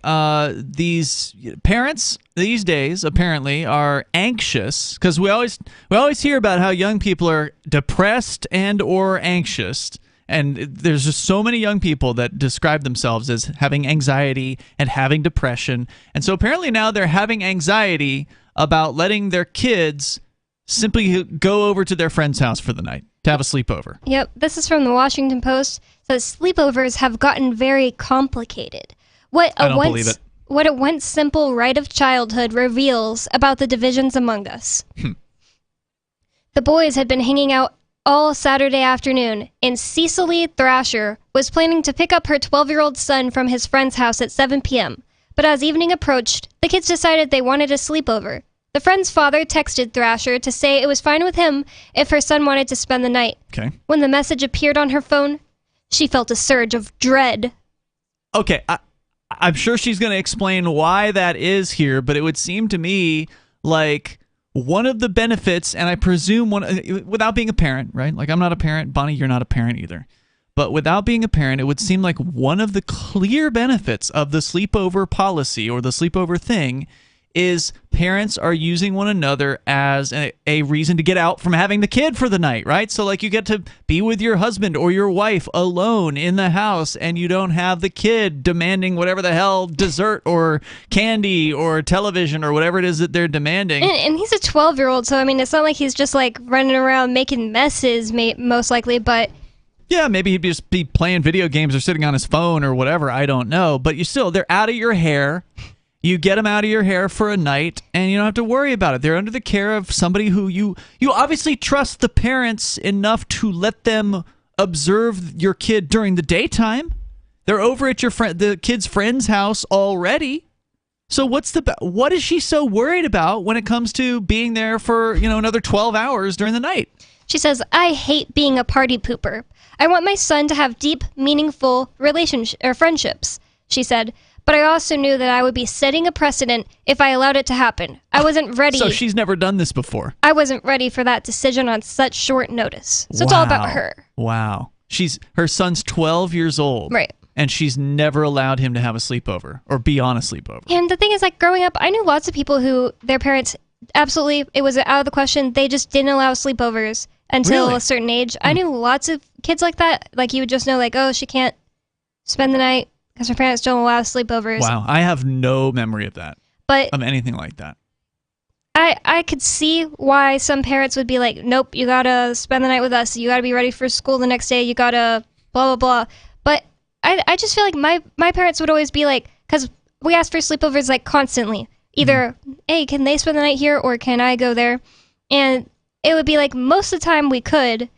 these parents these days apparently are anxious, because we always hear about how young people are depressed and or anxious. And there's just so many young people that describe themselves as having anxiety and having depression. And so apparently now they're having anxiety about letting their kids simply go over to their friend's house for the night to have a sleepover. Yep, this is from the Washington Post. It says sleepovers have gotten very complicated. I don't believe it. What a once simple rite of childhood reveals about the divisions among us. The boys had been hanging out all Saturday afternoon, and Cecily Thrasher was planning to pick up her 12-year-old son from his friend's house at 7 p.m. But as evening approached, the kids decided they wanted a sleepover. The friend's father texted Thrasher to say it was fine with him if her son wanted to spend the night. Okay. When the message appeared on her phone, she felt a surge of dread. Okay, I'm sure she's going to explain why that is here, but it would seem to me like one of the benefits, and I presume without being a parent, right? Like, I'm not a parent. Bonnie, you're not a parent either. But without being a parent, it would seem like one of the clear benefits of the sleepover policy or the sleepover thing is parents are using one another as a reason to get out from having the kid for the night, right? So, like, you get to be with your husband or your wife alone in the house, and you don't have the kid demanding whatever the hell dessert or candy or television or whatever it is that they're demanding. And he's a 12-year-old, so, I mean, it's not like he's just, like, running around making messes, most likely, but... Yeah, maybe he'd just be playing video games or sitting on his phone or whatever, I don't know. But they're out of your hair. You get them out of your hair for a night, and you don't have to worry about it. They're under the care of somebody who you obviously trust the parents enough to let them observe your kid during the daytime. They're over at the kid's friend's house already. So what is she so worried about when it comes to being there for another 12 hours during the night? She says, I hate being a party pooper. I want my son to have deep, meaningful friendships, she said. But I also knew that I would be setting a precedent if I allowed it to happen. I wasn't ready. So she's never done this before. I wasn't ready for that decision on such short notice. So It's all about her. Wow. Her son's 12 years old. Right. And she's never allowed him to have a sleepover or be on a sleepover. And the thing is, like, growing up, I knew lots of people who their parents absolutely, it was out of the question. They just didn't allow sleepovers until a certain age. I knew lots of kids like that. Like, you would just know, like, oh, she can't spend the night because her parents don't allow sleepovers. Wow, I have no memory of that. Of anything like that. I could see why some parents would be like, nope, you gotta spend the night with us. You gotta be ready for school the next day. You gotta blah, blah, blah. But I just feel like my parents would always be like, because we asked for sleepovers like constantly. Either, hey, can they spend the night here or can I go there? And it would be like most of the time we could.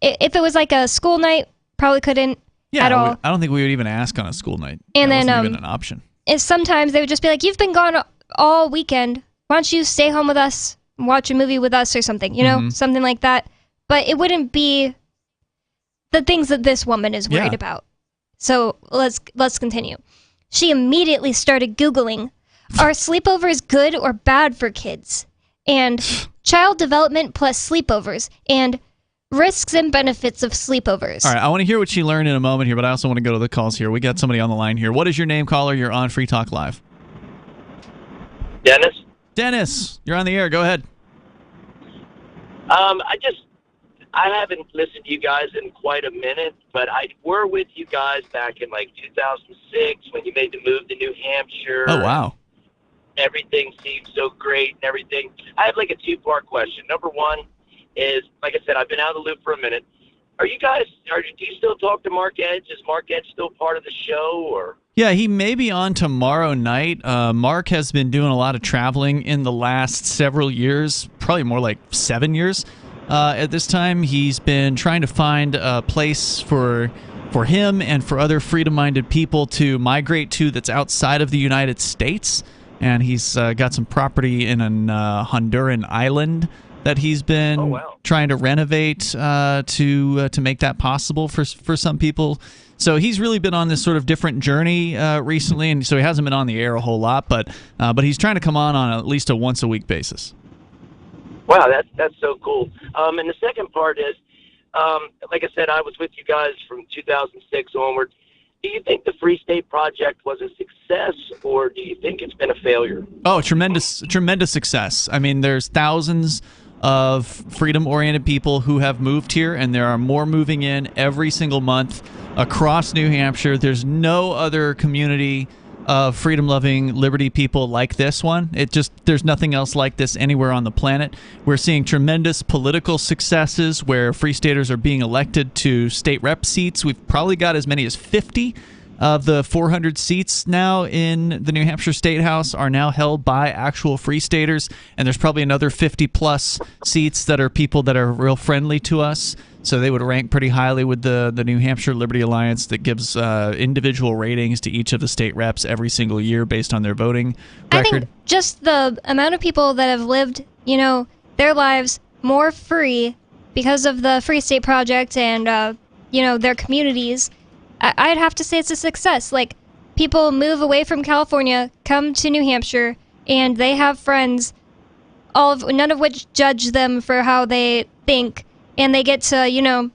If it was like a school night, probably couldn't. Yeah, at all. I don't think we would even ask on a school night. And that then wasn't even an option. Sometimes they would just be like, "You've been gone all weekend. Why don't you stay home with us, and watch a movie with us, or something? Something like that." But it wouldn't be the things that this woman is worried about. So let's continue. She immediately started Googling, "Are sleepovers good or bad for kids?" and "child development plus sleepovers," and "risks and benefits of sleepovers." All right, I want to hear what she learned in a moment here, but I also want to go to the calls here. We got somebody on the line here. What is your name, caller? You're on Free Talk Live. Dennis? Dennis, you're on the air. Go ahead. I haven't listened to you guys in quite a minute, but I were with you guys back in like 2006 when you made the move to New Hampshire. Oh, wow. Everything seemed so great and everything. I have like a two-part question. Number one is, like I said, I've been out of the loop for a minute. Do you still talk to Mark Edge? Is Mark Edge still part of the show, or Yeah, he may be on tomorrow night. Mark has been doing a lot of traveling in the last several years, probably more like 7 years. At this time, he's been trying to find a place for him and for other freedom-minded people to migrate to that's outside of the United States. And he's got some property in an Honduran island that he's been trying to renovate to make that possible for some people. So he's really been on this sort of different journey recently, and so he hasn't been on the air a whole lot, but he's trying to come on at least a once-a-week basis. Wow, that's so cool. And the second part is, like I said, I was with you guys from 2006 onward. Do you think the Free State Project was a success, or do you think it's been a failure? Oh, tremendous success. I mean, there's thousands of freedom-oriented people who have moved here, and there are more moving in every single month across New Hampshire. There's no other community of freedom-loving, liberty people like this one. There's nothing else like this anywhere on the planet. We're seeing tremendous political successes where Free Staters are being elected to state rep seats. We've probably got as many as 50 of the 400 seats now in the New Hampshire State House are now held by actual Free Staters, and there's probably another 50-plus seats that are people that are real friendly to us. So they would rank pretty highly with the New Hampshire Liberty Alliance that gives individual ratings to each of the state reps every single year based on their voting record. I think just the amount of people that have lived, their lives more free because of the Free State Project and, their communities, I'd have to say it's a success. Like, people move away from California, come to New Hampshire, and they have friends, none of which judge them for how they think. And they get to,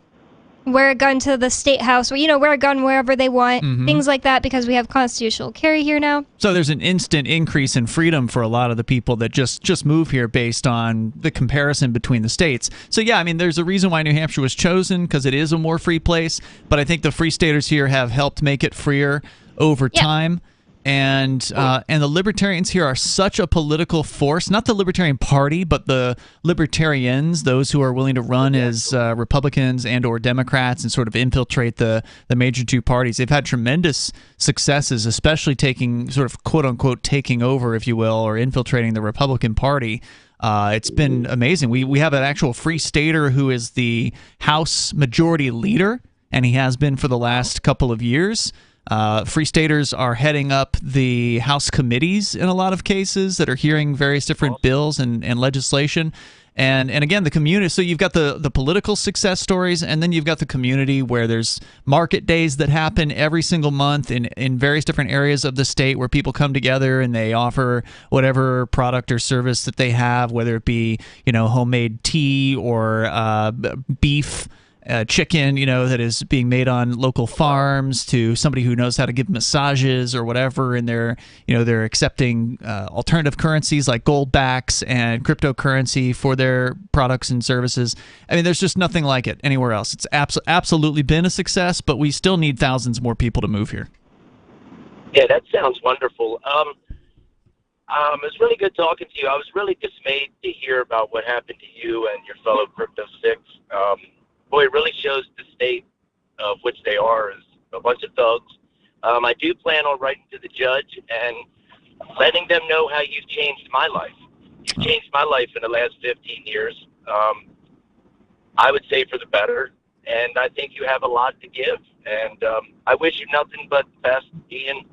wear a gun to the state house, or, wear a gun wherever they want, things like that, because we have constitutional carry here now. So there's an instant increase in freedom for a lot of the people that just move here based on the comparison between the states. So, yeah, I mean, there's a reason why New Hampshire was chosen, because it is a more free place, but I think the Free Staters here have helped make it freer over time. And the libertarians here are such a political force, not the Libertarian Party, but the libertarians, those who are willing to run as Republicans and or Democrats and sort of infiltrate the major two parties. They've had tremendous successes, especially taking sort of quote-unquote taking over, if you will, or infiltrating the Republican Party. It's been amazing. We have an actual Free Stater who is the House Majority Leader, and he has been for the last couple of years. Free Staters are heading up the House committees in a lot of cases that are hearing various different bills and legislation. And again, the community, so you've got the political success stories, and then you've got the community where there's market days that happen every single month in various different areas of the state where people come together and they offer whatever product or service that they have, whether it be, homemade tea or beef, chicken, that is being made on local farms, to somebody who knows how to give massages or whatever, and they're accepting alternative currencies like goldbacks and cryptocurrency for their products and services. I mean, there's just nothing like it anywhere else. It's absolutely been a success, but we still need thousands more people to move here. Yeah, that sounds wonderful. It was really good talking to you. I was really dismayed to hear about what happened to you and your fellow Crypto 6. Boy, it really shows the state of which they are as a bunch of thugs. I do plan on writing to the judge and letting them know how you've changed my life. You've changed my life in the last 15 years. I would say for the better, and I think you have a lot to give. And I wish you nothing but the best, Ian.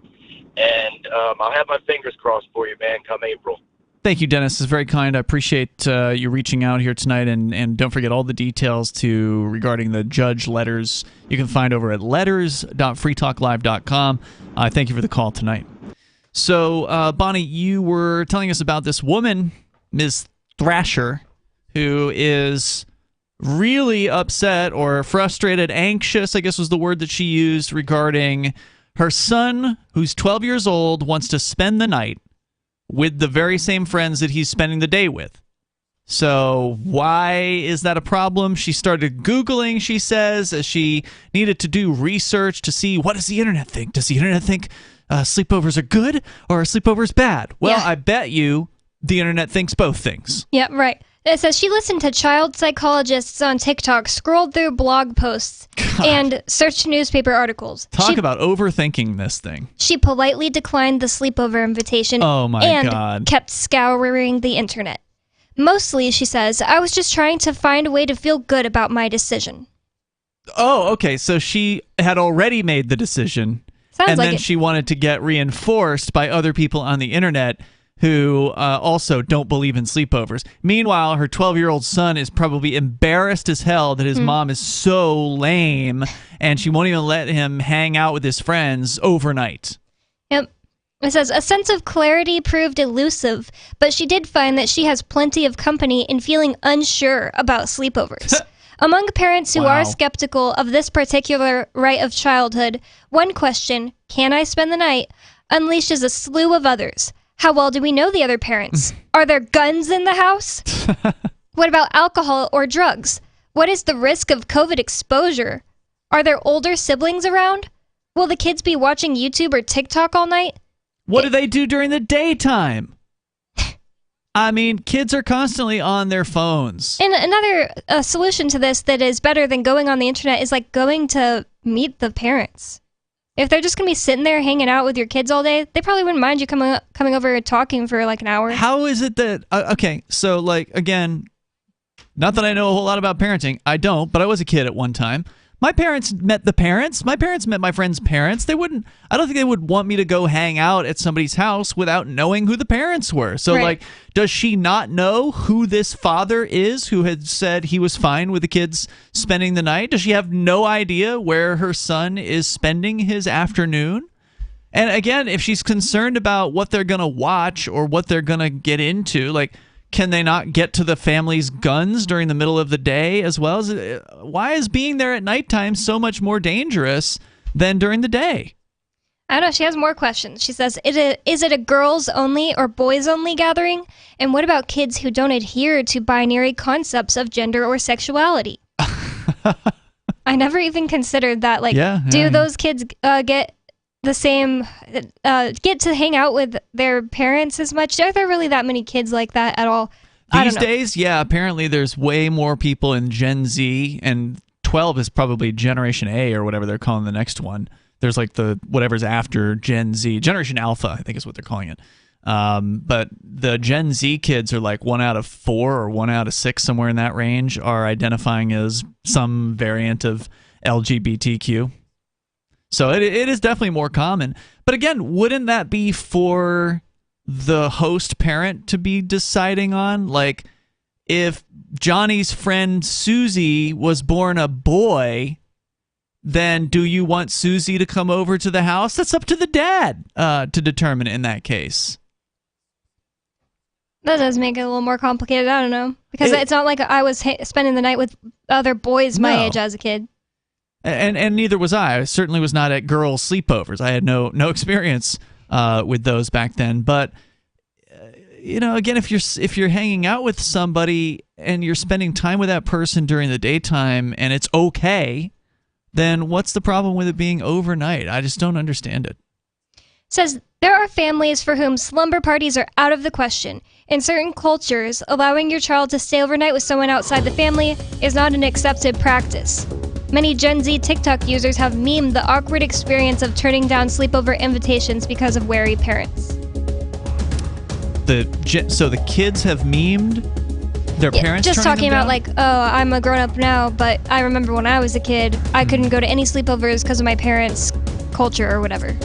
And I'll have my fingers crossed for you, man, come April. Thank you, Dennis. It's very kind. I appreciate you reaching out here tonight, and don't forget all the details regarding the judge letters you can find over at letters.freetalklive.com. Thank you for the call tonight. So, Bonnie, you were telling us about this woman, Ms. Thrasher, who is really upset or frustrated, anxious, I guess was the word that she used, regarding her son, who's 12 years old, wants to spend the night with the very same friends that he's spending the day with. So why is that a problem? She started Googling, she says, as she needed to do research to see, what does the internet think? Does the internet think sleepovers are good or are sleepovers bad? Well, yeah. I bet you the internet thinks both things. Yeah, right. It says she listened to child psychologists on TikTok, scrolled through blog posts, and searched newspaper articles. Talk about overthinking this thing. She politely declined the sleepover invitation and kept scouring the internet. Mostly, she says, I was just trying to find a way to feel good about my decision. Oh, okay. So she had already made the decision, and then she wanted to get reinforced by other people on the internet who also don't believe in sleepovers. Meanwhile, her 12-year-old son is probably embarrassed as hell that his mom is so lame, and she won't even let him hang out with his friends overnight. Yep. It says, a sense of clarity proved elusive, but she did find that she has plenty of company in feeling unsure about sleepovers. Among parents who are skeptical of this particular rite of childhood, one question, can I spend the night, unleashes a slew of others. How well do we know the other parents? Are there guns in the house? What about alcohol or drugs? What is the risk of COVID exposure? Are there older siblings around? Will the kids be watching YouTube or TikTok all night? What do they do during the daytime? I mean, kids are constantly on their phones. And another solution to this that is better than going on the internet is like going to meet the parents. If they're just going to be sitting there hanging out with your kids all day, they probably wouldn't mind you coming over and talking for like an hour. How is it that... okay, so like, again, not that I know a whole lot about parenting. I don't, but I was a kid at one time. My parents met the parents. My parents met my friends' parents. They wouldn't... I don't think they would want me to go hang out at somebody's house without knowing who the parents were. So, like, does she not know who this father is who had said he was fine with the kids spending the night? Does she have no idea where her son is spending his afternoon? And again, if she's concerned about what they're going to watch or what they're going to get into, like... Can they not get to the family's guns during the middle of the day as well? Why is being there at nighttime so much more dangerous than during the day? I don't know. She has more questions. She says, is it a girls-only or boys-only gathering? And what about kids who don't adhere to binary concepts of gender or sexuality? I never even considered that. Like, do those kids get the same, get to hang out with their parents as much? Are there really that many kids like that at all? These days, yeah, apparently there's way more people in Gen Z, and 12 is probably Generation A or whatever they're calling the next one. There's like the whatever's after Gen Z. Generation Alpha, I think is what they're calling it. But the Gen Z kids are like 1 out of 4 or 1 out of 6, somewhere in that range, are identifying as some variant of LGBTQ. So it is definitely more common. But again, wouldn't that be for the host parent to be deciding on? Like, if Johnny's friend Susie was born a boy, then do you want Susie to come over to the house? That's up to the dad to determine in that case. That does make it a little more complicated. I don't know. Because it's not like I was spending the night with other boys my age as a kid. And neither was I. I certainly was not at girls' sleepovers. I had no experience with those back then. But again, if you're hanging out with somebody and you're spending time with that person during the daytime and it's okay, then what's the problem with it being overnight? I just don't understand it. Says there are families for whom slumber parties are out of the question. In certain cultures, allowing your child to stay overnight with someone outside the family is not an accepted practice. Many Gen Z TikTok users have memed the awkward experience of turning down sleepover invitations because of wary parents. So the kids have memed their parents just turning talking them about like, oh, I'm a grown-up now, but I remember when I was a kid, I couldn't go to any sleepovers because of my parents' culture or whatever.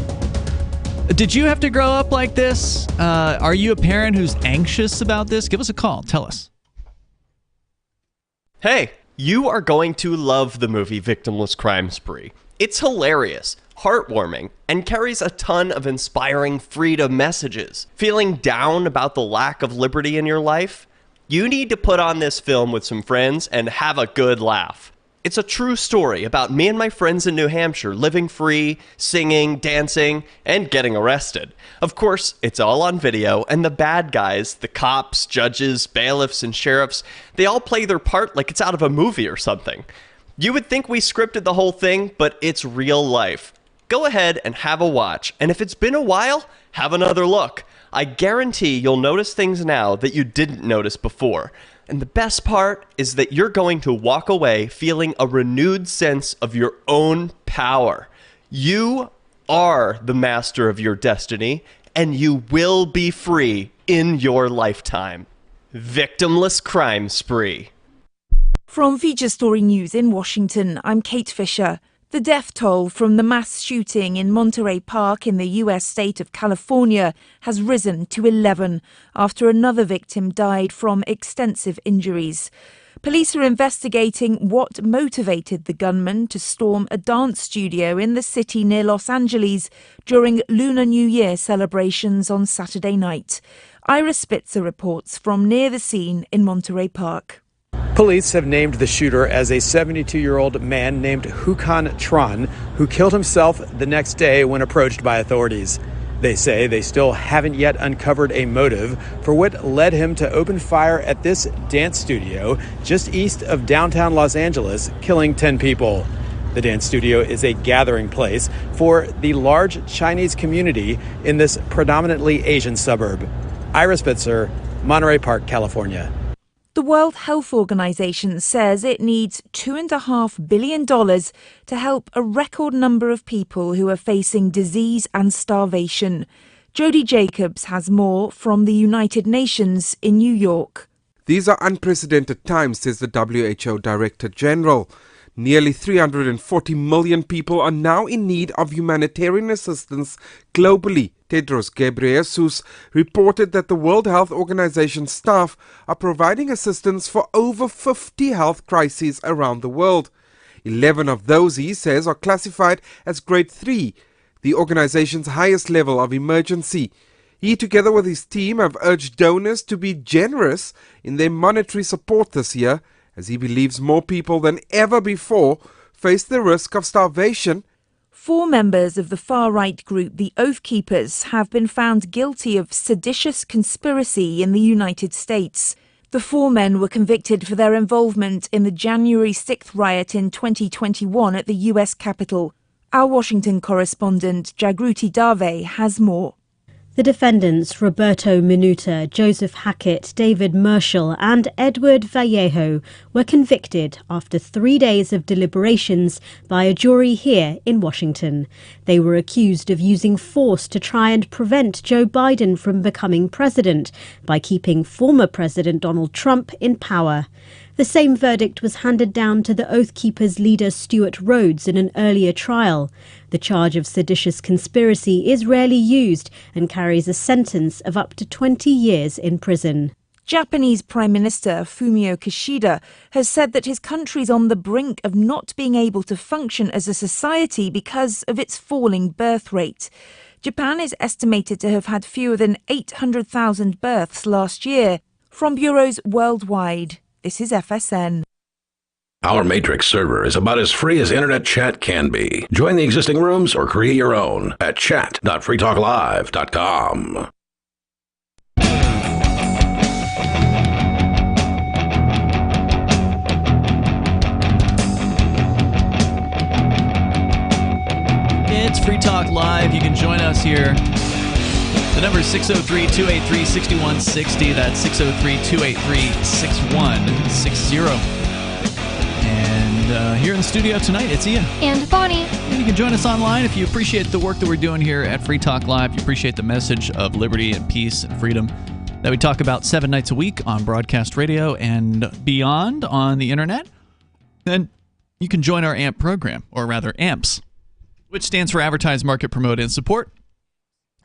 Did you have to grow up like this? Are you a parent who's anxious about this? Give us a call. Tell us. Hey, you are going to love the movie Victimless Crime Spree. It's hilarious, heartwarming, and carries a ton of inspiring freedom messages. Feeling down about the lack of liberty in your life? You need to put on this film with some friends and have a good laugh. It's a true story about me and my friends in New Hampshire living free, singing, dancing, and getting arrested. Of course, it's all on video, and the bad guys, the cops, judges, bailiffs, and sheriffs, they all play their part like it's out of a movie or something. You would think we scripted the whole thing, but it's real life. Go ahead and have a watch, and if it's been a while, have another look. I guarantee you'll notice things now that you didn't notice before. And the best part is that you're going to walk away feeling a renewed sense of your own power. You are the master of your destiny, and you will be free in your lifetime. Victimless Crime Spree. From Feature Story News in Washington, I'm Kate Fisher. The death toll from the mass shooting in Monterey Park in the U.S. state of California has risen to 11 after another victim died from extensive injuries. Police are investigating what motivated the gunman to storm a dance studio in the city near Los Angeles during Lunar New Year celebrations on Saturday night. Ira Spitzer reports from near the scene in Monterey Park. Police have named the shooter as a 72-year-old man named Hukan Tran, who killed himself the next day when approached by authorities. They say they still haven't yet uncovered a motive for what led him to open fire at this dance studio just east of downtown Los Angeles, killing 10 people. The dance studio is a gathering place for the large Chinese community in this predominantly Asian suburb. Ira Spitzer, Monterey Park, California. The World Health Organization says it needs $2.5 billion to help a record number of people who are facing disease and starvation. Jody Jacobs has more from the United Nations in New York. These are unprecedented times, says the WHO Director General. Nearly 340 million people are now in need of humanitarian assistance globally. Tedros Ghebreyesus reported that the World Health Organization staff are providing assistance for over 50 health crises around the world. 11 of those, he says, are classified as Grade 3, the organization's highest level of emergency. He, together with his team, have urged donors to be generous in their monetary support this year, as he believes more people than ever before face the risk of starvation. 4 members of the far-right group, the Oath Keepers, have been found guilty of seditious conspiracy in the United States. The 4 men were convicted for their involvement in the January 6th riot in 2021 at the U.S. Capitol. Our Washington correspondent, Jagruti Dave, has more. The defendants, Roberto Minuta, Joseph Hackett, David Merschel and Edward Vallejo, were convicted after 3 days of deliberations by a jury here in Washington. They were accused of using force to try and prevent Joe Biden from becoming president by keeping former President Donald Trump in power. The same verdict was handed down to the Oath Keepers leader Stuart Rhodes in an earlier trial. The charge of seditious conspiracy is rarely used and carries a sentence of up to 20 years in prison. Japanese Prime Minister Fumio Kishida has said that his country's on the brink of not being able to function as a society because of its falling birth rate. Japan is estimated to have had fewer than 800,000 births last year. From bureaus worldwide, this is FSN. Our Matrix server is about as free as internet chat can be. Join the existing rooms or create your own at chat.freetalklive.com. It's Free Talk Live. You can join us here. The number is 603-283-6160. That's 603-283-6160. And here in the studio tonight, it's Ian. And Bonnie. And you can join us online if you appreciate the work that we're doing here at Free Talk Live. You appreciate the message of liberty and peace and freedom that we talk about 7 nights a week on broadcast radio and beyond on the internet. Then you can join our AMP program, or rather AMPS, which stands for Advertise, Market, Promote, and Support.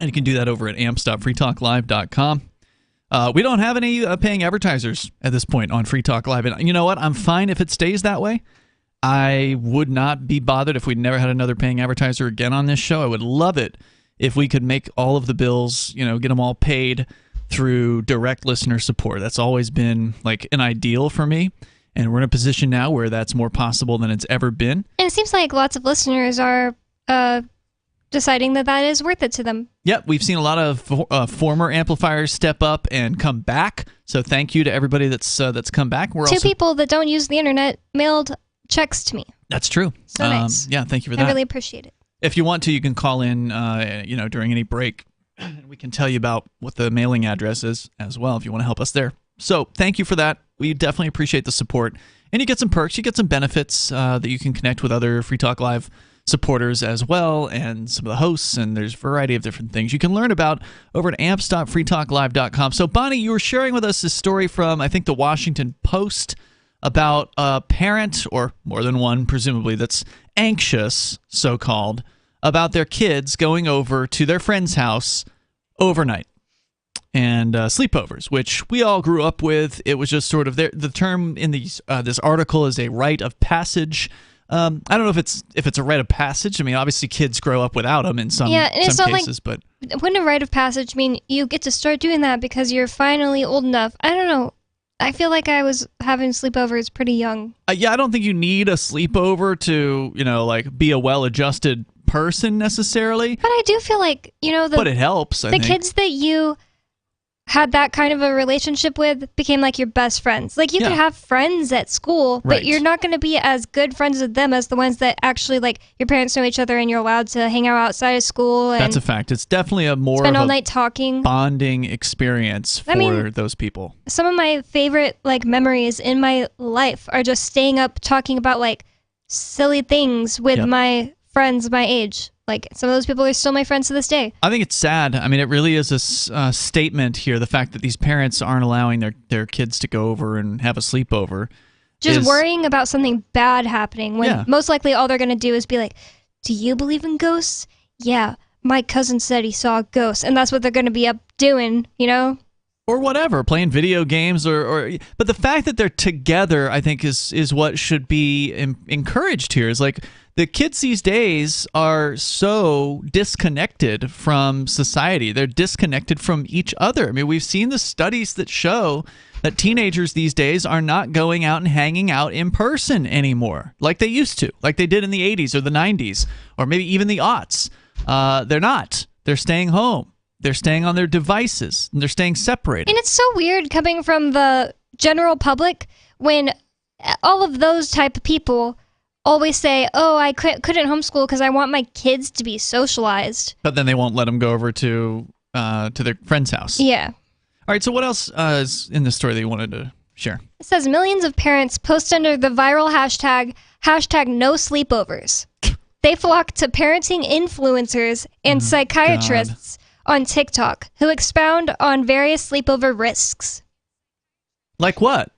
And you can do that over at amps.freetalklive.com. We don't have any paying advertisers at this point on Free Talk Live. And you know what? I'm fine if it stays that way. I would not be bothered if we never had another paying advertiser again on this show. I would love it if we could make all of the bills, get them all paid through direct listener support. That's always been like an ideal for me. And we're in a position now where that's more possible than it's ever been. And it seems like lots of listeners are deciding that is worth it to them. Yep, we've seen a lot of former amplifiers step up and come back. So thank you to everybody that's come back. We're 2 people that don't use the internet mailed checks to me. That's true. So nice. Yeah, thank you for that. I really appreciate it. If you want to, you can call in, during any break. We can tell you about what the mailing address is as well if you want to help us there. So thank you for that. we definitely appreciate the support. And you get some perks, you get some benefits that you can connect with other Free Talk Live supporters as well, and some of the hosts, and there's a variety of different things you can learn about over at amps.freetalklive.com. So, Bonnie, you were sharing with us this story from, I think, the Washington Post about a parent, or more than one, presumably, that's anxious, so-called, about their kids going over to their friend's house overnight. And sleepovers, which we all grew up with. It was just sort of the term in these this article is a rite of passage. I don't know if it's a rite of passage. I mean, obviously kids grow up without them in some cases, but wouldn't a rite of passage mean you get to start doing that because you're finally old enough? I don't know. I feel like I was having sleepovers pretty young. Yeah, I don't think you need a sleepover to, like be a well-adjusted person necessarily. But I do feel like, but it helps. The kids that you had that kind of a relationship with became like your best friends. Like you could have friends at school, but you're not going to be as good friends with them as the ones that actually like your parents know each other and you're allowed to hang out outside of school. And that's a fact. It's definitely a more spend all night talking bonding experience for those people. Some of my favorite like memories in my life are just staying up talking about like silly things with my friends my age. Like, some of those people are still my friends to this day. I think it's sad. I mean, it really is a statement here, the fact that these parents aren't allowing their kids to go over and have a sleepover. Just worrying about something bad happening when most likely all they're going to do is be like, do you believe in ghosts? Yeah, my cousin said he saw a ghost. And that's what they're going to be up doing, Or whatever, playing video games but the fact that they're together, I think, is what should be encouraged here. Is like the kids these days are so disconnected from society. They're disconnected from each other. I mean, we've seen the studies that show that teenagers these days are not going out and hanging out in person anymore like they used to, like they did in the 80s or the 90s, or maybe even the aughts. They're not. They're staying home. They're staying on their devices, and they're staying separated. And it's so weird coming from the general public when all of those type of people always say, oh, I couldn't homeschool because I want my kids to be socialized. But then they won't let them go over to their friend's house. Yeah. All right, so what else is in this story that you wanted to share? It says millions of parents post under the viral hashtag no sleepovers. They flock to parenting influencers and psychiatrists on TikTok who expound on various sleepover risks. Like what?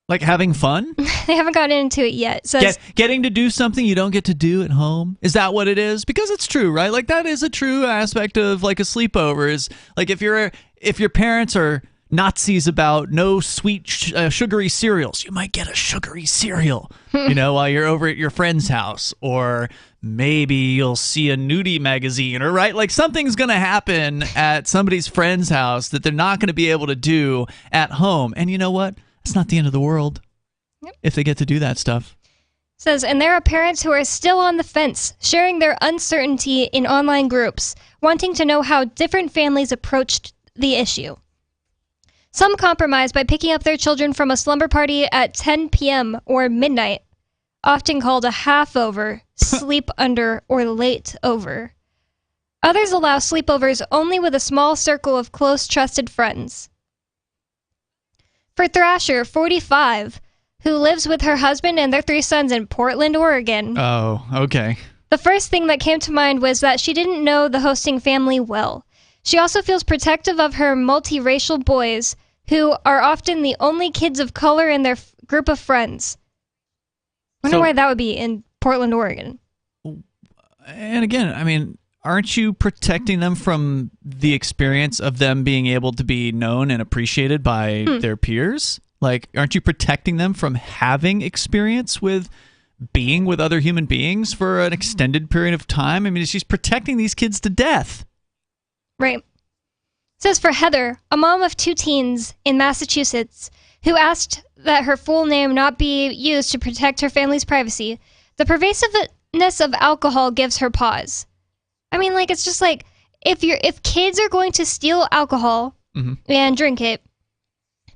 Like having fun? They haven't gotten into it yet. It says, getting to do something you don't get to do at home? Is that what it is? Because it's true, right? Like that is a true aspect of like a sleepover. Is like if your parents are Nazis about no sweet sugary cereals, you might get a sugary cereal, while you're over at your friend's house, or maybe you'll see a nudie magazine, or right, like something's going to happen at somebody's friend's house that they're not going to be able to do at home. And you know what? It's not the end of the world if they get to do that stuff. Says, and there are parents who are still on the fence, sharing their uncertainty in online groups, wanting to know how different families approached the issue. Some compromise by picking up their children from a slumber party at 10 p.m. or midnight, often called a half-over, sleep under, or late over. Others allow sleepovers only with a small circle of close, trusted friends. For Thrasher, 45, who lives with her husband and their 3 sons in Portland, Oregon. Oh, okay. The first thing that came to mind was that she didn't know the hosting family well. She also feels protective of her multiracial boys, who are often the only kids of color in their group of friends. I wonder why that would be in Portland, Oregon. And again, I mean, aren't you protecting them from the experience of them being able to be known and appreciated by their peers? Like, aren't you protecting them from having experience with being with other human beings for an extended period of time? I mean, she's protecting these kids to death. Right. It says for Heather, a mom of 2 teens in Massachusetts, who asked that her full name not be used to protect her family's privacy, the pervasiveness of alcohol gives her pause. I mean, like, it's just like, if kids are going to steal alcohol and drink it,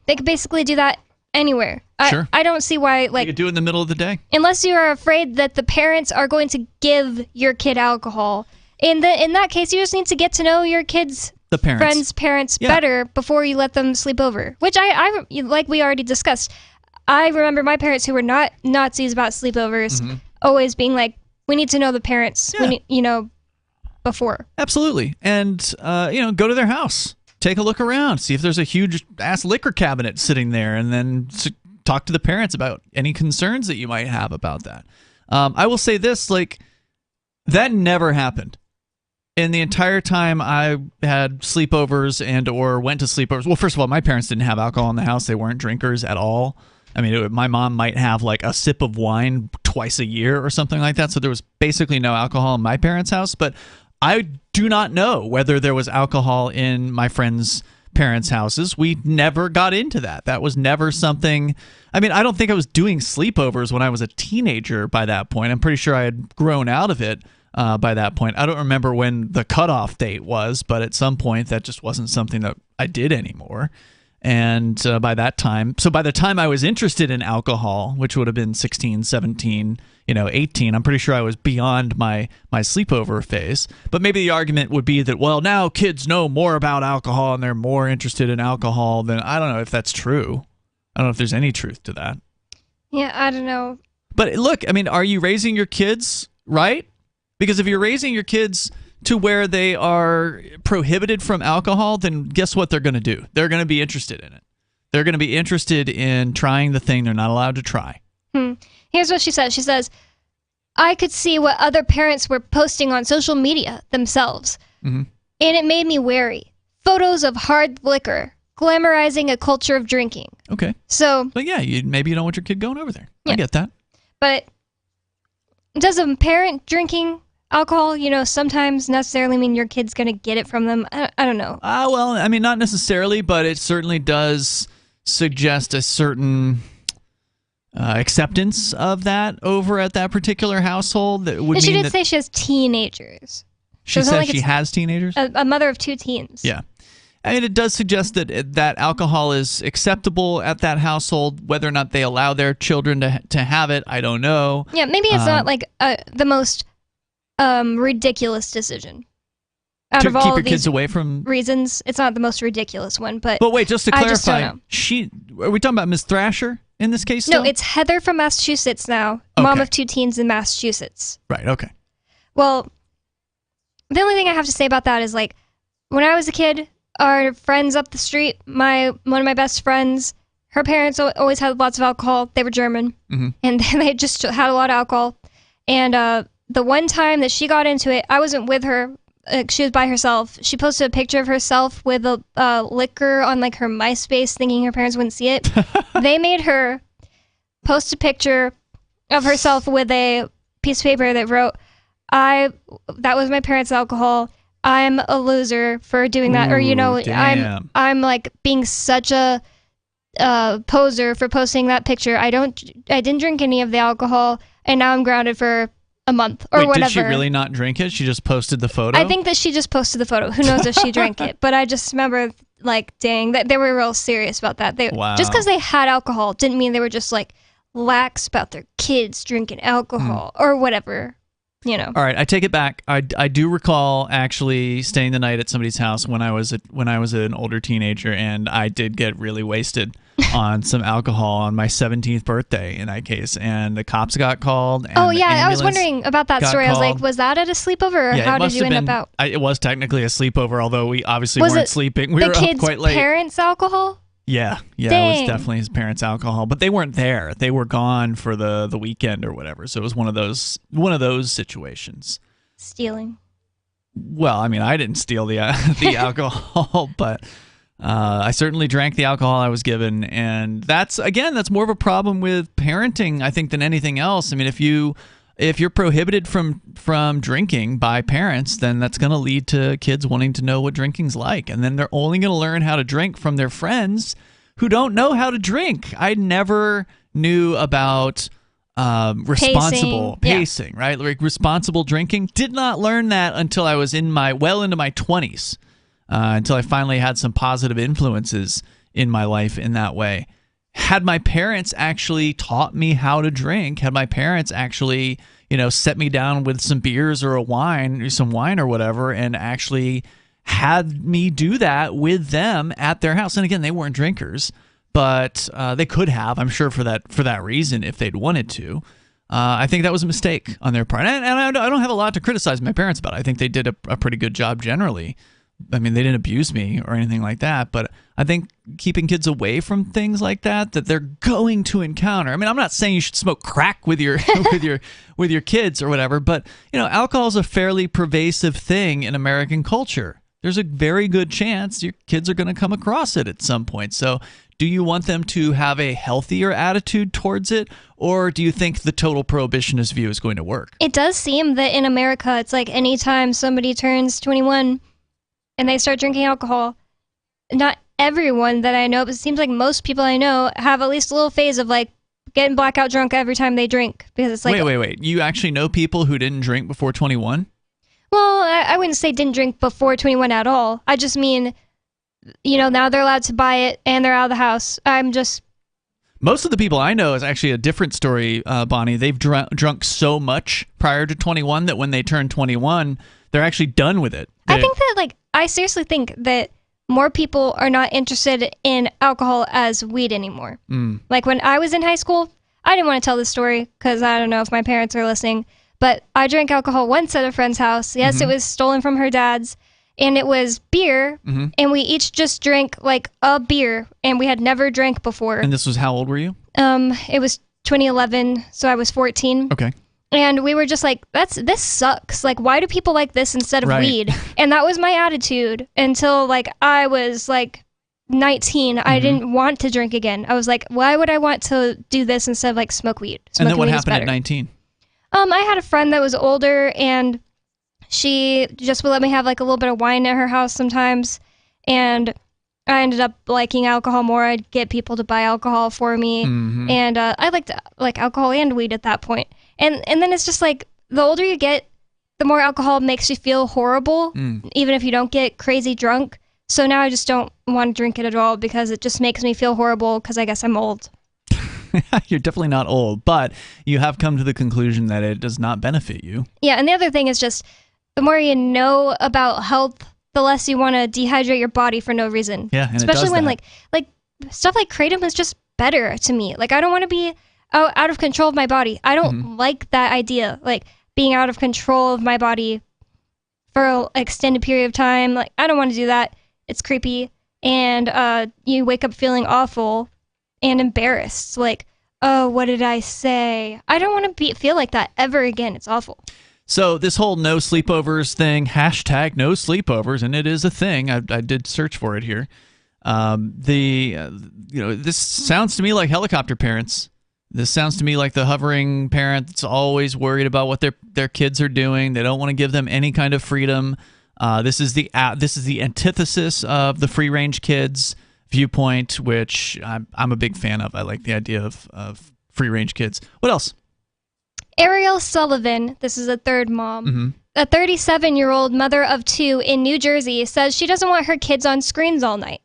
they could basically do that anywhere. Sure. I don't see why, like... You could do it in the middle of the day. Unless you are afraid that the parents are going to give your kid alcohol. In that case, you just need to get to know your kid's the parents. friends' parents better before you let them sleep over. Which I like we already discussed. I remember my parents who were not Nazis about sleepovers always being like, we need to know the parents. We need, before. Absolutely. And, go to their house. Take a look around. See if there's a huge-ass liquor cabinet sitting there, and then talk to the parents about any concerns that you might have about that. I will say this, that never happened. In the entire time I had sleepovers and or went to sleepovers, well, first of all, my parents didn't have alcohol in the house. They weren't drinkers at all. I mean, my mom might have a sip of wine twice a year or something like that. So there was basically no alcohol in my parents' house. But I do not know whether there was alcohol in my friends' parents' houses. We never got into that. That was never something. I mean, I don't think I was doing sleepovers when I was a teenager by that point. I'm pretty sure I had grown out of it by that point. I don't remember when the cutoff date was, but at some point that just wasn't something that I did anymore. And by that time, so by the time I was interested in alcohol, which would have been 16, 17, 18, I'm pretty sure I was beyond my sleepover phase. But maybe the argument would be that, well, now kids know more about alcohol and they're more interested in alcohol than, I don't know if that's true. I don't know if there's any truth to that. Yeah, I don't know. But look, I mean, are you raising your kids right? Because if you're raising your kids to where they are prohibited from alcohol, then guess what they're going to do? They're going to be interested in it. They're going to be interested in trying the thing they're not allowed to try. Here's what she says. She says, I could see what other parents were posting on social media themselves, and it made me wary. Photos of hard liquor, glamorizing a culture of drinking. Okay. So, but yeah, maybe you don't want your kid going over there. Yeah. I get that. But does a parent drinking alcohol, sometimes necessarily mean your kid's going to get it from them? I don't know. Well, I mean, not necessarily, but it certainly does suggest a certain acceptance of that over at that particular household. That would she mean did say she has teenagers. She says she has teenagers? A mother of 2 teens. Yeah. I mean, it does suggest that alcohol is acceptable at that household. Whether or not they allow their children to have it, I don't know. Yeah, maybe it's not the most ridiculous decition. Out to of all keep your these kids away from reasons, it's not the most ridiculous one. But wait, just to clarify, I just don't know. Are we talking about Miss Thrasher in this case still? No, it's Heather from Massachusetts now. Okay. Mom of 2 teens in Massachusetts. Right, okay. Well, the only thing I have to say about that is when I was a kid, our friends up the street, one of my best friends, her parents always had lots of alcohol. They were German, and they just had a lot of alcohol. And the one time that she got into it, I wasn't with her. She was by herself. She posted a picture of herself with a liquor on her MySpace, thinking her parents wouldn't see it. They made her post a picture of herself with a piece of paper that wrote, that was my parents' alcohol. I'm a loser for doing that. Or, damn. I'm being such a poser for posting that picture. I didn't drink any of the alcohol, and now I'm grounded for a month or whatever. Did she really not drink it? She just posted the photo? I think that she just posted the photo. Who knows if she drank it? But I just remember, dang, that they were real serious about that. Wow. Just because they had alcohol didn't mean they were just lax about their kids drinking alcohol or whatever. All right, I take it back. I do recall actually staying the night at somebody's house when I was an older teenager, and I did get really wasted on some alcohol on my 17th birthday in that case, and the cops got called. And I was wondering about that story. Called. I was was that at a sleepover, or how did you end up out? It was technically a sleepover, although we obviously weren't sleeping. We were up quite late. The kids' parents' alcohol? Yeah, Dang. It was definitely his parents' alcohol, but they weren't there. They were gone for the weekend or whatever. So it was one of those situations. Stealing. Well, I mean, I didn't steal the alcohol, but I certainly drank the alcohol I was given, and that's more of a problem with parenting, I think, than anything else. I mean, if you're prohibited from drinking by parents, then that's going to lead to kids wanting to know what drinking's like. And then they're only going to learn how to drink from their friends who don't know how to drink. I never knew about responsible pacing, right? Responsible drinking. Did not learn that until I was well into my 20s, until I finally had some positive influences in my life in that way. Had my parents actually taught me how to drink, had my parents actually, set me down with some beers or some wine or whatever, and actually had me do that with them at their house. And again, they weren't drinkers, but they could have, I'm sure, for that reason if they'd wanted to. I think that was a mistake on their part. And I don't have a lot to criticize my parents about. I think they did a pretty good job generally. I mean, they didn't abuse me or anything like that, but I think keeping kids away from things like that they're going to encounter. I mean, I'm not saying you should smoke crack with your with your kids or whatever, but alcohol is a fairly pervasive thing in American culture. There's a very good chance your kids are going to come across it at some point. So, do you want them to have a healthier attitude towards it, or do you think the total prohibitionist view is going to work? It does seem that in America, it's like anytime somebody turns 21 and they start drinking alcohol, not everyone that I know, but it seems like most people I know have at least a little phase of like getting blackout drunk every time they drink, because it's like wait. You actually know people who didn't drink before 21? Well, I wouldn't say didn't drink before 21 at all. I just mean, now they're allowed to buy it and they're out of the house. Most of the people I know is actually a different story, Bonnie. They've drunk so much prior to 21 that when they turn 21, they're actually done with it. I think that, I seriously think that more people are not interested in alcohol as weed anymore. Like when I was in high school, I didn't want to tell this story because I don't know if my parents are listening, but I drank alcohol once at a friend's house. Yes, It was stolen from her dad's, and it was beer, and we each just drank like a beer, and we had never drank before. And this was, how old were you? It was 2011, so I was 14. Okay. And we were just like, this sucks. Like, why do people like this instead of weed? And that was my attitude until I was 19. I didn't want to drink again. I was like, why would I want to do this instead of smoke weed? And then what happened at 19? I had a friend that was older, and she just would let me have a little bit of wine at her house sometimes. And I ended up liking alcohol more. I'd get people to buy alcohol for me. And I liked alcohol and weed at that point. And then it's just the older you get, the more alcohol makes you feel horrible, even if you don't get crazy drunk. So now I just don't want to drink it at all because it just makes me feel horrible because I guess I'm old. You're definitely not old, but you have come to the conclusion that it does not benefit you. Yeah, and the other thing is just the more you know about health, the less you want to dehydrate your body for no reason. Yeah, and especially it does when that. Stuff like kratom is just better to me. I don't want to be out of control of my body. I don't like that idea, being out of control of my body for an extended period of time. I don't want to do that. It's creepy, and you wake up feeling awful and embarrassed. Oh, what did I say? I don't want to feel like that ever again. It's awful. So this whole no sleepovers thing, hashtag no sleepovers, and it is a thing. I did search for it here. This sounds to me like helicopter parents. This sounds to me like the hovering parent that's always worried about what their kids are doing. They don't want to give them any kind of freedom. This is the antithesis of the free range kids viewpoint, which I'm a big fan of. I like the idea of free range kids. What else? Ariel Sullivan, this is a third mom, a 37-year-old mother of 2 in New Jersey, says she doesn't want her kids on screens all night.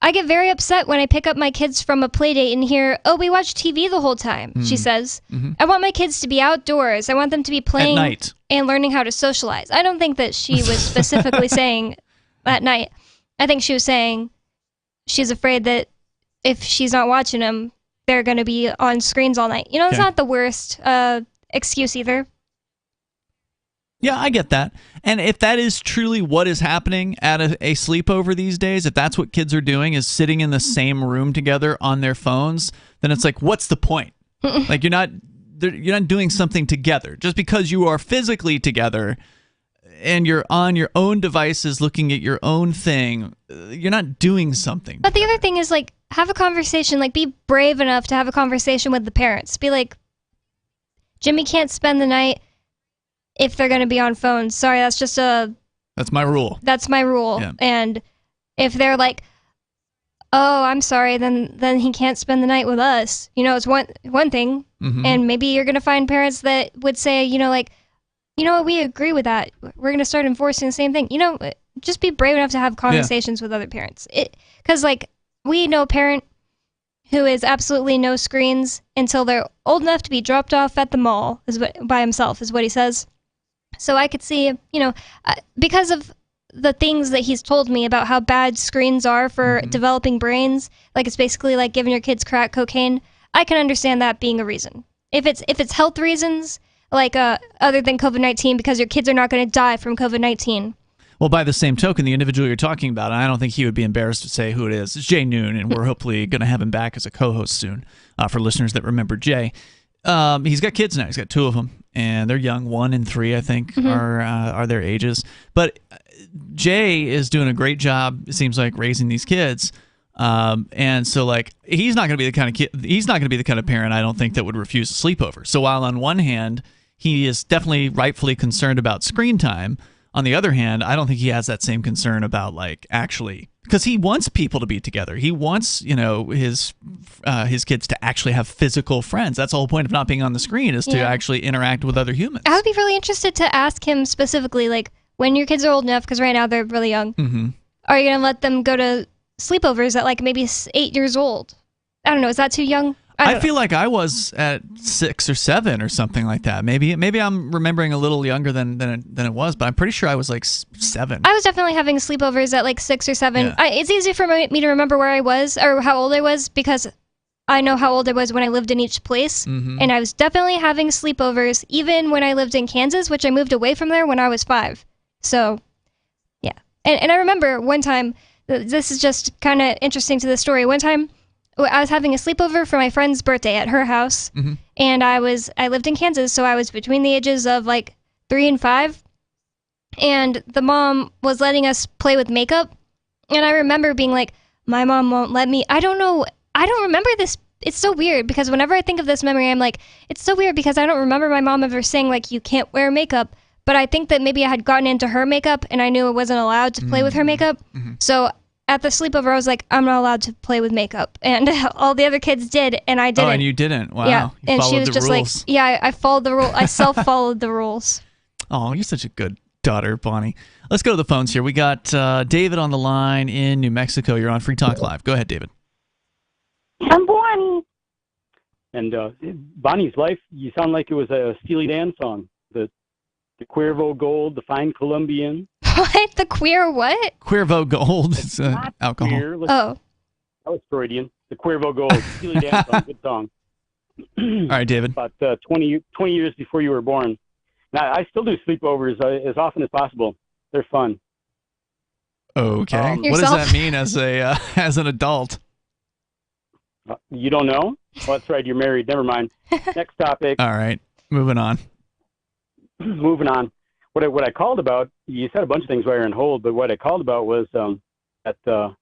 I get very upset when I pick up my kids from a play date and hear, oh, we watch TV the whole time, she says. I want my kids to be outdoors. I want them to be playing at night and learning how to socialize. I don't think that she was specifically saying at night. I think she was saying she's afraid that if she's not watching them, they're going to be on screens all night. It's not the worst excuse either. Yeah, I get that. And if that is truly what is happening at a sleepover these days, if that's what kids are doing, is sitting in the same room together on their phones, then it's what's the point? You're not doing something together. Just because you are physically together and you're on your own devices looking at your own thing, you're not doing something. But the other thing is have a conversation, be brave enough to have a conversation with the parents. Be like, Jimmy can't spend the night if they're going to be on phones. Sorry, that's my rule. That's my rule. Yeah. And if they're like, oh, I'm sorry, then he can't spend the night with us. It's one thing. And maybe you're going to find parents that would say, what, we agree with that. We're going to start enforcing the same thing. Just be brave enough to have conversations with other parents. Because we know a parent who is absolutely no screens until they're old enough to be dropped off at the mall by himself, is what he says. So I could see, because of the things that he's told me about how bad screens are for developing brains, like it's basically like giving your kids crack cocaine, I can understand that being a reason. If it's health reasons, like other than COVID-19, because your kids are not going to die from COVID-19. Well, by the same token, the individual you're talking about, and I don't think he would be embarrassed to say who it is, it's Jay Noon, and we're hopefully going to have him back as a co-host soon for listeners that remember Jay. He's got kids now. He's got 2 of them, and they're young. 1 and 3, I think, are their ages. But Jay is doing a great job, it seems like, raising these kids. And so, like, he's not going to be the kind of kid. He's not going to be the kind of parent, I don't think, that would refuse a sleepover. So while on one hand he is definitely rightfully concerned about screen time, on the other hand, I don't think he has that same concern about, like, actually, because he wants people to be together. He wants, his kids to actually have physical friends. That's the whole point of not being on the screen, is to actually interact with other humans. I would be really interested to ask him specifically, like, when your kids are old enough, because right now they're really young, are you going to let them go to sleepovers at, like, maybe 8 years old? I don't know. Is that too young? I feel like I was at 6 or 7 or something like that. Maybe I'm remembering a little younger than it was, but I'm pretty sure I was like 7. I was definitely having sleepovers at like 6 or 7. Yeah. It's easy for me to remember where I was or how old I was because I know how old I was when I lived in each place. And I was definitely having sleepovers even when I lived in Kansas, which I moved away from there when I was 5. So, yeah. And I remember one time, this is just kind of interesting to the story. One time, I was having a sleepover for my friend's birthday at her house, and I lived in Kansas, so I was between the ages of like 3 and 5, and the mom was letting us play with makeup, and I remember being like, my mom won't let me. I don't remember this. It's so weird, because whenever I think of this memory, I'm like, it's so weird because I don't remember my mom ever saying, like, you can't wear makeup, but I think that maybe I had gotten into her makeup, and I knew I wasn't allowed to play with her makeup, so at the sleepover, I was like, I'm not allowed to play with makeup. And all the other kids did, and I didn't. Oh, and you didn't? Wow. Yeah. And she was just rules. like, yeah, I followed the rule. I self-followed the rules. Oh, you're such a good daughter, Bonnie. Let's go to the phones here. We got David on the line in New Mexico. You're on Free Talk Live. Go ahead, David. I'm Bonnie. And Bonnie's Life, you sound like it was a Steely Dan song. The Cuervo Gold, the Fine Colombian. What? The queer what? Cuervo Gold. It's alcohol. Queer. That was Freudian. The Cuervo Gold. Steely Dan song. Good song. All right, David. About 20 years before you were born. Now, I still do sleepovers as often as possible. They're fun. Okay. What does that mean as an adult? You don't know? Well, that's right. You're married. Never mind. Next topic. All right. Moving on. What I called about, you said a bunch of things while you're on hold, but what I called about was that the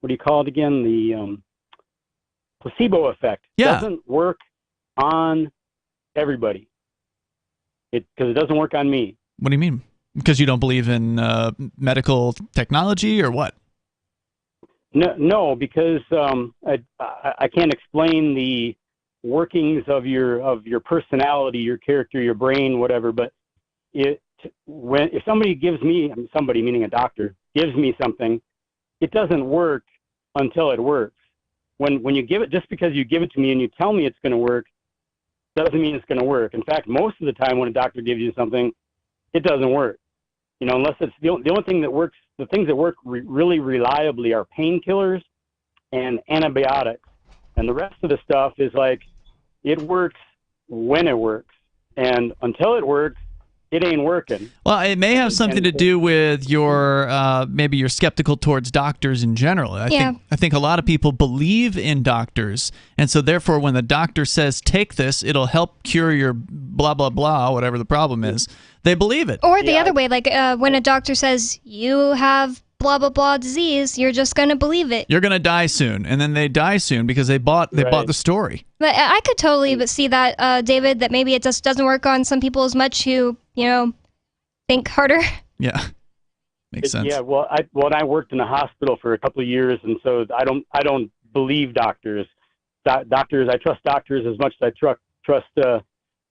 what do you call it again? The placebo effect doesn't work on everybody. Because it doesn't work on me. What do you mean? Because you don't believe in medical technology or what? No, because I can't explain the workings of your personality, your character, your brain, whatever. But if somebody gives me, somebody meaning a doctor, gives me something, it doesn't work until it works. When you give it, just because you give it to me and you tell me it's going to work, doesn't mean it's going to work. In fact, most of the time when a doctor gives you something, it doesn't work. Unless it's the only thing that works. The things that work really reliably are painkillers and antibiotics, and the rest of the stuff is like it works when it works, and until it works, it ain't working. Well, it may have something to do with your maybe you're skeptical towards doctors in general. I think a lot of people believe in doctors, and so therefore when the doctor says take this, it'll help cure your blah blah blah, whatever the problem is, they believe it. Or the other way, like when a doctor says you have blah blah blah disease, you're just going to believe it. You're going to die soon, and then they die soon because they bought the story. But I could totally see that, David, that maybe it just doesn't work on some people as much who, think harder. Yeah, makes sense. Yeah, well, I worked in a hospital for a couple of years, and so I don't believe doctors. Doctors, I trust doctors as much as I trust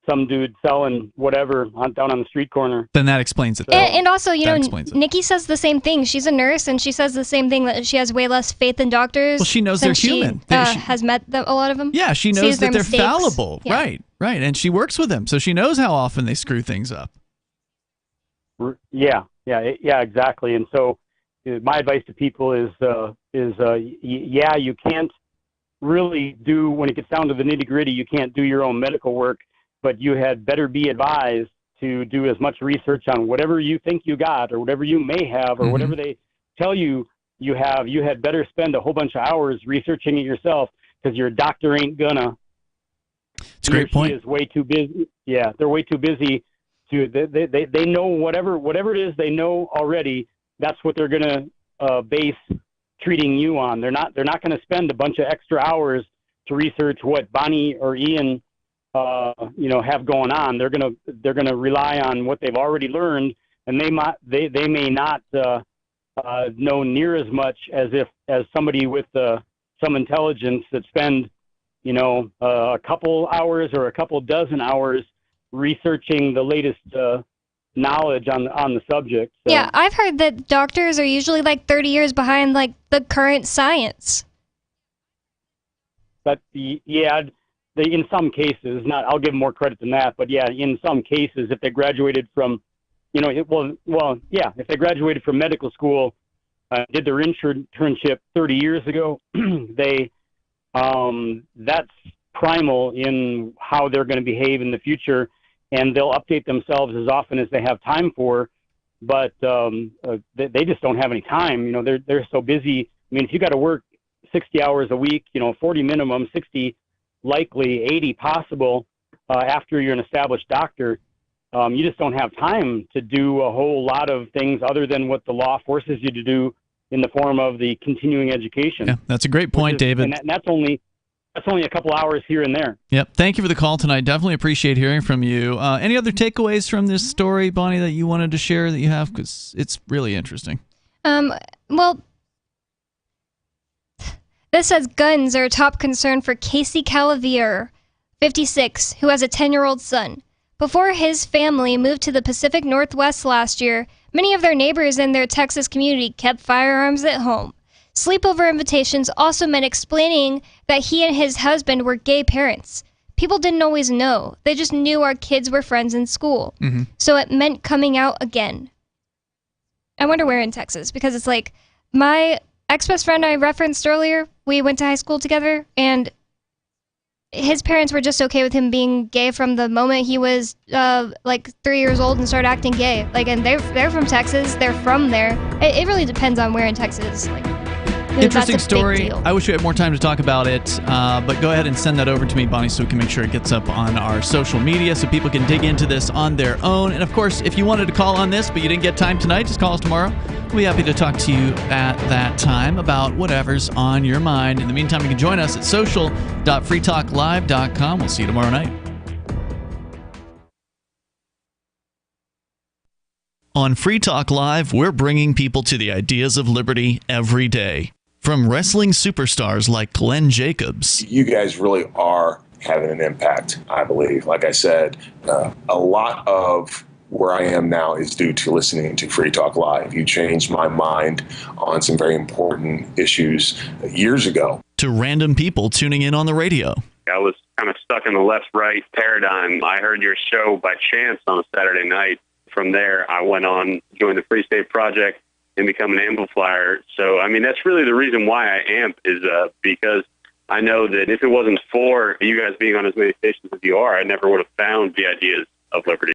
some dude selling whatever down on the street corner. Then that explains it. And also, Nikki says the same thing. She's a nurse, and she says the same thing, that she has way less faith in doctors. Well, she knows they're human. She has met a lot of them. Yeah, she knows that they're mistakes. fallible. Yeah. Right. And she works with them, so she knows how often they screw things up. Yeah. Yeah, exactly. And so my advice to people is you can't really do, when it gets down to the nitty gritty, you can't do your own medical work, but you had better be advised to do as much research on whatever you think you got or whatever you may have or whatever they tell you you have. You had better spend a whole bunch of hours researching it yourself, because your doctor ain't gonna. It's a great point. He is way too busy. Yeah, they're way too busy to. They know whatever it is they know already. That's what they're gonna base treating you on. They're not gonna spend a bunch of extra hours to research what Bonnie or Ian have going on. They're gonna rely on what they've already learned, and they may not know near as much as somebody with some intelligence that spend a couple hours or a couple dozen hours researching the latest knowledge on the subject. So. Yeah, I've heard that doctors are usually like 30 years behind like the current science. But in some cases, I'll give them more credit than that. But yeah, in some cases, if they graduated from, if they graduated from medical school, did their internship 30 years ago, that's primal in how they're going to behave in the future, and they'll update themselves as often as they have time for. But they just don't have any time. They're so busy. I mean, if you got to work 60 hours a week, 40 minimum, 60 likely, 80 possible, after you're an established doctor, you just don't have time to do a whole lot of things other than what the law forces you to do in the form of the continuing education. Yeah, that's a great point, David. And that's only a couple hours here and there. Yep. Thank you for the call tonight. Definitely appreciate hearing from you. Any other takeaways from this story, Bonnie, that you wanted to share that you have? Because it's really interesting. Well, this says guns are a top concern for Casey Calavier, 56, who has a 10-year-old son. Before his family moved to the Pacific Northwest last year, many of their neighbors in their Texas community kept firearms at home. Sleepover invitations also meant explaining that he and his husband were gay parents. People didn't always know. They just knew our kids were friends in school. Mm-hmm. So it meant coming out again. I wonder where in Texas, because it's like my ex-best friend I referenced earlier, we went to high school together, and his parents were just okay with him being gay from the moment he was 3 years old and started acting gay. And they're from Texas. They're from there. It really depends on where in Texas. Interesting story. I wish we had more time to talk about it, but go ahead and send that over to me, Bonnie, so we can make sure it gets up on our social media so people can dig into this on their own. And of course, if you wanted to call on this but you didn't get time tonight, just call us tomorrow. We'll be happy to talk to you at that time about whatever's on your mind. In the meantime, you can join us at social.freetalklive.com. We'll see you tomorrow night. On Free Talk Live, we're bringing people to the ideas of liberty every day. From wrestling superstars like Glenn Jacobs. You guys really are having an impact, I believe. Like I said, a lot of where I am now is due to listening to Free Talk Live. You changed my mind on some very important issues years ago. To random people tuning in on the radio. I was kind of stuck in the left-right paradigm. I heard your show by chance on a Saturday night. From there, I went on, joined the Free State Project, and become an amplifier. So, I mean, that's really the reason why I amp, is because I know that if it wasn't for you guys being on as many stations as you are, I never would have found the ideas of liberty.